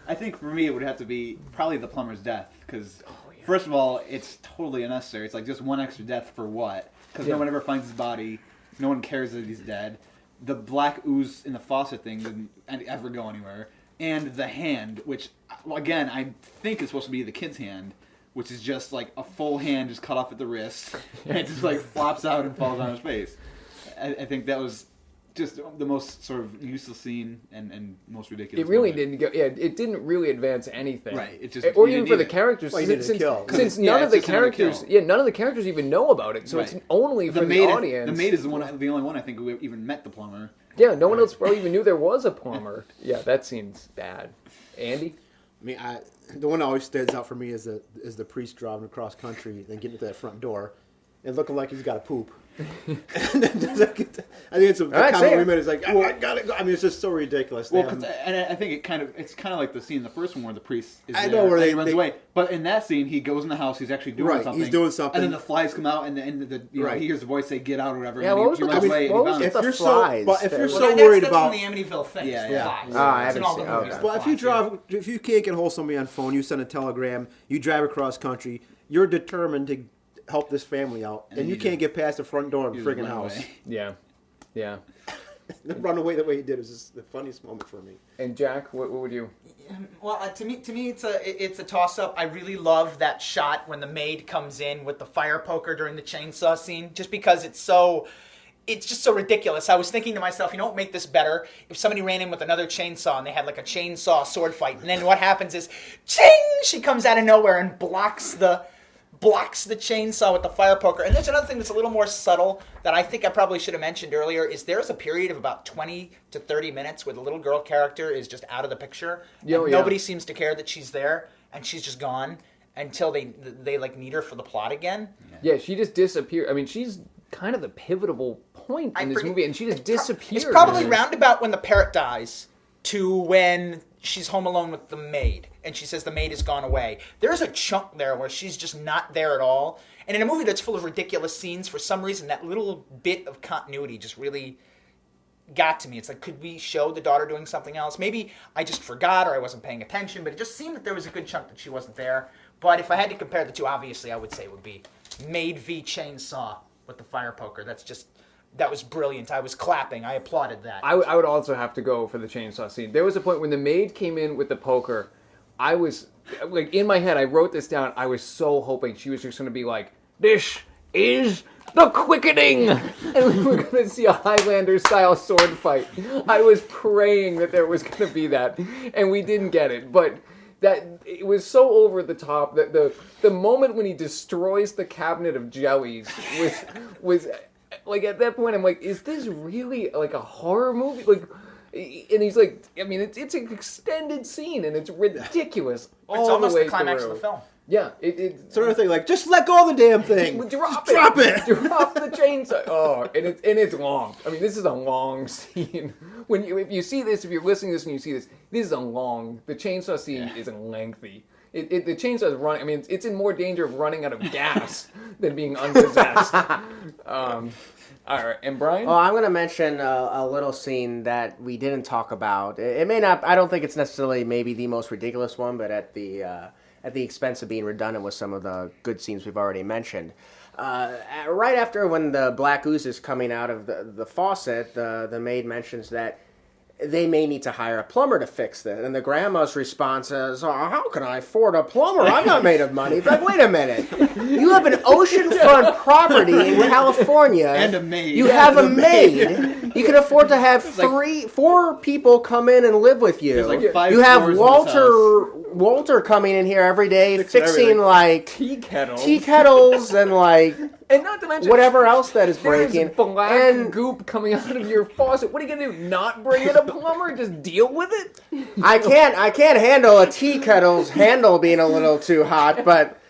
S3: I think for me it would have to be probably the plumber's death. Because, first of all, it's totally unnecessary. It's like just one extra death for what? Because
S1: Yeah.
S3: no one ever finds his body. No one cares that he's dead. The black ooze in the faucet thing didn't ever go anywhere. And the hand, which, again, I think is supposed to be the kid's hand, which is just like a full hand just cut off at the wrist. And it just like flops out and falls on his face. I think that was just the most sort of useless scene and most ridiculous.
S1: It really
S3: moment.
S1: didn't go. Yeah, it didn't really advance anything.
S3: Right, it just-
S1: or
S3: you
S1: even
S3: didn't
S1: for the
S3: need it.
S1: characters.
S4: Well, you
S1: since
S4: didn't kill.
S1: since
S3: Yeah,
S1: none of
S3: it's
S1: the
S3: just another
S1: characters.
S3: kill.
S1: Yeah, none of the characters even know about it. So
S3: Right.
S1: it's only for the
S3: maid,
S1: audience.
S3: The maid is the only one I think who even met the plumber.
S1: Yeah, no one else probably even knew there was a plumber. Yeah, that seems bad. Andy?
S4: I mean, the one that always stands out for me is the priest driving across country and getting to that front door and looking like he's got to poop. I think it's a
S1: right, say
S4: comment
S1: it.
S4: we made. It's like, I gotta go. I mean, it's just so ridiculous.
S3: Well, and I think it's kind of like the scene in the first one where the priest is
S4: I
S3: there
S4: know where
S3: and
S4: they-
S3: he runs
S4: they-
S3: away. But in that scene, he goes in the house. He's actually doing
S4: Right,
S3: something.
S4: he's doing something.
S3: And then the flies come out, and
S4: Right.
S3: he hears the voice say "Get out" or whatever.
S1: Yeah,
S3: and
S1: what
S3: he
S1: was with
S3: runs
S1: the-
S3: away. and
S1: what
S3: he
S1: was
S3: found
S1: with
S3: it.
S4: if you're
S5: flies
S4: so, but if
S5: that
S4: you're
S5: were-
S4: so
S2: Well,
S4: worried
S2: that's
S4: about,
S2: from the Amityville thing.
S3: Yeah,
S2: it's
S3: yeah.
S2: flies.
S5: Oh, I
S2: It's in
S5: haven't
S2: all the
S5: seen-
S2: movies.
S5: okay.
S2: the
S4: well, if you
S2: flies,
S4: drive, if you can't get hold of somebody on phone, you send a telegram, you drive across country, you're determined to help this family out, and you
S3: you
S4: can't get past the front door of the
S3: You
S4: friggin'
S3: run
S4: house.
S3: away.
S1: Yeah.
S4: Run away the way he did is just the funniest moment for me.
S1: And Jack, what would you?
S2: Well, to me, it's a toss up. I really love that shot when the maid comes in with the fire poker during the chainsaw scene, just because it's just so ridiculous. I was thinking to myself, you know what would make this better? If somebody ran in with another chainsaw and they had like a chainsaw sword fight, and then what happens is, ching! She comes out of nowhere and blocks the blocks the chainsaw with the fire poker. And there's another thing that's a little more subtle that I think I probably should have mentioned earlier is there's a period of about 20 to 30 minutes where the little girl character is just out of the picture. Nobody seems to care that she's there, and she's just gone until they like need her for the plot again.
S1: Yeah, she just disappeared. I mean, she's kind of the pivotal point in this movie, and she just disappears.
S2: It's probably roundabout when the parrot dies to when she's home alone with the maid, and she says the maid has gone away. There's a chunk there where she's just not there at all. And in a movie that's full of ridiculous scenes, for some reason, that little bit of continuity just really got to me. It's like, could we show the daughter doing something else? Maybe I just forgot or I wasn't paying attention, but it just seemed that there was a good chunk that she wasn't there. But if I had to compare the two, obviously, I would say it would be Maid v. Chainsaw with the fire poker. That was brilliant. I was clapping. I applauded that.
S1: I would also have to go for the chainsaw scene. There was a point when the maid came in with the poker. I was, like, in my head, I wrote this down. I was so hoping she was just going to be like, "This is the quickening!" And we were going to see a Highlander-style sword fight. I was praying that there was going to be that, and we didn't get it. But it was so over the top that the moment when he destroys the cabinet of jellies was like, at that point I'm like, is this really like a horror movie? Like, and he's like, I mean, it's an extended scene and it's ridiculous.
S2: It's almost the climax of the film.
S1: Yeah, it's
S4: sort of thing like, just let go of the damn thing.
S1: Drop
S4: it.
S1: Drop the chainsaw. Oh, and it's long. I mean, this is a long scene. If you see this, if you're listening to this and you see this, this is a long. The chainsaw scene is lengthy. The chainsaw is running. I mean, it's in more danger of running out of gas than being unpossessed. All right, and Brian?
S5: Well, I'm going to mention a little scene that we didn't talk about. It may not. I don't think it's necessarily maybe the most ridiculous one, but at the expense of being redundant with some of the good scenes we've already mentioned. Right after when the black ooze is coming out of the faucet, the maid mentions that they may need to hire a plumber to fix this. And the grandma's response is, "Oh, how can I afford a plumber? I'm not made of money." It's like, wait a minute. You have an oceanfront property in California.
S3: And a maid.
S5: You have a maid. You can afford to have 4 people come in and live with you.
S3: Like 5
S5: you have
S3: floors in this
S5: Walter coming in here every day fixing like
S1: tea
S5: kettles and like
S1: and not to mention
S5: whatever else that is breaking.
S1: There's black goop coming out of your faucet. What are you gonna do? Not bring in a plumber? Just deal with it?
S5: I can't handle a tea kettle's handle being a little too hot, but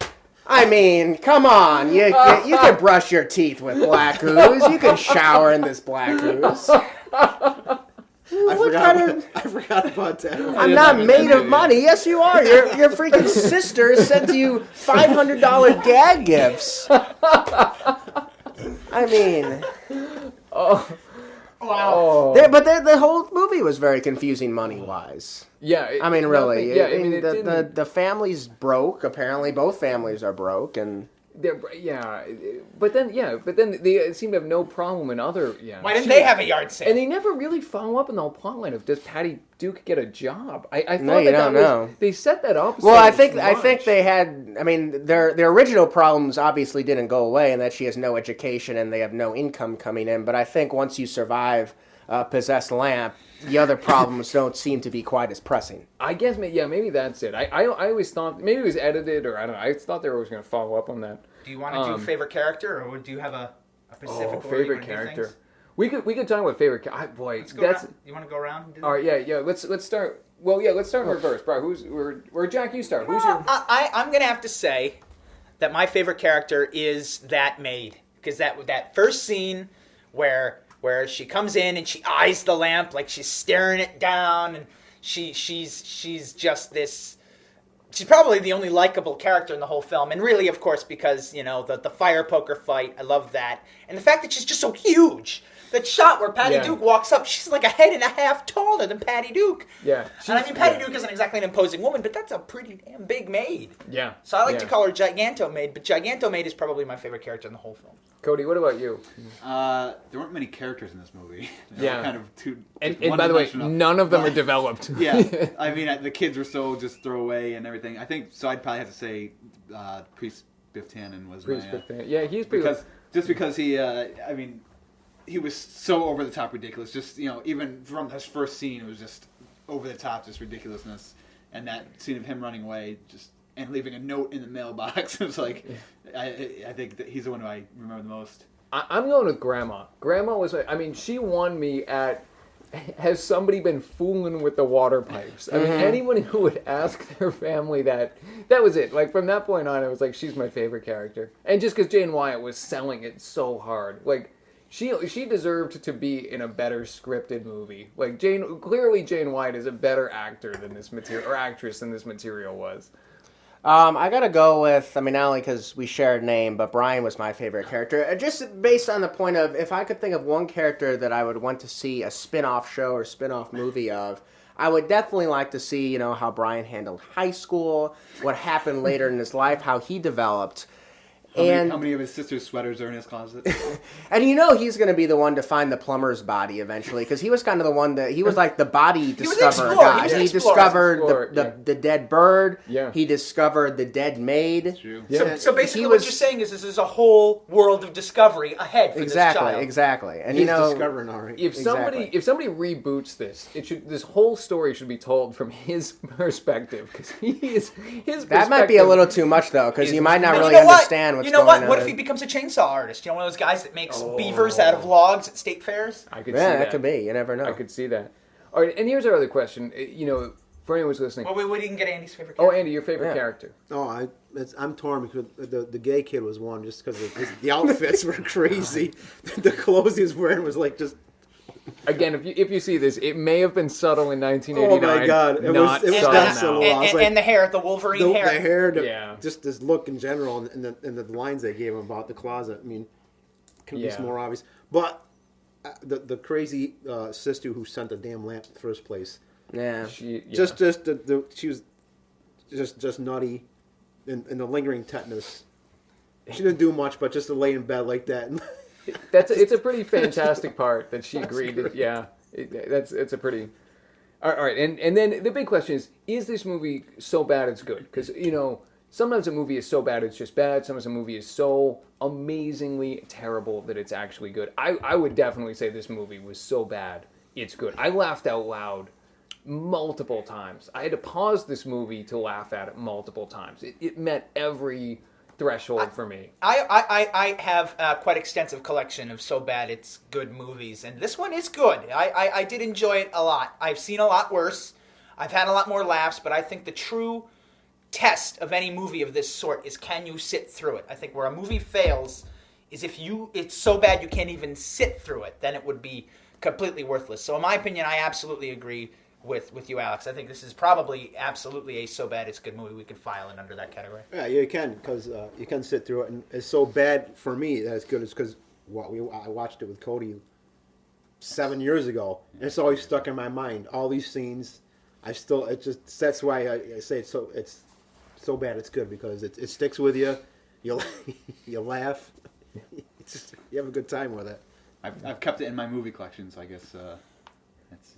S5: I mean, come on. You can brush your teeth with black ooze. You can shower in this black ooze.
S4: I forgot about that.
S5: I'm not made of money. Yes, you are. Your freaking sister sent you $500 gag gifts. I mean,
S2: Wow.
S5: but the whole movie was very confusing money-wise.
S1: Yeah.
S5: I mean, really.
S1: Yeah, I mean,
S5: the family's broke. Apparently, both families are broke, and
S1: but then they seem to have no problem in other. Yeah.
S2: Why didn't they have a yard sale?
S1: And they never really follow up on the whole plotline of does Patty Duke get a job? I thought
S5: No, you don't know.
S1: They set that up.
S5: Well, I think they had. I mean, their original problems obviously didn't go away, and that she has no education and they have no income coming in. But I think once you survive possessed lamp, the other problems don't seem to be quite as pressing.
S1: I guess, maybe that's it. I always thought maybe it was edited or I don't know. I thought they were always going to follow up on that.
S2: Do you want to do favorite character, or do you have a specific
S1: favorite character? We could talk about favorite character. Boy,
S2: you want to go around?
S1: All right, yeah. Let's start. Well, yeah, let's start in reverse, bro. Where Jack? You start. Who's your?
S2: I'm gonna have to say that my favorite character is that maid, because that first scene where she comes in and she eyes the lamp like she's staring it down, and she's just this. She's probably the only likable character in the whole film, and really, of course, because the fire poker fight. I love that, and the fact that she's just so huge. That shot where Patty Duke walks up, she's like a head and a half taller than Patty Duke.
S1: Yeah.
S2: And I mean, Patty Duke isn't exactly an imposing woman, but that's a pretty damn big maid.
S1: Yeah.
S2: So I like to call her Giganto Maid, but Giganto Maid is probably my favorite character in the whole film.
S1: Cody, what about you?
S3: There weren't many characters in this movie. They were kind of
S1: and by the way, none of them are developed.
S3: Yeah. I mean, the kids were so just throwaway and everything. I think, so I'd probably have to say Priest Biff Tannen was
S1: Priest
S3: my...
S1: Biff Tannen. Yeah, he's pretty...
S3: Because he, I mean... He was so over the top ridiculous. Just even from his first scene, it was just over the top, just ridiculousness. And that scene of him running away, and leaving a note in the mailbox. It was like, I think that he's the one who I remember the most.
S1: I'm going with Grandma. Grandma was, I mean, she won me at, has somebody been fooling with the water pipes? I mean, anyone who would ask their family that was it. Like, from that point on, it was like, she's my favorite character. And just because Jane Wyatt was selling it so hard. Like, she deserved to be in a better scripted movie. Like, clearly Jane Wyatt is a better actor than this material, or actress than this material was.
S5: I gotta go with, I mean, not only because we shared a name, but Brian was my favorite character. Just based on the point of, if I could think of one character that I would want to see a spin-off show or spin-off movie of, I would definitely like to see, how Brian handled high school, what happened later in his life, how he developed.
S3: How many of his sister's sweaters are in his closet?
S5: And he's going to be the one to find the plumber's body eventually, because he was kind of the one that, he was like the body discoverer guy. He discovered the dead bird.
S1: Yeah.
S5: He discovered the dead maid.
S3: True.
S1: Yeah.
S2: So basically what you're saying is this is a whole world of discovery ahead for this child.
S5: Exactly. And
S4: He's discovering already.
S1: If somebody reboots this, this whole story should be told from his perspective, because his
S5: that might be a little too much though, because you might not really understand what's
S2: you know
S5: going
S2: what?
S5: on.
S2: What if he becomes a chainsaw artist? One of those guys that makes beavers out of logs at state fairs?
S1: I could see that.
S5: That could be. You never know.
S1: I could see that. All right, and here's our other question. For anyone who's listening.
S2: Well, we didn't get Andy's favorite character.
S1: Oh, Andy, your favorite character.
S4: Oh, I'm torn because the gay kid was one just because the outfits were crazy. The clothes he was wearing was like just.
S1: Again, if you see this, it may have been subtle in 1989.
S4: Oh my God! It was
S1: subtle now.
S2: And the hair, the Wolverine hair.
S4: The hair, just this look in general, and the lines they gave him about the closet. I mean, couldn't be more obvious. But the crazy sister who sent the damn lamp in the first place.
S5: Yeah.
S4: She was just nutty, and the lingering tetanus. She didn't do much, but just to lay in bed like that.
S1: It's a pretty fantastic part that she agreed to. Yeah, it's a pretty. All right, and then the big question is this movie so bad it's good? Because sometimes a movie is so bad it's just bad. Sometimes a movie is so amazingly terrible that it's actually good. I would definitely say this movie was so bad it's good. I laughed out loud multiple times. I had to pause this movie to laugh at it multiple times. It met every threshold for me.
S2: I have a quite extensive collection of so bad it's good movies, and this one is good. I did enjoy it a lot. I've seen a lot worse. I've had a lot more laughs, but I think the true test of any movie of this sort is, can you sit through it? I think where a movie fails is if it's so bad you can't even sit through it, then it would be completely worthless. So in my opinion, I absolutely agree with you, Alex. I think this is probably absolutely a so bad it's good movie. We can file it under that category.
S4: Yeah, you can, because you can sit through it, and it's so bad for me that it's good. It's because I watched it with Cody 7 years ago, and it's always stuck in my mind. All these scenes, that's why I say it's so bad it's good, because it sticks with you. You laugh, you have a good time with it.
S3: I've kept it in my movie collection, so I guess.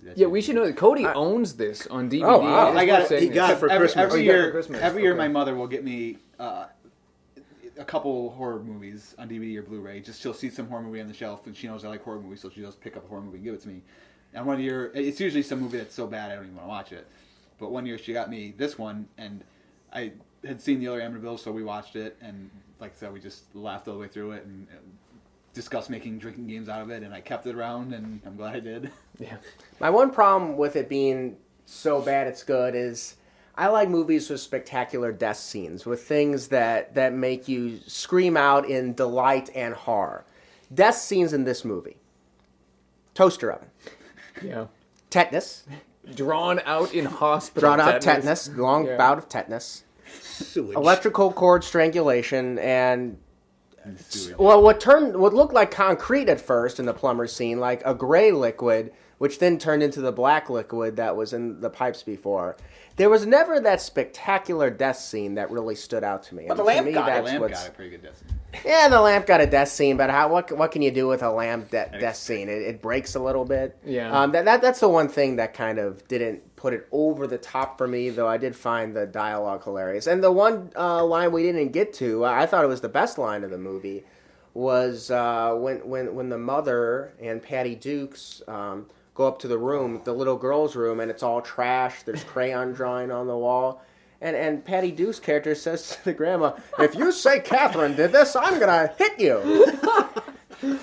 S3: That's
S1: we should know that Cody owns this on DVD.
S5: Oh, wow.
S4: He got it for Christmas.
S3: Every year, my mother will get me a couple horror movies on DVD or Blu-ray. Just she'll see some horror movie on the shelf, and she knows I like horror movies, so she'll just pick up a horror movie and give it to me. And one year, it's usually some movie that's so bad I don't even want to watch it. But one year, she got me this one, and I had seen the other Amityville, so we watched it, and like I said, we just laughed all the way through it and discussed making drinking games out of it, and I kept it around, and I'm glad I did.
S1: Yeah.
S5: My one problem with it being so bad it's good is I like movies with spectacular death scenes, with things that make you scream out in delight and horror. Death scenes in this movie. Toaster oven.
S1: Yeah.
S5: Tetanus.
S1: Drawn out in hospital.
S5: Drawn out tetanus. Long bout of tetanus.
S4: Sewage.
S5: Electrical cord strangulation, and what looked like concrete at first in the plumber scene, like a gray liquid, which then turned into the black liquid that was in the pipes before. There was never that spectacular death scene that really stood out to me.
S2: But the lamp got
S3: a pretty good death scene.
S5: Yeah, the lamp got a death scene, but what can you do with a lamp death scene? It breaks a little bit.
S1: Yeah.
S5: That's the one thing that kind of didn't put it over the top for me, though I did find the dialogue hilarious. And the one line we didn't get to, I thought it was the best line of the movie, was when the mother and Patty Dukes go up to the room, the little girl's room, and it's all trash. There's crayon drawing on the wall. And Patty Duke's character says to the grandma, "If you say Catherine did this, I'm gonna hit you."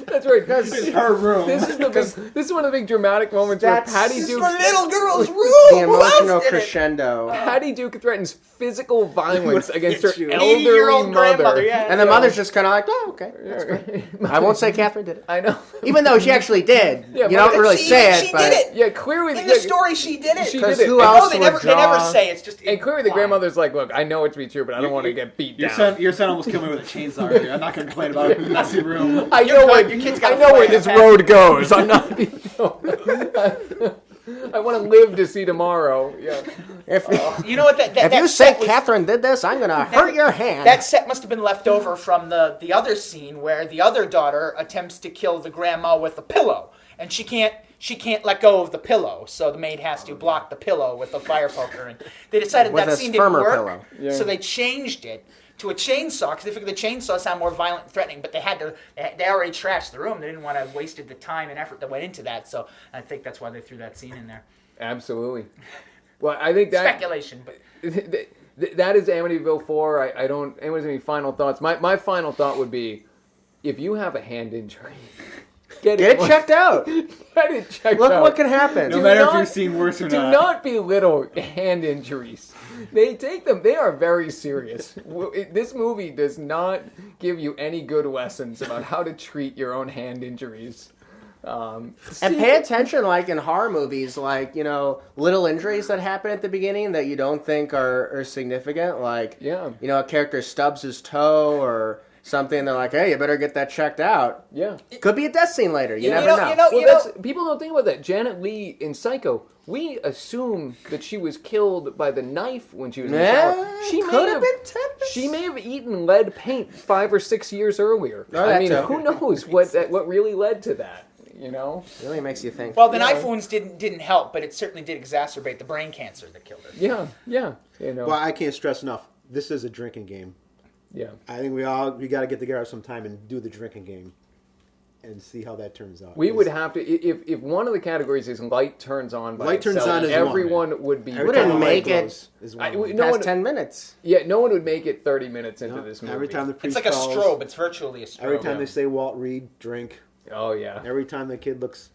S1: That's right.
S3: It's her room.
S1: This is one of the big dramatic moments where Patty Duke.
S2: little girl's room.
S5: The emotional crescendo.
S1: Patty Duke threatens physical violence against her
S4: you.
S1: elderly
S2: 80-year-old
S1: mother.
S2: grandmother, yeah.
S5: And the mother's just kind of like, "Oh, okay, that's great." I won't say Catherine did it,
S1: I know.
S5: even though she actually did.
S1: Yeah,
S5: You
S1: but
S5: don't really say it,
S2: she
S5: but
S2: did it.
S1: Yeah, clearly
S2: In the story, she did it.
S1: She
S5: because
S1: did it.
S5: who
S1: And
S5: else
S2: they
S5: would
S2: never
S5: draw?
S2: say. It's just.
S1: And clearly the
S2: implied.
S1: grandmother's like, look, I know it to be true, but I don't want to get beat down.
S3: Your son almost killed me with a chainsaw earlier. I'm not going to complain about it in the messy room.
S1: I know where
S2: your kid's got
S1: I
S2: a
S1: know where
S2: plan,
S1: this
S2: Pat.
S1: road goes. I'm not. I want to live to see tomorrow. Yeah.
S5: If,
S2: You know what? That
S5: if
S2: that
S5: you
S2: set
S5: say
S2: was-
S5: Catherine did this, I'm gonna hurt your hand.
S2: That set must have been left over from the other scene where the other daughter attempts to kill the grandma with a pillow, and she can't let go of the pillow, so the maid has to block the pillow with the fire poker. And they decided
S5: With
S2: that
S5: a
S2: scene didn't
S5: firmer
S2: work,
S5: pillow.
S1: Yeah.
S2: so they changed it to a chainsaw because they figured the chainsaw sounded more violent and threatening. But they already trashed the room. They didn't want to have wasted the time and effort that went into that. So I think that's why they threw that scene in there.
S1: Absolutely. Well, I think that
S2: Speculation, but.
S1: that is Amityville 4. I don't. Anyone has any final thoughts? My final thought would be, if you have a hand injury, get
S5: Get it checked out.
S1: Get it checked
S5: Look
S1: out.
S5: what can happen.
S3: No matter if
S1: not-
S3: you've seen worse or
S1: Do
S3: not.
S1: not belittle hand injuries. They take them. They are very serious. This movie does not give you any good lessons about how to treat your own hand injuries.
S5: And pay attention, like in horror movies, like, little injuries that happen at the beginning that you don't think are significant. Like,
S1: Yeah.
S5: a character stubs his toe or something. They're like, hey, you better get that checked out.
S1: Yeah.
S5: Could be a death scene later. You never know.
S1: Well, people don't think about that. Janet Leigh in Psycho, we assume that she was killed by the knife when she was in the shower. She
S5: could have been tetanus.
S1: She may have eaten lead paint 5 or 6 years earlier.
S5: Oh,
S1: I
S5: that
S1: mean,
S5: too.
S1: who knows what really led to that?
S5: Really makes you think.
S2: Well, the knife wounds didn't help, but it certainly did exacerbate the brain cancer that killed her.
S1: Yeah.
S4: Well, I can't stress enough. This is a drinking game.
S1: Yeah.
S4: I think we got to get together sometime and do the drinking game, and see how that turns out.
S1: We would have to, if one of the categories is light turns on by
S4: Light turns
S1: itself,
S4: on is
S1: everyone would be.
S4: Every
S5: Wouldn't
S4: time the
S5: make
S4: light
S5: it
S4: goes is
S1: I-
S4: one.
S1: no
S5: Past
S1: one-
S5: 10 minutes.
S1: Yeah, no one would make it 30 minutes into this movie.
S4: Every time the priest
S2: It's like a
S4: calls,
S2: strobe. It's virtually a strobe.
S4: every time they say Walt Reed, drink.
S1: Oh, yeah.
S4: Every time the kid looks,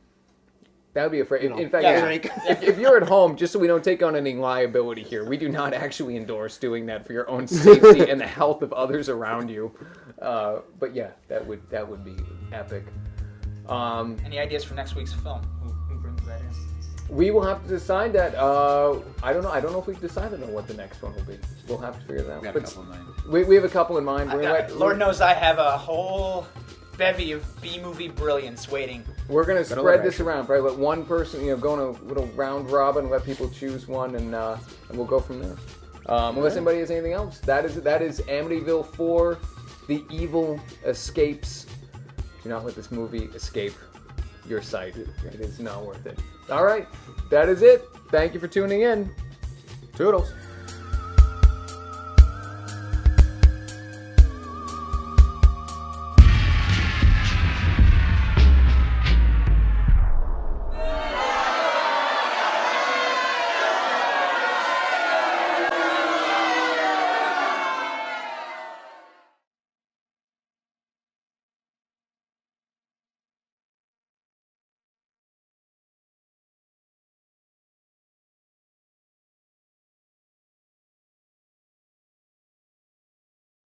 S1: That would be afraid. In fact,
S2: Yeah.
S4: drink.
S1: if you're at home, just so we don't take on any liability here, we do not actually endorse doing that for your own safety and the health of others around you. But yeah, that would be epic.
S2: Any ideas for next week's film? Who brings that in?
S1: We will have to decide that. I don't know. I don't know if we've decided on what the next one will be. We'll have to figure that out.
S3: We got a
S1: But
S3: couple in mind.
S1: we have a couple in mind. We're gonna
S2: Lord knows I have a whole bevy of B-movie brilliance waiting.
S1: We're gonna
S5: Better
S1: spread
S5: let
S1: this
S5: action.
S1: around. Probably let one person, go on a little round robin, let people choose one, and we'll go from there. Unless anybody has anything else, that is Amityville 4, The Evil Escapes. Do not let this movie escape your sight. It is not worth it. All right, that is it. Thank you for tuning in.
S5: Toodles.